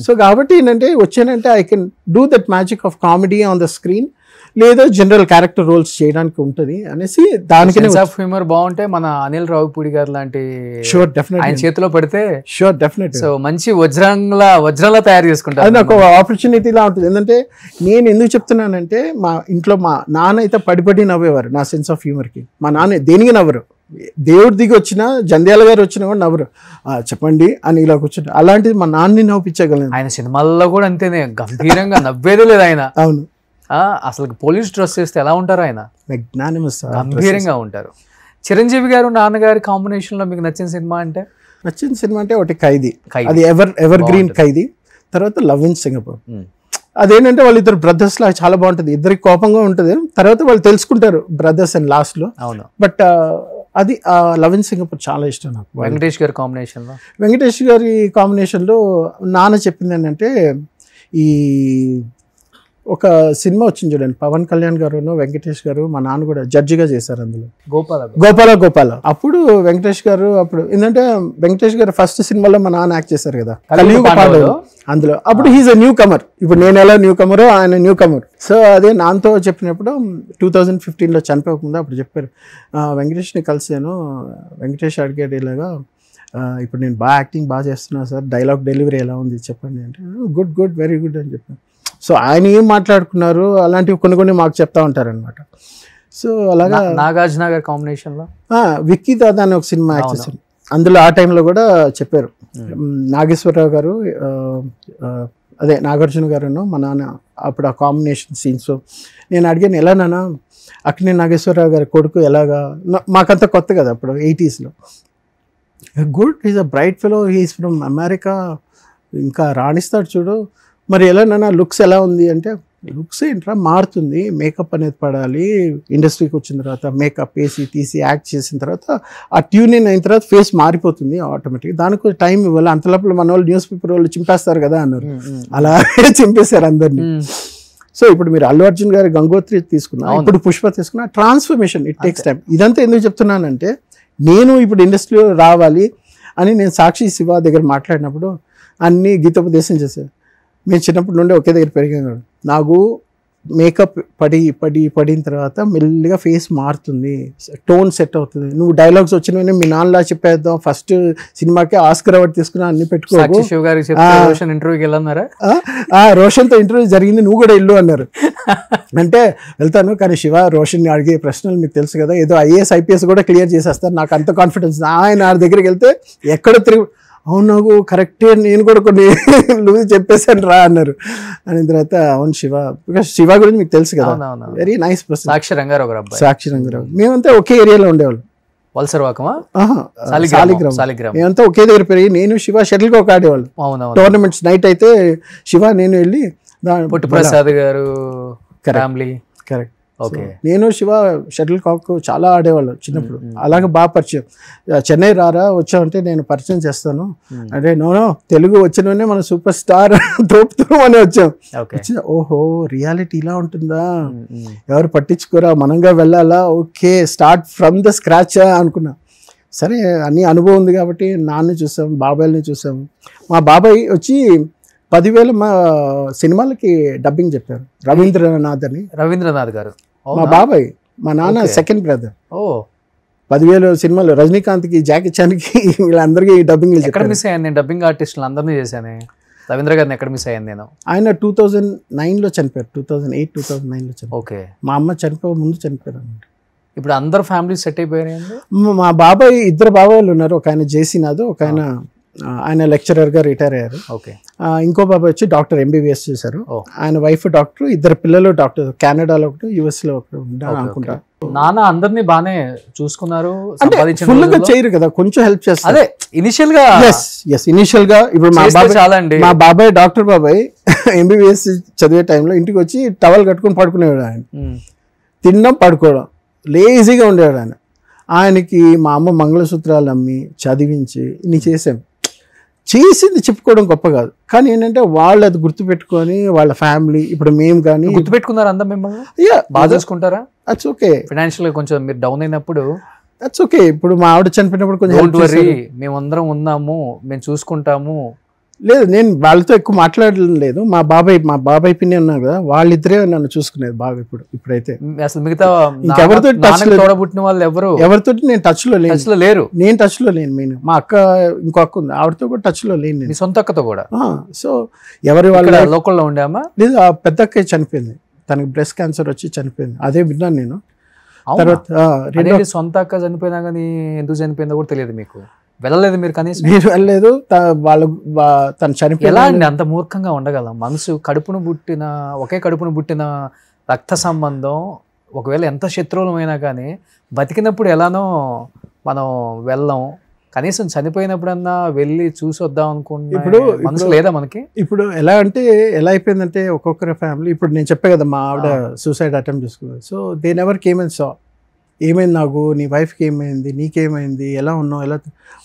సో కాబట్టి ఏంటంటే వచ్చానంటే I can do that magic of comedy on the screen, లేదా జనరల్ క్యారెక్టర్ రోల్స్ చేయడానికి ఉంటుంది అనేసి దానికి హ్యూమర్ బాగుంటే మన అనిల్ రావుపూడి గారు లాంటి షూర్ డెఫినెట్ ఆయన చేతిలో పెడితే షూర్ డెఫినెట్ సో మంచి వజ్రంలా తయారు చేసుకుంటారు. అది నాకు ఆపర్చునిటీలా ఉంటుంది. ఎందుకంటే నేను ఎందుకు చెప్తున్నానంటే మా ఇంట్లో మా నాన్న అయితే పడిపడి నవ్వేవారు నా సెన్స్ ఆఫ్ హ్యూమర్కి. మా నాన్న దేనికి నవ్వరు, దేవుడి దిగి వచ్చినా, జంధ్యాల గారు వచ్చినా కూడా నవ్వరు, చెప్పండి అని ఇలా కూర్చుంటారు. అలాంటిది మా నాన్నని నవ్వించగలను. ఆయన సినిమాల్లో కూడా అంతేనే, గంభీరంగా నవ్వేదే లేదు ఆయన. అవును, అసలు పోలీస్ డ్రెస్ చేస్తే ఎలా ఉంటారు ఆయన, మెగ్నానిమస్, గంభీరంగా ఉంటారు. చిరంజీవి గారు నాన్నగారి కాంబినేషన్ లో మీకు నచ్చిన సినిమా అంటే? నచ్చిన సినిమా అంటే ఒకటి ఖైదీ, అది ఎవర్ గ్రీన్ ఖైదీ. తర్వాత లవ్ ఇన్ సింగపూర్. అదేంటంటే వాళ్ళిద్దరు బ్రదర్స్ లా చాలా బాగుంటుంది, ఇద్దరికి కోపంగా ఉంటుంది, తర్వాత వాళ్ళు తెలుసుకుంటారు బ్రదర్స్ అండ్ లాస్ట్ లో. బట్ అది లవ్ ఇన్ సింగపూర్ చాలా ఇష్టం నాకు. వెంకటేష్ గారి కాంబినేషన్ లో, వెంకటేష్ గారి కాంబినేషన్ లో నాన్న చెప్పింది ఏంటంటే, ఈ ఒక సినిమా వచ్చింది చూడండి, పవన్ కళ్యాణ్ గారు, వెంకటేష్ గారు, మా నాన్న కూడా జడ్జిగా చేశారు అందులో, గోపాల. అప్పుడు వెంకటేష్ గారు, అప్పుడు ఏంటంటే వెంకటేష్ గారు ఫస్ట్ సినిమాలో మా నాన్న యాక్ట్ చేశారు కదా కలియుగ పాండవులు అందులో. అప్పుడు హీజ్ ఎ న్యూ కమర్, ఇప్పుడు నేను ఎలా న్యూ కమరో ఆయన న్యూ కమర్. సో అదే నాన్నతో చెప్పినప్పుడు 2015లో చనిపోకుండా అప్పుడు చెప్పారు, వెంకటేష్ని కలిసాను, వెంకటేష్ అడిగాడు ఇలాగా, ఇప్పుడు నేను యాక్టింగ్ బాగా చేస్తున్నాను సార్, డైలాగ్ డెలివరీ ఎలా ఉంది చెప్పండి అంటే, గుడ్ వెరీ గుడ్ అని చెప్పాను. సో ఆయన ఏం మాట్లాడుకున్నారు అలాంటివి కొన్ని మాకు చెప్తా ఉంటారనమాట. సో అలాగా నాగార్జున గారి కాంబినేషన్లో విక్కీ దాదా అని ఒక సినిమా యాక్ట్ చేశారు, అందులో ఆ టైంలో కూడా చెప్పారు. నాగేశ్వరరావు గారు, అదే నాగార్జున గారు, మా నాన్న అప్పుడు ఆ కాంబినేషన్ సీన్స్ నేను అడిగాను, ఎలా నాన్న అక్కినే నాగేశ్వరరావు గారి కొడుకు ఎలాగా, మాకంతా కొత్త కదా అప్పుడు 80sలో. Good, is a bright fellow, he's from America, ఇంకా రాణిస్తాడు చూడు, మరి ఎలా నాన్న లుక్స్ ఎలా ఉంది అంటే, లుక్స్ ఏంట్రా మారుతుంది, మేకప్ అనేది పడాలి, ఇండస్ట్రీకి వచ్చిన తర్వాత మేకప్ వేసి తీసి యాక్ట్ చేసిన తర్వాత ఆ ట్యూన్ ఇన్ అయిన తర్వాత ఫేస్ మారిపోతుంది ఆటోమేటిక్గా, దానికి టైం ఇవ్వాలి, అంతలోపల మన వాళ్ళు న్యూస్ పేపర్ వాళ్ళు చింపేస్తారు కదా అన్నారు. అలాగే చింపేశారు అందరినీ. సో ఇప్పుడు మీరు అల్లు అర్జున్ గారి గంగోత్రి తీసుకున్నా, ఇప్పుడు పుష్ప తీసుకున్నా, ట్రాన్స్ఫర్మేషన్ ఇట్ టేక్స్ టైం. ఇదంతా ఎందుకు చెప్తున్నానంటే, నేను ఇప్పుడు ఇండస్ట్రీలో రావాలి అని నేను సాక్షి శివ దగ్గర మాట్లాడినప్పుడు అన్నీ గీతోపదేశం చేశాను. మేము చిన్నప్పటి నుండి ఒకే దగ్గర పెరిగాను. నాకు మేకప్ పడిన తర్వాత మెల్లిగా ఫేస్ మారుతుంది, టోన్ సెట్ అవుతుంది. నువ్వు డైలాగ్స్ వచ్చినవన్నీ మీ నాన్నలా చెప్పేద్దాం, ఫస్ట్ సినిమాకి ఆస్కర్ అవార్డు తీసుకున్నా అన్ని పెట్టుకో, రోషన్తో ఇంటర్వ్యూ జరిగింది, నువ్వు కూడా ఇల్లు అన్నారు. అంటే వెళ్తాను, కానీ శివ రోషన్ అడిగే ప్రశ్నలు మీకు తెలుసు కదా, ఏదో IAS IPS కూడా క్లియర్ చేసేస్తారు, నాకు అంత కాన్ఫిడెన్స్. ఆయన దగ్గరికి వెళ్తే ఎక్కడ తిరిగి, అవును నాకు కరెక్టే, నేను కూడా కొన్ని లూజ్ చెప్పేసాను రా అన్నారు. అని తర్వాత అవును శివ, బికాస్ శివ గురించి మీకు తెలుసు కదా, వెరీ నైస్ పర్సన్. సాక్షి రంగారావు, మేమంతా ఒకే ఏరియాలో ఉండేవాళ్ళు. మేమంతా ఒకే దగ్గర పెరిగి, నేను శివ షటిల్ కాక్ ఆడేవాళ్ళు. టోర్నమెంట్స్ నైట్ అయితే శివ నేను వెళ్ళి, ప్రసాద్ గారు ఫ్యామిలీ, కరెక్ట్, నేను శివ షటిల్ కాక్ చాలా ఆడేవాళ్ళు చిన్నప్పుడు. అలాగే బాగా పరిచయం. చెన్నై రారా వచ్చామంటే నేను పరిచయం చేస్తాను అంటే, నో తెలుగు వచ్చినవనే మన సూపర్ స్టార్ తోపుతాం అని వచ్చాం. ఓహో రియాలిటీ ఇలా ఉంటుందా, ఎవరు పట్టించుకోరా, మనంగా వెళ్ళాలా, okay start from the scratch అనుకున్నా. సరే అన్ని అనుభవం ఉంది కాబట్టి నాన్నని చూసాం, బాబాయ్ని చూసాం. మా బాబాయ్ వచ్చి 10,000 మా సినిమాలకి డబ్బింగ్ చెప్పారు. రవీంద్రనాథ్ గారు మా బాబాయ్, మా నాన్న సెకండ్ బ్రదర్. 10,000 సినిమాలు, రజనీకాంత్కి, జాకీ చాన్కి, వీళ్ళందరికీ డబ్బింగ్. ఎక్కడ మిస్ అయ్యాను నేను, డబ్బింగ్ ఆర్టిస్టులు అందరినీ చేశాను, రవీంద్ర గారిని ఎక్కడ మిస్ అయ్యాను నేను? ఆయన 2009లో చనిపోయారు, 2008-2009లో చనిపోయారు. ఓకే, మా అమ్మ చనిపోయే ముందు చనిపోయారు అన్నమాట. ఇప్పుడు అందరు ఫ్యామిలీ సెట్ అయిపోయారు. మా బాబాయ్ 2 బాబాయ్లు ఉన్నారు, ఒక ఆయన జేసీనాథ్, ఒక ఆయన లెక్చరర్గా రిటైర్ అయ్యారు. ఓకే, ఇంకో బాబాయ్ వచ్చి డాక్టర్ MBBS చేశారు. ఆయన వైఫ్ డాక్టర్, 2 పిల్లలు డాక్టర్, కెనడాలో ఒకటి, US లో ఒకటి అనుకుంటా. నాన్న అందరినీ బాగానే చూసుకున్నారు, ఫుల్ గా చేయరు కదా, కొంచెం హెల్ప్ చేస్తారు. అదే ఇనిషియల్ గా ఇప్పుడు మా బాబాయ్ డాక్టర్ బాబాయ్ MBBS చదివే టైంలో ఇంటికి వచ్చి టవల్ కట్టుకుని పడుకునేవాడు. ఆయన తినడం పడుకోవడం లేజీగా ఉండేవాడు. ఆయనకి మా అమ్మ మంగళసూత్రాలు అమ్మి చదివించి ఇన్ని చేసాం. చేసింది చెప్పుకోవడం గొప్ప కాదు, కానీ ఏంటంటే వాళ్ళు అది గుర్తుపెట్టుకొని వాళ్ళ ఫ్యామిలీ, ఇప్పుడు మేము కానీ గుర్తుపెట్టుకున్నారు అందరం మిమ్మల్ని బాగా చూసుకుంటారా? That's okay. ఫైనాన్షియల్ గా కొంచెం మీరు డౌన్ అయినప్పుడు దట్స్ ఓకే. ఇప్పుడు మా ఆవిడ చనిపోయినప్పుడు కొంచెం మేమందరం ఉన్నాము, మేము చూసుకుంటాము. లేదు, నేను వాళ్ళతో ఎక్కువ మాట్లాడడం లేదు. మా బాబాయ్ పిన్ని ఉన్నారు కదా, వాళ్ళిద్దరే నన్ను చూసుకునేది బాగా. ఇప్పుడైతే అసలు మిగతా ఇంకెవరితో తోడబుట్టిన వాళ్ళు ఎవరితో నేను టచ్ లో లేరు. నేను టచ్ లో లేను. మెయిన్ మా అక్క, ఇంకో అక్క ఉంది, ఆవిడతో కూడా టచ్ లో లేను. మీ సొంత అక్కతో కూడా? సో ఎవరి వాళ్ళ లోకల్లో ఉండామా? లేదు, ఆ పెద్ద అక్క చనిపోయింది, తనకి బ్రెస్ట్ క్యాన్సర్ వచ్చి చనిపోయింది. అదే విన్నాను నేను. తర్వాత సొంత అక్క చనిపోయినా కానీ ఎందుకు చనిపోయిందో కూడా తెలియదు మీకు? వెళ్ళలేదు మీరు కనీసం? నేను వెళ్ళలేదు. తను చనిపోయి ఎలా అండి అంత మూర్ఖంగా ఉండగలం? మనసు ఒకే కడుపును పుట్టిన రక్త సంబంధం, ఒకవేళ ఎంత శత్రువులమైనా కానీ బతికినప్పుడు ఎలానో మనం వెళ్ళాం, కనీసం చనిపోయినప్పుడన్నా వెళ్ళి చూసి వద్దాం అనుకుంటున్నా. ఇప్పుడు మనసు లేదా మనకి? ఇప్పుడు ఎలా అయిపోయిందంటే ఒక్కొక్కరి ఫ్యామిలీ, ఇప్పుడు నేను చెప్పే కదా మా ఆవిడ సూసైడ్ అటెంప్ట్ చేసుకున్నారు. So they never came and saw ఏమైంది నాకు, నీ వైఫ్కి ఏమైంది, నీకేమైంది, ఎలా ఉన్నావు, ఎలా.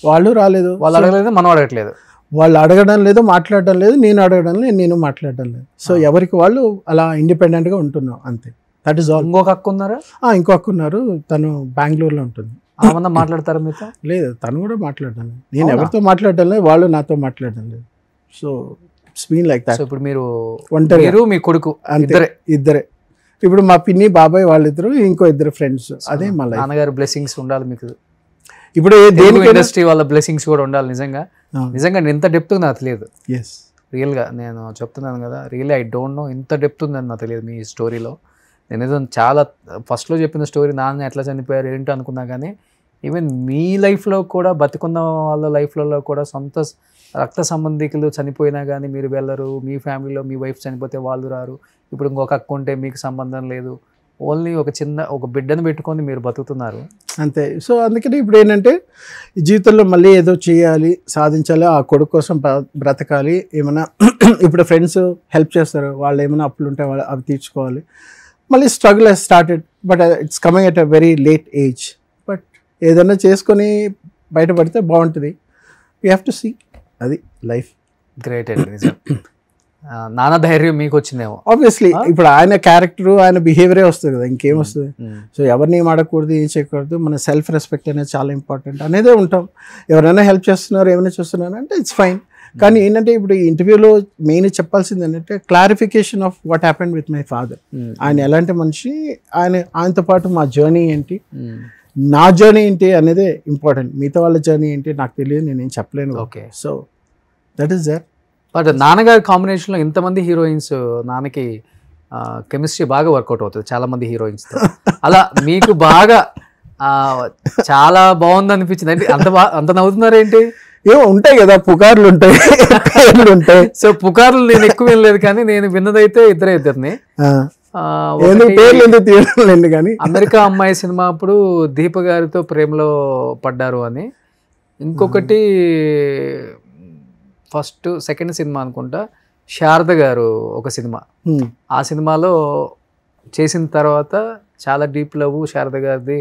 వాళ్ళు రాలేదు, వాళ్ళు అడగలేదు, మనం అడగట్లేదు. వాళ్ళు అడగడం లేదు, మాట్లాడడం లేదు, నేను అడగడం లేదు, నేను మాట్లాడడం లేదు. సో ఎవరికి వాళ్ళు అలా ఇండిపెండెంట్గా ఉంటున్నాం అంతే. That is all. ఇంకొక అక్క ఉన్నారా? ఇంకో అక్క ఉన్నారు, తను బెంగళూరులో ఉంటుంది. ఏమన్నా మాట్లాడతారా మీతో? లేదు, తను కూడా మాట్లాడడం లేదు. నేను ఎవరితో మాట్లాడడం లేదు, వాళ్ళు నాతో మాట్లాడడం లేదు. So it's been like that. ఇప్పుడు మీరు ఒంటరి, మీ కొడుకు ఇద్దరే. ఇప్పుడు మా పిన్ని, బాబాయ్ వాళ్ళిద్దరు, ఇంకో 2 ఫ్రెండ్స్. అదే మా లైఫ్. నాన్నగారు బ్లెస్సింగ్స్ ఉండాలి మీకు. ఇప్పుడు ఇండస్ట్రీ వాళ్ళ బ్లెస్సింగ్స్ కూడా ఉండాలి. నిజంగా ఇంత డెప్త్ నాకు తెలియదు. రియల్గా నేను చెప్తున్నాను కదా, రియల్లీ ఐ డోంట్ నో ఇంత డెప్త్ ఉందని నాకు తెలియదు మీ స్టోరీలో. నేను ఏదో చాలా ఫస్ట్లో చెప్పిన స్టోరీ, నాన్న ఎట్లా చనిపోయారు ఏంటో అనుకున్నా, కానీ ఈవెన్ మీ లైఫ్లో కూడా బతికున్న వాళ్ళ లైఫ్లలో కూడా సొంత రక్త సంబంధికులు చనిపోయినా కానీ మీరు వెళ్ళరు, మీ ఫ్యామిలీలో మీ వైఫ్ చనిపోతే వాళ్ళు రారు, ఇప్పుడు ఇంకొక అక్క ఉంటే మీకు సంబంధం లేదు, ఓన్లీ ఒక బిడ్డను పెట్టుకొని మీరు బతుకుతున్నారు. అంతే. సో అందుకని ఇప్పుడు ఏంటంటే ఈ జీవితంలో మళ్ళీ ఏదో చేయాలి, సాధించాలి, ఆ కొడుకు కోసం బ్రతకాలి. ఏమైనా ఇప్పుడు ఫ్రెండ్స్ హెల్ప్ చేస్తారు, వాళ్ళు ఏమైనా అప్పులు ఉంటే వాళ్ళు అవి తీర్చుకోవాలి. మళ్ళీ struggle he's started, but it's coming at a very late age. But ఏదైనా చేసుకొని బయటపడితే బాగుంటుంది. వీ హ్యావ్ టు సీ, అది లైఫ్. గ్రేట్ అండి, నిజం. నాన్న ధైర్యం మీకు వచ్చిందేమో ఆబ్వియస్లీ. ఇప్పుడు ఆయన క్యారెక్టర్, ఆయన బిహేవియరే వస్తుంది కదా, ఇంకేం వస్తుంది. సో ఎవరిని ఏం ఆడకూడదు, ఏం చేయకూడదు, మన సెల్ఫ్ రెస్పెక్ట్ అనేది చాలా ఇంపార్టెంట్ అనేదే ఉంటాం. ఎవరైనా హెల్ప్ చేస్తున్నారు, ఏమైనా చూస్తున్నారు అంటే ఇట్స్ ఫైన్. కానీ ఏంటంటే ఇప్పుడు ఈ ఇంటర్వ్యూలో మెయిన్ చెప్పాల్సింది ఏంటంటే clarification of what happened with my father. ఆయన ఎలాంటి మనిషి, ఆయనతో పాటు మా జర్నీ ఏంటి, నా జర్నీ ఏంటి అనేది ఇంపార్టెంట్. మిగతా వాళ్ళ జర్నీ ఏంటి నాకు తెలియదు, నేనేం చెప్పలేను. Okay. So that is that. But నాన్నగారి కాంబినేషన్లో ఇంతమంది హీరోయిన్స్, నాన్నకి కెమిస్ట్రీ బాగా వర్కౌట్ అవుతుంది చాలామంది హీరోయిన్స్తో. అలా మీకు బాగా చాలా బాగుంది అనిపించింది అంటే అంత నవ్వుతున్నారేంటి? ఏమో ఉంటాయి కదా, పుకార్లు ఉంటాయి, పేర్లు ఉంటాయి. సో పుకార్లు నేను ఎక్కువ వినలేదు, కానీ నేను విన్నదైతే ఇద్దరిని. పేర్లు ఎందుకు తీయలేదు కానీ అమెరికా అమ్మాయి సినిమా అప్పుడు దీప గారితో ప్రేమలో పడ్డారు అని, ఇంకొకటి సెకండ్ సినిమా అనుకుంటా శారద గారు ఒక సినిమా, ఆ సినిమాలో చేసిన తర్వాత చాలా డీప్ లవ్ శారద గారిది,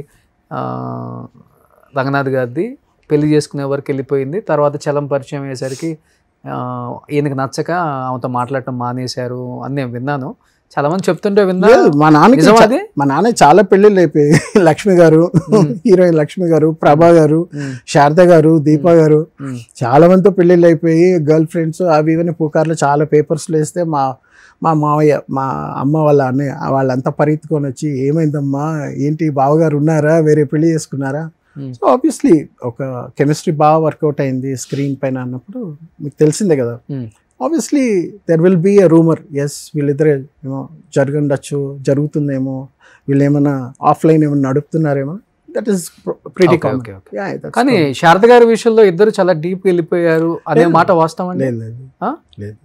రంగనాథ్ గారిది, పెళ్లి చేసుకునే వరకు వెళ్ళిపోయింది. తర్వాత చలం పరిచయం అయ్యేసరికి ఈయనకి నచ్చక ఆమెతో మాట్లాడటం మానేశారు అని నేను విన్నాను. చాలా మంది చెప్తుంటే విన్నా. మా నాన్న చాలా పెళ్లిళ్ళు అయిపోయి, లక్ష్మి గారు, హీరోయిన్ లక్ష్మి గారు, ప్రభా గారు, శారద గారు, దీపా గారు, చాలా మందితో పెళ్లిళ్ళు అయిపోయి గర్ల్ ఫ్రెండ్స్ అవి ఇవన్నీ పుకార్లు చాలా పేపర్స్లో వేస్తే మా మావయ్య, మా అమ్మ వాళ్ళ అన్నయ్య వాళ్ళంతా పరిగెత్తుకొని వచ్చి ఏమైందమ్మా, ఏంటి బావగారు ఉన్నారా, వేరే పెళ్లి చేసుకున్నారా? సో ఆబ్వియస్లీ ఒక కెమిస్ట్రీ బాగా వర్కౌట్ అయింది స్క్రీన్ పైన అన్నప్పుడు మీకు తెలిసిందే కదా. Obviously there will be a rumour, yes వీళ్ళిద్దరే ఏమో జరుగుతుందేమో, వీళ్ళు ఏమైనా ఆఫ్లైన్ ఏమైనా నడుపుతున్నారేమో, దట్ ఈస్ ప్రిటీ కామన్. కానీ శారద గారి విషయంలో ఇద్దరు చాలా డీప్ వెళ్ళిపోయారు అనే మాట వాస్తవం? లేదు.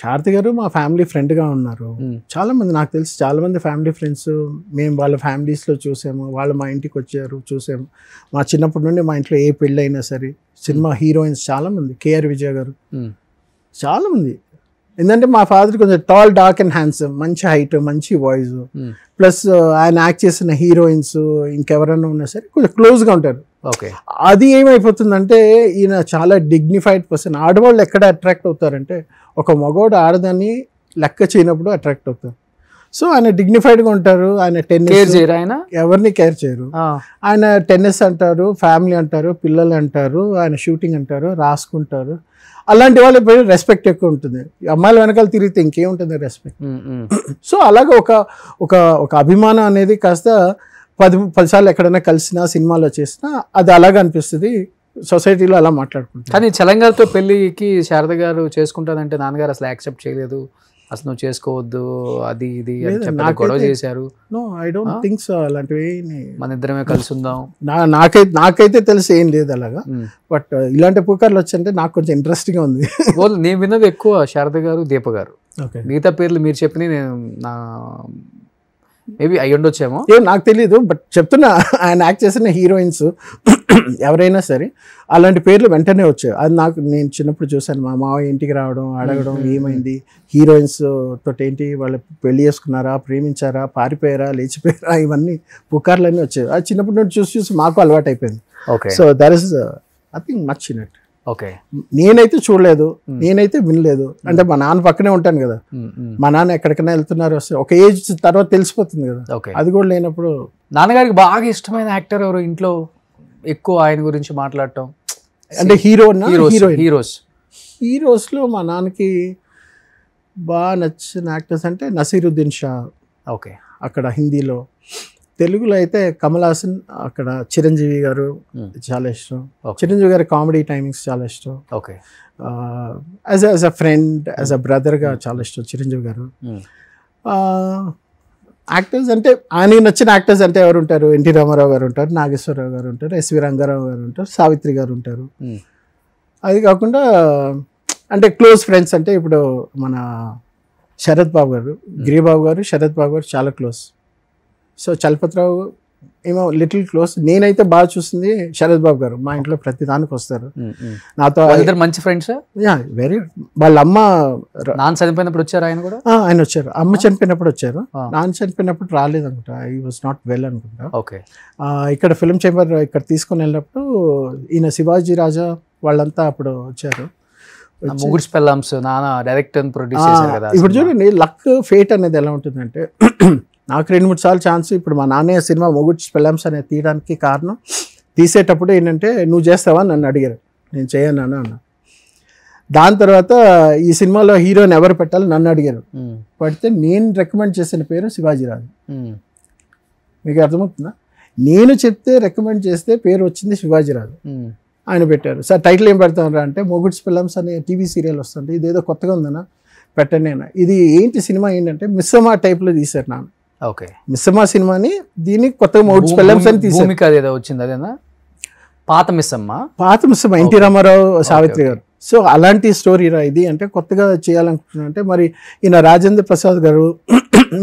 శారద గారు మా ఫ్యామిలీ ఫ్రెండ్గా ఉన్నారు. చాలా మంది నాకు తెలిసి చాలా మంది ఫ్యామిలీ ఫ్రెండ్స్, మేము వాళ్ళ ఫ్యామిలీస్లో చూసాము, వాళ్ళు మా ఇంటికి వచ్చారు చూసాము. మా చిన్నప్పటి నుండి మా ఇంట్లో ఏ పెళ్ళి అయినా సరే సినిమా హీరోయిన్స్ చాలా మంది, కేఆర్ విజయ గారు, చాలా మంది. ఎందుకంటే మా ఫాదర్ కొంచెం టాల్, డార్క్ అండ్ హ్యాండ్సమ్, మంచి హైట్, మంచి వాయిస్, ప్లస్ ఆయన యాక్ట్ చేసిన హీరోయిన్స్ ఇంకెవరైనా ఉన్నా సరే కొంచెం క్లోజ్గా ఉంటారు. అది ఏమైపోతుందంటే ఈయన చాలా డిగ్నిఫైడ్ పర్సన్. ఆడవాళ్ళు ఎక్కడ అట్రాక్ట్ అవుతారంటే ఒక మగవాడు ఆడదాన్ని లెక్క చేయనప్పుడు అట్రాక్ట్ అవుతారు. సో ఆయన డిగ్నిఫైడ్గా ఉంటారు. ఆయన టెన్నిస్, ఆయన ఎవరిని కేర్ చేయరు. ఆయన టెన్నిస్ అంటారు, ఫ్యామిలీ అంటారు, పిల్లలు అంటారు, ఆయన షూటింగ్ అంటారు, రాసుకుంటారు. అలాంటి వాళ్ళు ఇప్పుడు రెస్పెక్ట్ ఎక్కువ ఉంటుంది. అమ్మాయిల వెనకాల తిరిగితే ఇంకేముంటుంది రెస్పెక్ట్. సో అలాగే ఒక అభిమానం అనేది కాస్త 10 సార్లు ఎక్కడైనా కలిసినా, సినిమాలో చేసినా అది అలాగే అనిపిస్తుంది. సొసైటీలో అలా మాట్లాడుకుంటారు. కానీ చలంగారితో పెళ్ళికి శారద గారు చేసుకుంటానంటే నాన్నగారు అసలు యాక్సెప్ట్ చేయలేదు, అసలు నువ్వు చేసుకోవద్దు, అది ఇది గొడవ చేశారు. No, I don't think so. అలాంటివి మన ఇద్దరమే కలిసి ఉందాం నాకైతే తెలిసి ఏం లేదు అలాగా. బట్ ఇలాంటి పుకార్లు వచ్చంటే నాకు కొంచెం ఇంట్రెస్టింగ్గా ఉంది. నేను విన్నది ఎక్కువ శారద గారు, దీప గారు. మిగతా పేర్లు మీరు చెప్పిన నేను మేబీ అయ్యి ఉండొచ్చేమో, నాకు తెలియదు. బట్ చెప్తున్నా, ఆయన యాక్ట్ చేసిన హీరోయిన్స్ ఎవరైనా సరే అలాంటి పేర్లు వెంటనే వచ్చాయి. అది నేను చిన్నప్పుడు చూశాను. మా మావయ్య ఇంటికి రావడం, అడగడం ఏమైంది, హీరోయిన్స్ తోటి ఏంటి, వాళ్ళు పెళ్లి చేసుకున్నారా, ప్రేమించారా, పారిపోయారా, లేచిపోయారా, ఇవన్నీ పుకార్లన్నీ వచ్చాయి. అది చిన్నప్పటి నుండి చూసి మాకు అలవాటు అయిపోయింది. So that is nothing much in it. నేనైతే చూడలేదు, నేనైతే వినలేదు. అంటే మా నాన్న పక్కనే ఉంటాను కదా, మా నాన్న ఎక్కడికైనా వెళ్తున్నారు వస్తే ఒక ఏజ్ తర్వాత తెలిసిపోతుంది కదా. అది కూడా లేనప్పుడు. నాన్నగారికి బాగా ఇష్టమైన యాక్టర్ ఎవరు ఇంట్లో ఎక్కువ ఆయన గురించి మాట్లాడటం అంటే హీరోస్లో మా నాన్నకి బాగా నచ్చిన యాక్టర్స్ అంటే నసీరుద్దీన్ షా, ఓకే, అక్కడ హిందీలో. తెలుగులో అయితే కమల్ హాసన్, అక్కడ చిరంజీవి గారు చాలా ఇష్టం. చిరంజీవి గారి కామెడీ టైమింగ్స్ చాలా ఇష్టం. Okay, as a friend, as a బ్రదర్గా చాలా ఇష్టం చిరంజీవి గారు. యాక్టర్స్ అంటే ఆయనకి నచ్చిన యాక్టర్స్ అంటే ఎవరు ఉంటారు? ఎన్టీ రామారావు గారు ఉంటారు, నాగేశ్వరరావు గారు ఉంటారు, ఎస్వి రంగారావు గారు ఉంటారు, సావిత్రి గారు ఉంటారు. అది కాకుండా అంటే క్లోజ్ ఫ్రెండ్స్ అంటే ఇప్పుడు మన శరత్ బాబు గారు, గిరిబాబు గారు, శరత్ బాబు గారు చాలా క్లోజ్. సో చలపతిరావు ఏమో లిటిల్ క్లోజ్. నేనైతే బాగా చూస్తుంది శరత్ బాబు గారు. మా ఇంట్లో ప్రతి దానికి వస్తారు నాతో. మంచి ఫ్రెండ్స్. వెరీ. వాళ్ళ అమ్మ నాన్న చనిపోయినప్పుడు వచ్చారు ఆయన కూడా. ఆయన వచ్చారు. అమ్మ చనిపోయినప్పుడు వచ్చారు, నాన్న చనిపోయినప్పుడు రాలేదు అనుకుంటా. ఐ వాజ్ నాట్ వెల్ అనుకుంటా. ఓకే. ఇక్కడ ఫిల్మ్ చేంబర్ ఇక్కడ తీసుకొని వెళ్ళినప్పుడు ఈయన శివాజీ రాజా వాళ్ళంతా అప్పుడు వచ్చారు. ముగ్గురు పెళ్ళాంస్ నాన్న డైరెక్టర్ ప్రొడ్యూస్ చేశారు కదా. ఇప్పుడు చూడండి లక్ ఫేట్ అనేది ఎలా ఉంటుందంటే, నాకు 2-3 సార్లు ఛాన్స్. ఇప్పుడు మా నాన్నయ్య సినిమా మొగుడు పెళ్ళాంస్ అనేది తీయడానికి కారణం, తీసేటప్పుడు ఏంటంటే నువ్వు చేస్తావా నన్ను అడిగారు. నేను చేయను అన్న. దాని తర్వాత ఈ సినిమాలో హీరోని ఎవరు పెట్టాలి నన్ను అడిగారు. పడితే నేను రికమెండ్ చేసిన పేరు శివాజీరాజు. మీకు అర్థమవుతుందా? నేను చెప్తే రికమెండ్ చేస్తే పేరు వచ్చింది శివాజీరాజు. ఆయన పెట్టారు. సార్ టైటిల్ ఏం పెడతామరా అంటే మొగుడ్స్ ఫిల్మ్స్ అనే టీవీ సీరియల్ వస్తుంది, ఇదేదో కొత్తగా ఉందన్నా పెట్టండి అన్న. ఇది ఏంటి సినిమా ఏంటంటే మిస్సమ్మా టైప్లో తీశారు నాన్న. ఓకే. మిస్సమ్మా సినిమాని దీన్ని కొత్తగా మొగుడ్స్ ఫిల్మ్స్ అని తీశారు. ఏదో వచ్చింది అదేనా? పాత మిస్సమ్మ ఎన్టీ రామారావు, సావిత్రి గారు. సో అలాంటి స్టోరీరా ఇది అంటే కొత్తగా చేయాలనుకుంటున్నా అంటే మరి ఈయన రాజేంద్ర ప్రసాద్ గారు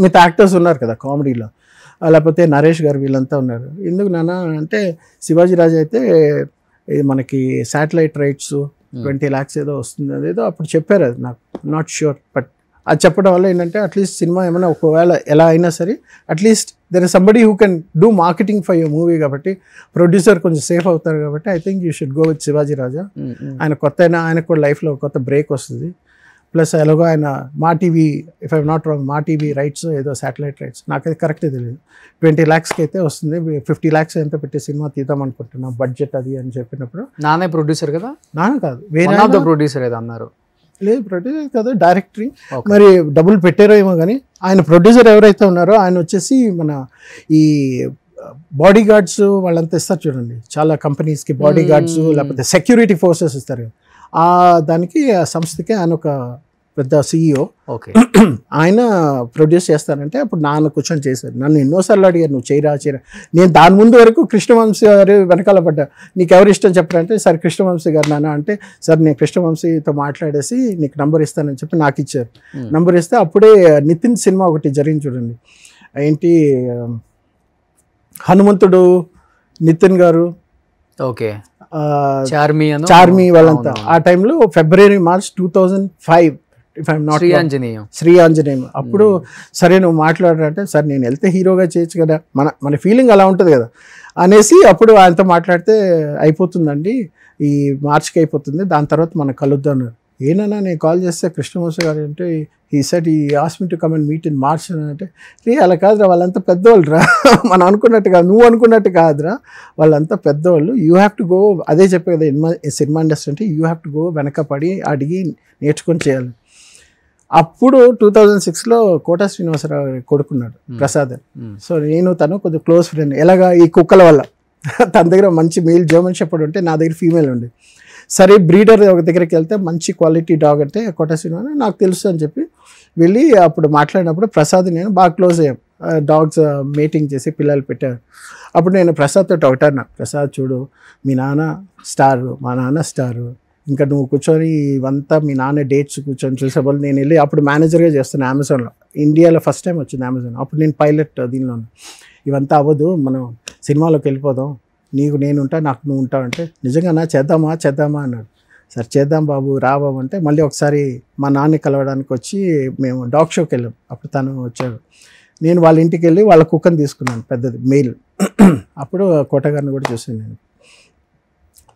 మిగతా యాక్టర్స్ ఉన్నారు కదా కామెడీలో, లేకపోతే నరేష్ గారు వీళ్ళంతా ఉన్నారు. ఎందుకు నాన్న అంటే శివాజీ రాజు అయితే మనకి శాటిలైట్ రైట్స్ 20 lakhs ఏదో వస్తుంది అదేదో అప్పుడు చెప్పారు. అది నాకు నాట్ ష్యూర్, బట్ అది చెప్పడం వల్ల ఏంటంటే అట్లీస్ట్ సినిమా ఏమైనా ఒకవేళ ఎలా అయినా సరే at least there is somebody who can do marketing for your movie కాబట్టి ప్రొడ్యూసర్ కొంచెం సేఫ్ అవుతారు కాబట్టి I think you should go with Shivaji Raja. ఆయన కొత్త అయినా ఆయనకు కూడా లైఫ్లో కొత్త బ్రేక్ వస్తుంది. ప్లస్ ఎలాగో ఆయన మా TV, if I'm not wrong, మా టీవీ రైట్స్ ఏదో శాటిలైట్ రైట్స్ నాకైతే కరెక్ట్గా తెలియదు, 20 lakhsకి అయితే వస్తుంది. 50 lakhs ఎంత పెట్టి సినిమా తీద్దాం అనుకుంటున్నాం బడ్జెట్ అది అని చెప్పినప్పుడు. నానే ప్రొడ్యూసర్ కదా? నాన్న కాదు, వేరే ప్రొడ్యూసర్ ఏదో అన్నారు. లేదు ప్రొడ్యూసర్ కాదు, డైరెక్టరీ. మరి డబ్బులు పెట్టారో ఏమో కానీ ఆయన ప్రొడ్యూసర్ ఎవరైతే ఉన్నారో ఆయన వచ్చేసి మన ఈ బాడీ గార్డ్స్ వాళ్ళంతా ఇస్తారు చూడండి, చాలా కంపెనీస్కి బాడీ గార్డ్స్ లేకపోతే సెక్యూరిటీ ఫోర్సెస్ ఇస్తారు. ఆ దానికి ఆ సంస్థకి ఆయన ఒక పెద్ద CEO. ఓకే. ఆయన ప్రొడ్యూస్ చేస్తానంటే అప్పుడు నాన్న కూర్చొని చేశారు. నన్ను ఎన్నోసార్లు అడిగారు నువ్వు చేయరా. నేను దాని ముందు వరకు కృష్ణవంశీ గారు వెనకాల పడ్డా. నీకు ఎవరు ఇష్టం చెప్పారంటే సార్ కృష్ణవంశీ గారు నాన్న అంటే, సార్ నేను కృష్ణవంశీతో మాట్లాడేసి నీకు నంబర్ ఇస్తానని చెప్పి నాకు ఇచ్చారు. నంబర్ ఇస్తే అప్పుడే నితిన్ సినిమా ఒకటి జరిగింది చూడండి, ఏంటి హనుమంతుడు, నితిన్ గారు, ఓకే, చార్మి వాళ్ళంతా. ఆ టైంలో February, March 2005 if I'm not Sri Anjaneyam. అప్పుడు సరే నువ్వు మాట్లాడారంటే సార్ నేను వెళ్తే హీరోగా చేయొచ్చు కదా, మన ఫీలింగ్ అలా ఉంటుంది కదా అనేసి అప్పుడు ఆయనతో మాట్లాడితే అయిపోతుందండి, ఈ మార్చ్కి అయిపోతుంది, దాని తర్వాత మనం కలుద్దాం. ఏనన్నా నేను కాల్ చేస్తే కృష్ణవంశీ గారు అంటే ఈ సెట్ ఈ ask me to come and meet in March అంటే, అలా కాదురా వాళ్ళంతా పెద్దవాళ్ళు రా, మనం అనుకున్నట్టు కాదు, నువ్వు అనుకున్నట్టు కాదురా, వాళ్ళంతా పెద్దవాళ్ళు, యూ హ్యావ్ టు గో. అదే చెప్పే కదా సినిమా ఇండస్ట్రీ అంటే యూ హ్యావ్ టు గో, వెనకపడి అడిగి నేర్చుకొని చేయాలి. అప్పుడు 2006లో కోటా శ్రీనివాసరావు కొడుకున్నాడు ప్రసాద్. సో నేను తను కొద్దిగా క్లోజ్ ఫ్రెండ్. ఎలాగా ఈ కుక్కల వల్ల తన దగ్గర మంచి మేల్ జర్మన్ షెపర్డ్ ఉంటే నా దగ్గర ఫీమేల్ ఉంది. సరే బ్రీడర్ ఒక దగ్గరికి వెళ్తే మంచి క్వాలిటీ డాగ్ అంటే కోటా శ్రీనివాస నాకు తెలుసు అని చెప్పి వెళ్ళి అప్పుడు మాట్లాడినప్పుడు ప్రసాద్ నేను బాగా క్లోజ్ అయ్యాం. డాగ్స్ మీటింగ్ చేసి పిల్లలు పెట్టారు. అప్పుడు నేను ప్రసాద్తో ఒకటన్నా, ప్రసాద్ చూడు మీ నాన్న స్టారు, మా నాన్న స్టారు, ఇంకా నువ్వు కూర్చొని ఇవంతా మీ నాన్న డేట్స్ కూర్చొని చూసేవాళ్ళు. నేను వెళ్ళి అప్పుడు మేనేజర్గా చేస్తాను అమెజాన్లో, ఇండియాలో ఫస్ట్ టైం వచ్చింది అమెజాన్. అప్పుడు నేను పైలట్ దీనిలో, ఇవంతా అవ్వదు, మనం సినిమాలోకి వెళ్ళిపోదాం, నీకు నేను ఉంటా నాకు నువ్వు ఉంటావు అంటే, నిజంగా చేద్దామా అన్నాడు. సరే చేద్దాం బాబు రా బాబు అంటే మళ్ళీ ఒకసారి మా నాన్న కలవడానికి వచ్చి మేము డాగ్ షోకి వెళ్ళాం. అప్పుడు తను వచ్చాడు, నేను వాళ్ళ ఇంటికి వెళ్ళి వాళ్ళ కుక్కని తీసుకున్నాను పెద్దది మెయిల్. అప్పుడు కోటగారిని కూడా చూసాను నేను.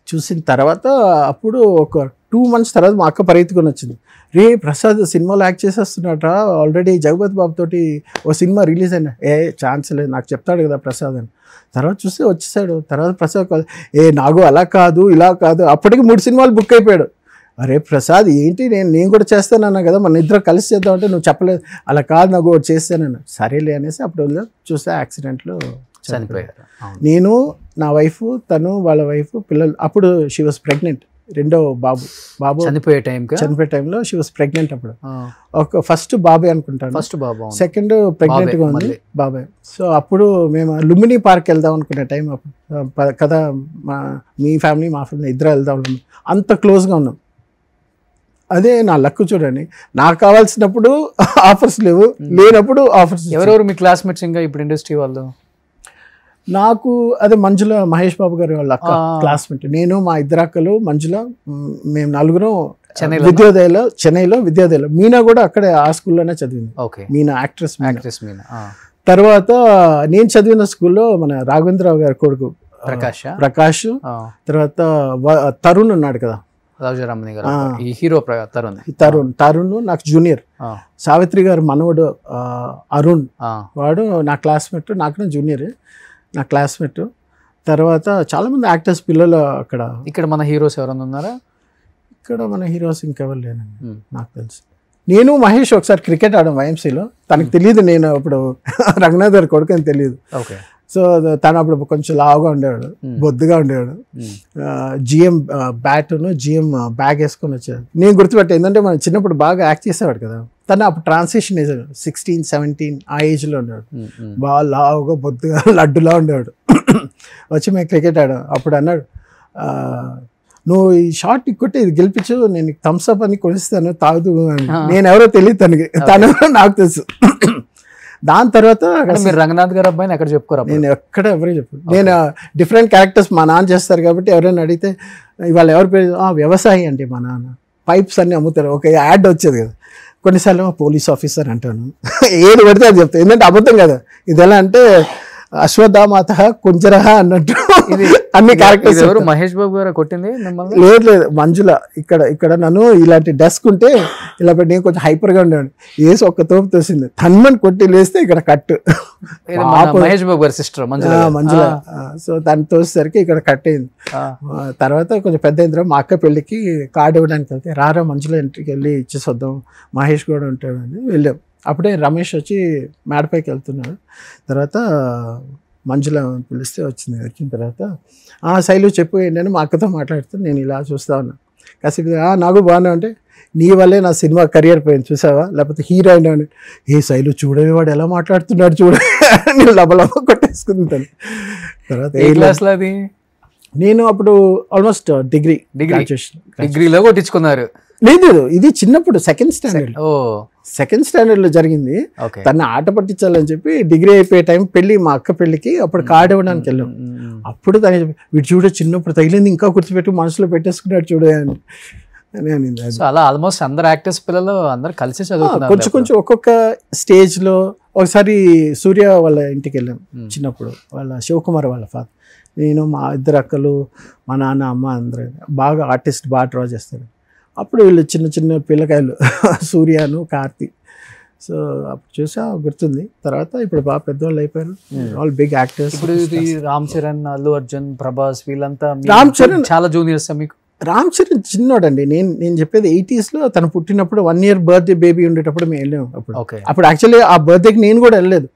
చూసిన తర్వాత అప్పుడు ఒక 2 months తర్వాత మా అక్క పరిగెత్తుకొని వచ్చింది, రే ప్రసాద్ సినిమాలో యాక్ట్ చేసేస్తున్నాడట, ఆల్రెడీ జగపతి బాబు తోటి ఓ సినిమా రిలీజ్ అయినా. ఛాన్స్ లేదు, నాకు చెప్తాడు కదా ప్రసాద్ అని. తర్వాత చూస్తే వచ్చేసాడు. తర్వాత ప్రసాద్ కాదు, నాగు అలా కాదు ఇలా కాదు, అప్పటికి 3 సినిమాలు బుక్ అయిపోయాడు. అరే ప్రసాద్ ఏంటి నేను కూడా చేస్తానన్నా కదా, మన ఇద్దరు కలిసి చేద్దామంటే నువ్వు చెప్పలేదు, అలా కాదు నాకు చేస్తానన్నా. సరేలే అనేసి అప్పుడు చూస్తే యాక్సిడెంట్లో చనిపోయారు. నేను, నా వైఫ్, తను వాళ్ళ వైఫ్, పిల్లలు. అప్పుడు షీ వాజ్ ప్రెగ్నెంట్ రెండో బాబు చనిపోయే టైంలో షీ వాస్ ప్రెగ్నెంట్. అప్పుడు ఒక ఫస్ట్ బాబే అనుకుంటాను, ఫస్ట్ బాబు, సెకండ్ ప్రెగ్నెంట్ గా ఉంది బాబాయ్. సో అప్పుడు మేము లుంబిని పార్క్ వెళ్దాం అనుకునే టైం కదా, మీ ఫ్యామిలీ మా ఫ్యామిలీ ఇద్దరు వెళ్దాం, అంత క్లోజ్గా ఉన్నాం. అదే నా లక్ చూడండి, నాకు కావాల్సినప్పుడు ఆఫర్స్ లేవు, లేనప్పుడు ఆఫర్స్. ఎవరెవరు మీ క్లాస్మేట్స్ ఇంకా ఇప్పుడు ఇండస్ట్రీ వాళ్ళు? నాకు అదే మంజుల, మహేష్ బాబు గారి వాళ్ళ అక్క క్లాస్మేట్, నేను మా ఇద్దరు అక్కలు మంజుల, మేము నలుగురం విద్యోదయలో, చెన్నైలో విద్యోదయలో. మీనా కూడా అక్కడే ఆ స్కూల్లోనే చదివింది. మీనా యాక్ట్రెస్ మీనా. తర్వాత నేను చదివిన స్కూల్లో మన రాఘవేంద్రరావు గారి కొడుకు ప్రకాష్, తర్వాత తరుణ్ ఉన్నాడు కదా, తరుణ్ నాకు జూనియర్. సావిత్రి గారు మనవడు అరుణ్, వాడు నా క్లాస్మేట్, నాకు జూనియర్, నా క్లాస్మేట్. తర్వాత చాలా మంది యాక్టర్స్ పిల్లలు అక్కడ. ఇక్కడ మన హీరోస్ ఎవరైనా ఉన్నారా? ఇక్కడ మన హీరోస్ ఇంకెవరు లేనండి నాకు తెలిసి. నేను మహేష్ ఒకసారి క్రికెట్ ఆడాం వైఎంసీలో, తనకు తెలియదు నేను అప్పుడు రంగనాథ్ గారి కొడుకు అని తెలియదు. సో తను అప్పుడు కొంచెం లావుగా ఉండేవాడు, బొద్దుగా ఉండేవాడు, జిఎం బ్యాట్ను జిఎం బ్యాగ్ వేసుకొని వచ్చాడు. నేను గుర్తుపెట్టా, ఏంటంటే మనం చిన్నప్పుడు బాగా యాక్ట్ చేసేవాడు కదా, తను అప్పుడు ట్రాన్సిషన్ ఏజ్ 16, 17 ఆ ఏజ్లో ఉండేవాడు, బాగా లావుగా బొద్దుగా లడ్డులా ఉండేవాడు. వచ్చి మేము క్రికెట్ ఆడాం. అప్పుడు అన్నాడు, నువ్వు ఈ షార్ట్ కొట్టి ఇది గెలిపించు, నేను థమ్స్ అప్ అని కొనిస్తాను తాగుతూ అని. నేను ఎవరో తెలియదు తనకి, తనెవరో నాకు తెలుసు. దాని తర్వాత మీరు రంగనాథ్ గారు అబ్బాయిని ఎక్కడ చెప్పుకోరా? నేను ఎక్కడ ఎవరికి చెప్పాను. నేను డిఫరెంట్ క్యారెక్టర్స్ మా నాన్న చేస్తారు కాబట్టి ఎవరైనా అడిగితే ఇవాళ ఎవరి పేరు, వ్యవసాయి అంటే మా నాన్న పైప్స్ అన్ని అమ్ముతారు. ఒక యాడ్ వచ్చేది కదా, కొన్నిసార్లు పోలీస్ ఆఫీసర్ అంటాను, ఏది పడితే అది చెప్తాను. ఎందుకంటే అబద్ధం కదా, ఇది ఎలా అంటే అశ్వత్థామాత కుంజరహ అన్నట్టు అన్ని క్యారెక్టర్స్. ఎవరు మహేష్ బాబు గారు కొట్టింది? లేదు మంజుల. ఇక్కడ నన్ను ఇలాంటి డెస్క్ ఉంటే ఇలా పెట్టి, నేను కొంచెం హైపర్గా ఉండేవాడు, వేసి ఒక్క తోపు తోసింది, తన్మని కొట్టి లేస్తే ఇక్కడ కట్. మహేష్ బాబు గారి సిస్టర్ మంజుల. సో తను తోసేసరికి ఇక్కడ కట్ అయింది. తర్వాత కొంచెం పెద్ద అయిన మా అక్క పెళ్ళికి కార్డు ఇవ్వడానికి వెళ్తే, రారా మంజుల ఇంటికి వెళ్ళి ఇచ్చేసి వద్దాం, మహేష్ కూడా ఉంటాడని వెళ్ళాం. అప్పుడే రమేష్ వచ్చి మేడపైకి వెళ్తున్నాడు. తర్వాత మంజుల పిలిస్తే వచ్చింది. వచ్చిన తర్వాత శైలు చెప్పు ఏంటని మా అక్కతో మాట్లాడుతూ నేను ఇలా చూస్తా ఉన్నా. కాసేపు నాకు బాగున్నా అంటే, నీ వల్లే నా సినిమా కెరియర్ పోయింది చూసావా, లేకపోతే హీరోయిన్ అని. ఏ శైలు చూడవే వాడు ఎలా మాట్లాడుతున్నాడు చూడ, నేను లబలబ కొట్టేసుకుంటాను. తర్వాత నేను అప్పుడు ఆల్మోస్ట్ డిగ్రీలో కొట్టించుకున్నారు. లేదు, ఇది చిన్నప్పుడు సెకండ్ స్టాండర్డ్ లో జరిగింది. తన ఆట పట్టించాలని చెప్పి డిగ్రీ అయిపోయే టైం పెళ్లి, మా అక్క పెళ్లికి అప్పుడు కార్డు ఇవ్వడానికి వెళ్ళాం. అప్పుడు తను వీడు చూడ చిన్నప్పుడు తగిలింది ఇంకా గుర్తుపెట్టి మనసులో పెట్టేసుకున్నాడు చూడే అని అనింది. అలా ఆల్మోస్ట్ అందరు యాక్టర్స్ పిల్లలు అందరు కలిసి చదువుతున్నారు. కొంచెం ఒక్కొక్క స్టేజ్ లో. ఒకసారి సూర్య వాళ్ళ ఇంటికి వెళ్ళాం చిన్నప్పుడు, వాళ్ళ శివకుమార్ వాళ్ళ ఫాదర్, నేను, మా ఇద్దరు అక్కలు, మా నాన్న, అమ్మ అందరూ బాగా ఆర్టిస్ట్, బాగా డ్రా చేస్తారు. అప్పుడు వీళ్ళు చిన్న చిన్న పిల్లకాయలు, సూర్యను, కార్తీ. సో అప్పుడు చూసా, గుర్తుంది. తర్వాత ఇప్పుడు బాగా పెద్దవాళ్ళు అయిపోయారు, ఆల్ బిగ్ యాక్టర్స్. ఇప్పుడు రామ్ చరణ్, అల్లు అర్జున్, ప్రభాస్ వీళ్ళంతా. రామ్ చరణ్ చాలా జూనియర్స్ మీకు. రామ్ చరణ్ చిన్నోడండి. నేను చెప్పేది 80s లో తను పుట్టినప్పుడు 1 year బర్త్డే బేబీ ఉండేటప్పుడు మేము వెళ్ళాము. అప్పుడు యాక్చువల్లీ ఆ బర్త్డేకి నేను కూడా వెళ్ళలేదు,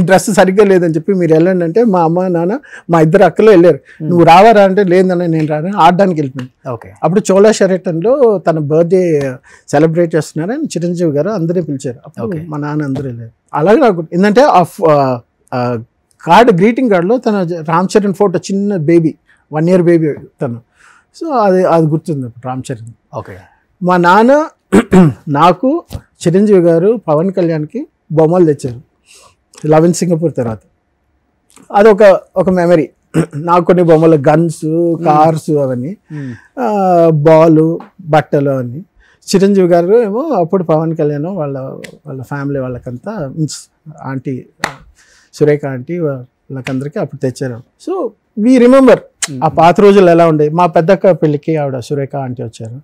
డ్రెస్ సరిగ్గా లేదని చెప్పి మీరు వెళ్ళండి అంటే మా అమ్మ నాన్న మా ఇద్దరు అక్కలు వెళ్ళారు. నువ్వు రావారా అంటే లేదన్న నేను రాను, ఆడడానికి వెళ్ళిపోయాను. అప్పుడు చోళా షెరటన్లో తన బర్త్డే సెలబ్రేట్ చేస్తున్నారని చిరంజీవి గారు అందరినీ పిలిచారు. అప్పుడు మా నాన్న అందరూ వెళ్ళారు. అలాగే నాకు ఏంటంటే ఆ కార్డు, గ్రీటింగ్ కార్డులో తన రామ్ చరణ్ ఫోటో, చిన్న బేబీ, 1 year బేబీ తను. సో అది గుర్తుంది రామ్ చరణ్. మా నాన్న నాకు, చిరంజీవి గారు, పవన్ కళ్యాణ్కి బొమ్మలు తెచ్చారు లవ్ ఇన్ సింగపూర్ తర్వాత. అదొక మెమరీ. నాకు కొన్ని బొమ్మలు, గన్స్, కార్స్, అవన్నీ, బాలు, బట్టలు అవన్నీ. చిరంజీవి గారు ఏమో అప్పుడు పవన్ కళ్యాణ్ వాళ్ళ ఫ్యామిలీ వాళ్ళకంతా, ఆంటీ సురేఖ ఆంటీ వాళ్ళకందరికీ అప్పుడు తెచ్చారు. సో వీ రిమెంబర్ ఆ పాత రోజులు ఎలా ఉండే. మా పెద్దక్క పెళ్ళికి ఆవిడ సురేఖ ఆంటీ వచ్చారు.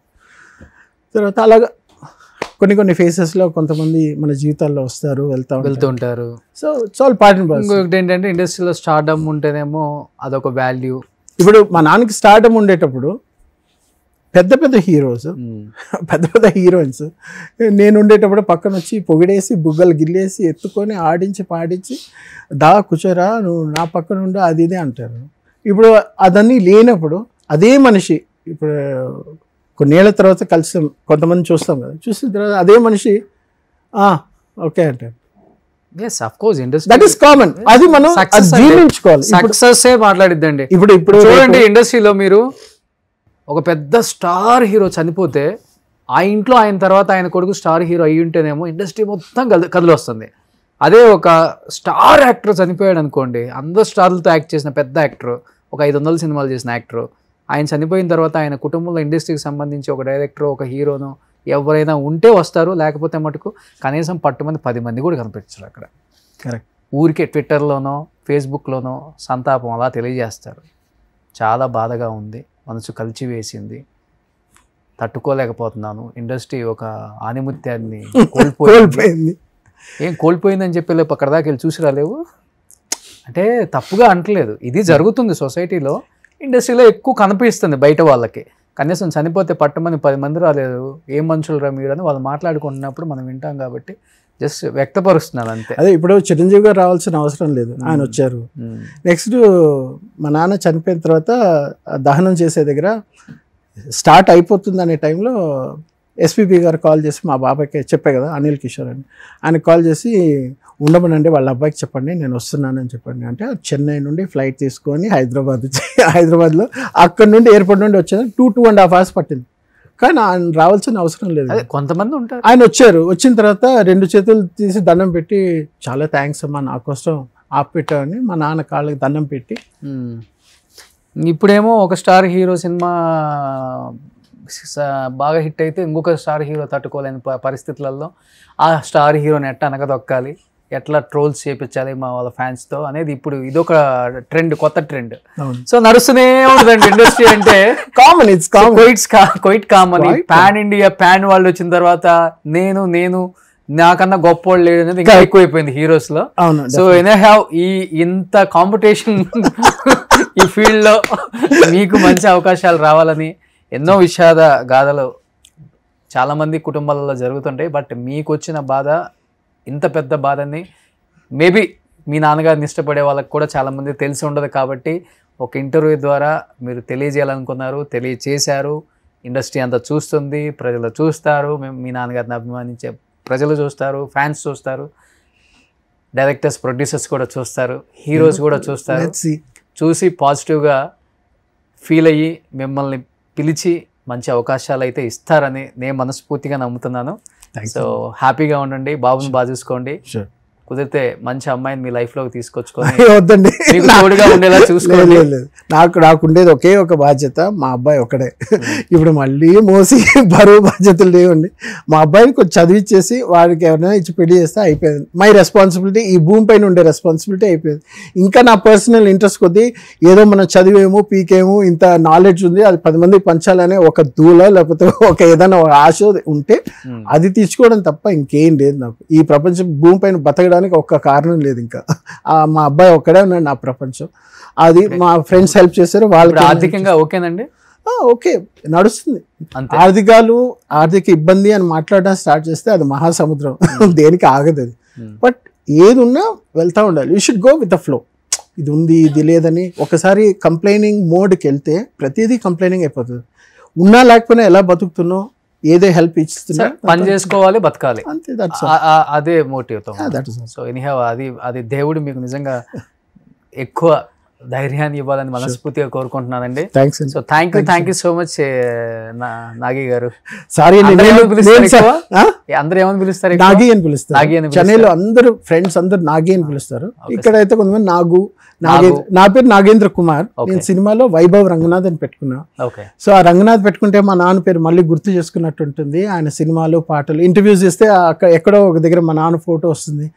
తర్వాత అలాగా కొన్ని ఫేసెస్లో కొంతమంది మన జీవితాల్లో వస్తారు, వెళ్తూ ఉంటారు. So it's all part and parcel. ఇంకొకటి ఏంటంటే ఇండస్ట్రీలో స్టార్డమ్ ఉంటేనేమో అదొక వాల్యూ. ఇప్పుడు మా నాన్నకి స్టార్డమ్ ఉండేటప్పుడు పెద్ద హీరోస్, పెద్ద హీరోయిన్స్ నేను ఉండేటప్పుడు పక్కన వచ్చి పొగిడేసి, బుగ్గలు గిల్లేసి, ఎత్తుకొని ఆడించి పాడించి, దా కూర్చోరా నువ్వు నా పక్కన ఉండు, అది ఇదే అంటారు. ఇప్పుడు అదన్నీ లేనప్పుడు అదే మనిషి ఇప్పుడు కొన్నేళ్ల తర్వాత కలిసాం, కొంతమంది చూస్తాం కదా, చూసిన తర్వాత అదే మనిషి ఓకే అంటారు. yes of course industry that is common. అది మనం జీర్ణించుకోవాలి. సక్సెస్ మాట్లాడిద్దండి. ఇప్పుడు చూడండి, ఇండస్ట్రీలో మీరు ఒక పెద్ద స్టార్ హీరో చనిపోతే ఆ ఇంట్లో ఆయన తర్వాత ఆయన కొడుకు స్టార్ హీరో అయ్యి ఉంటేనేమో ఇండస్ట్రీ మొత్తం కదిలి వస్తుంది. అదే ఒక స్టార్ యాక్టర్ చనిపోయాడు అనుకోండి, అందరు స్టార్లతో యాక్ట్ చేసిన పెద్ద యాక్టర్, ఒక 500 సినిమాలు చేసిన యాక్టర్, ఆయన చనిపోయిన తర్వాత ఆయన కుటుంబంలో ఇండస్ట్రీకి సంబంధించి ఒక డైరెక్టర్, ఒక హీరోను ఎవరైనా ఉంటే వస్తారు, లేకపోతే మటుకు కనీసం పట్టుమంది 10 మంది కూడా కనిపించరు అక్కడ. కరెక్ట్. ఊరికే ట్విట్టర్లోనో ఫేస్బుక్లోనో సంతాపం అలా తెలియజేస్తారు. చాలా బాధగా ఉంది, మనసు కలిచివేసింది, తట్టుకోలేకపోతున్నాను. ఇండస్ట్రీ ఒక ఆనిముత్యాన్ని కోల్పోయింది. ఏం కోల్పోయిందని చెప్పి లేపు అక్కడ దాకా వెళ్ళి చూసి రాలేవు అంటే తప్పుగా అంటలేదు, ఇది జరుగుతుంది సొసైటీలో. ఇండస్ట్రీలో ఎక్కువ కనిపిస్తుంది బయట వాళ్ళకి. కనీసం చనిపోతే పట్టమని 10 మంది రాలేదు, ఏం మనుషులు మీరు అని వాళ్ళు మాట్లాడుకుంటున్నప్పుడు మనం వింటాం కాబట్టి జస్ట్ వ్యక్తపరుస్తున్నాను అంతే. అదే ఇప్పుడు చిరంజీవి గారు రావాల్సిన అవసరం లేదు, ఆయన వచ్చారు. నెక్స్ట్ మా నాన్న చనిపోయిన తర్వాత దహనం చేసే దగ్గర స్టార్ట్ అయిపోతుంది అనే టైంలో ఎస్పీబీ గారు కాల్ చేసి, మా బాబాయ్కి చెప్పే కదా అనిల్ కిషోర్ అని, ఆయనకు కాల్ చేసి ఉండమనండి వాళ్ళ అబ్బాయికి చెప్పండి నేను వస్తున్నానని చెప్పండి అంటే, చెన్నై నుండి ఫ్లైట్ తీసుకొని హైదరాబాద్లో అక్కడ నుండి ఎయిర్పోర్ట్ నుండి వచ్చాను. 2.5 hours పట్టింది. కానీ ఆయన రావాల్సిన అవసరం లేదు. కొంతమంది ఉంటారు. ఆయన వచ్చారు, వచ్చిన తర్వాత 2 చేతులు తీసి దండం పెట్టి, చాలా థ్యాంక్స్ అమ్మా నా కోసం ఆపిపెట్టామని మా నాన్న కాళ్ళకి దండం పెట్టి. ఇప్పుడేమో ఒక స్టార్ హీరో సినిమా బాగా హిట్ అయితే ఇంకొక స్టార్ హీరో తట్టుకోలేని పరిస్థితులలో ఆ స్టార్ హీరోని ఎట్లా అనగదొక్కాలి, ఎట్లా ట్రోల్స్ చేయించాలి మా వాళ్ళ ఫ్యాన్స్తో అనేది ఇప్పుడు ఇదొక ట్రెండ్, కొత్త ట్రెండ్. సో నడుస్తూనే ఉంటుందండి ఇండస్ట్రీ అంటే. Common, it's quite common. Pan India pan వాళ్ళు వచ్చిన తర్వాత నేను నాకన్నా గొప్ప వాళ్ళు లేడు అనేది ఇంకా ఎక్కువైపోయింది హీరోస్ లో. సో ఎనీహౌ ఇంత కాంపిటీషన్ ఈ ఫీల్డ్ లో మీకు మంచి అవకాశాలు రావాలని ఎన్నో విషాద గాథలు చాలా మంది కుటుంబాలలో జరుగుతుంటాయి. బట్ మీకు వచ్చిన బాధ, ఇంత పెద్ద బాధని మేబీ మీ నాన్నగారిని ఇష్టపడే వాళ్ళకి కూడా చాలామంది తెలిసి ఉండదు కాబట్టి ఒక ఇంటర్వ్యూ ద్వారా మీరు తెలియజేయాలనుకున్నారు, తెలియచేశారు. ఇండస్ట్రీ అంతా చూస్తుంది, ప్రజలు చూస్తారు, మీ నాన్నగారిని అభిమానించే ప్రజలు చూస్తారు, ఫ్యాన్స్ చూస్తారు, డైరెక్టర్స్ ప్రొడ్యూసర్స్ కూడా చూస్తారు, హీరోస్ కూడా చూస్తారు. చూసి పాజిటివ్గా ఫీల్ అయ్యి మిమ్మల్ని పిలిచి మంచి అవకాశాలు అయితే ఇస్తారని నేను మనస్ఫూర్తిగా నమ్ముతున్నాను. సో హ్యాపీగా ఉండండి, బాబుని బాగా చూసుకోండి, కుదిరితే మంచి అమ్మాయిని మీ లైఫ్ లోకి తీసుకొచ్చుకోండి, వద్దండి తోడుగా ఉండేలా చూసుకోండి. నాకు ఉండేది ఒకే ఒక బాధ్యత, మా అబ్బాయి ఒకడే. ఇప్పుడు మళ్ళీ మోసి బరువు బాధ్యతలు లేవండి. మా అబ్బాయిని కొంచెం చదివిచ్చేసి వాడికి ఎవరైనా ఇచ్చి పెళ్లి చేస్తే అయిపోయింది. మై రెస్పాన్సిబిలిటీ, ఈ భూమి పైన ఉండే రెస్పాన్సిబిలిటీ అయిపోయింది. ఇంకా నా పర్సనల్ ఇంట్రెస్ట్ కొద్దీ ఏదో మనం చదివేమో పీకేమో ఇంత నాలెడ్జ్ ఉంది అది 10 మందికి పంచాలనే ఒక దూల లేకపోతే ఒక ఏదైనా ఆశ ఉంటే అది తీసుకోవడం తప్ప ఇంకేం లేదు నాకు. ఈ ప్రపంచం భూమి పైన బతకడానికి ఒక్క కారణం లేదు. ఇంకా మా అబ్బాయి ఒక్కడే ఉన్నాడు నా ప్రపంచం. అది మా ఫ్రెండ్స్ హెల్ప్ చేశారు. వాళ్ళకి ఆర్థికంగా ఓకేనండి, ఓకే నడుస్తుంది. ఆర్థిక ఇబ్బంది అని మాట్లాడడం స్టార్ట్ చేస్తే అది మహాసముద్రం, దేనికి ఆగదు అది. బట్ ఏది ఉన్నా వెళ్తా ఉండాలి. You should go with the flow. ఇది ఉంది ఇది లేదని ఒకసారి కంప్లైనింగ్ మోడ్కి వెళ్తే ప్రతిదీ కంప్లైనింగ్ అయిపోతుంది. ఉన్నా లేకపోయినా ఎలా బతుకుతున్నావు, ఏదే హెల్ప్ ఇస్తున్నా, పని చేసుకోవాలి, బతకాలి, అంతే. అదే మోటివ్. సో ఎనీహౌ అది దేవుడు మీకు నిజంగా ఎక్కువ ధైర్యాన్ని ఇవ్వాలని మనస్ఫూర్తిగా కోరుకుంటున్నానండి. So thank you so much Nagi గారు. సారీ అందరూ ఏమని పిలుస్తారు? నాగి అని పిలుస్తారు. చెన్నైలో అందరూ ఫ్రెండ్స్ అందరూ నాగి అని పిలుస్తారు. ఇక్కడైతే కొంతమంది నా పేరు నాగేంద్ర కుమార్. నేను సినిమాలో వైభవ్ రంగనాథ్ అని పెట్టుకున్నా. సో ఆ రంగనాథ్ పెట్టుకుంటే మా నాన్న పేరు మళ్ళీ గుర్తు చేసుకున్నట్టు ఉంటుంది. ఆయన సినిమాలు పాటలు ఇంటర్వ్యూస్ చేస్తే అక్కడ ఎక్కడో ఒక దగ్గర మా నాన్న ఫోటో వస్తుంది.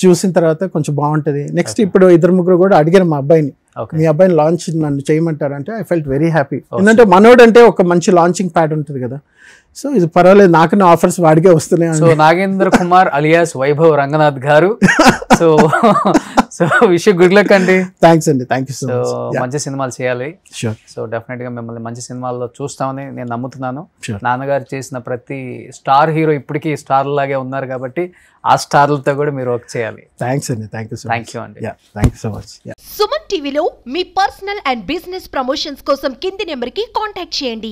చూసిన తర్వాత కొంచెం బాగుంటుంది. నెక్స్ట్ ఇప్పుడు 2-3 కూడా అడిగారు మా అబ్బాయిని, మీ అబ్బాయిని లాంచ్ నన్ను చేయమంటారంటే ఐ ఫెల్ట్ వెరీ హ్యాపీ. ఎందుకంటే మనోడు అంటే ఒక మంచి లాంచింగ్ ప్యాడ్ ఉంటుంది కదా. సో ఇది పర్వాలేదు, నాకు నా ఆఫర్స్ వాడికే వస్తున్నాయి. సో నాగేంద్ర కుమార్ అలియాస్ వైభవ్ రంగనాథ్ గారు. So wish you good luck అండి. థ్యాంక్స్ అండి, థ్యాంక్ యూ సో మచ్. మంచి సినిమాలు చేయాలి. షూర్. సో డెఫినెట్ గా మిమ్మల్ని మంచి సినిమాల్లో చూస్తామని నేను నమ్ముతున్నాను. నాన్నగారు చేసిన ప్రతి స్టార్ హీరో ఇప్పటికీ స్టార్ లాగే ఉన్నారు కాబట్టి ఆ స్టార్లతో కూడా మీరు వర్క్ చేయాలి. థ్యాంక్స్ అండి, థ్యాంక్ యూ అండి. Thank you so much. Suman టీవీలో మీ పర్సనల్ అండ్ బిజినెస్ ప్రమోషన్స్ కోసం కింది నెంబర్కి కాంటాక్ట్ చేయండి.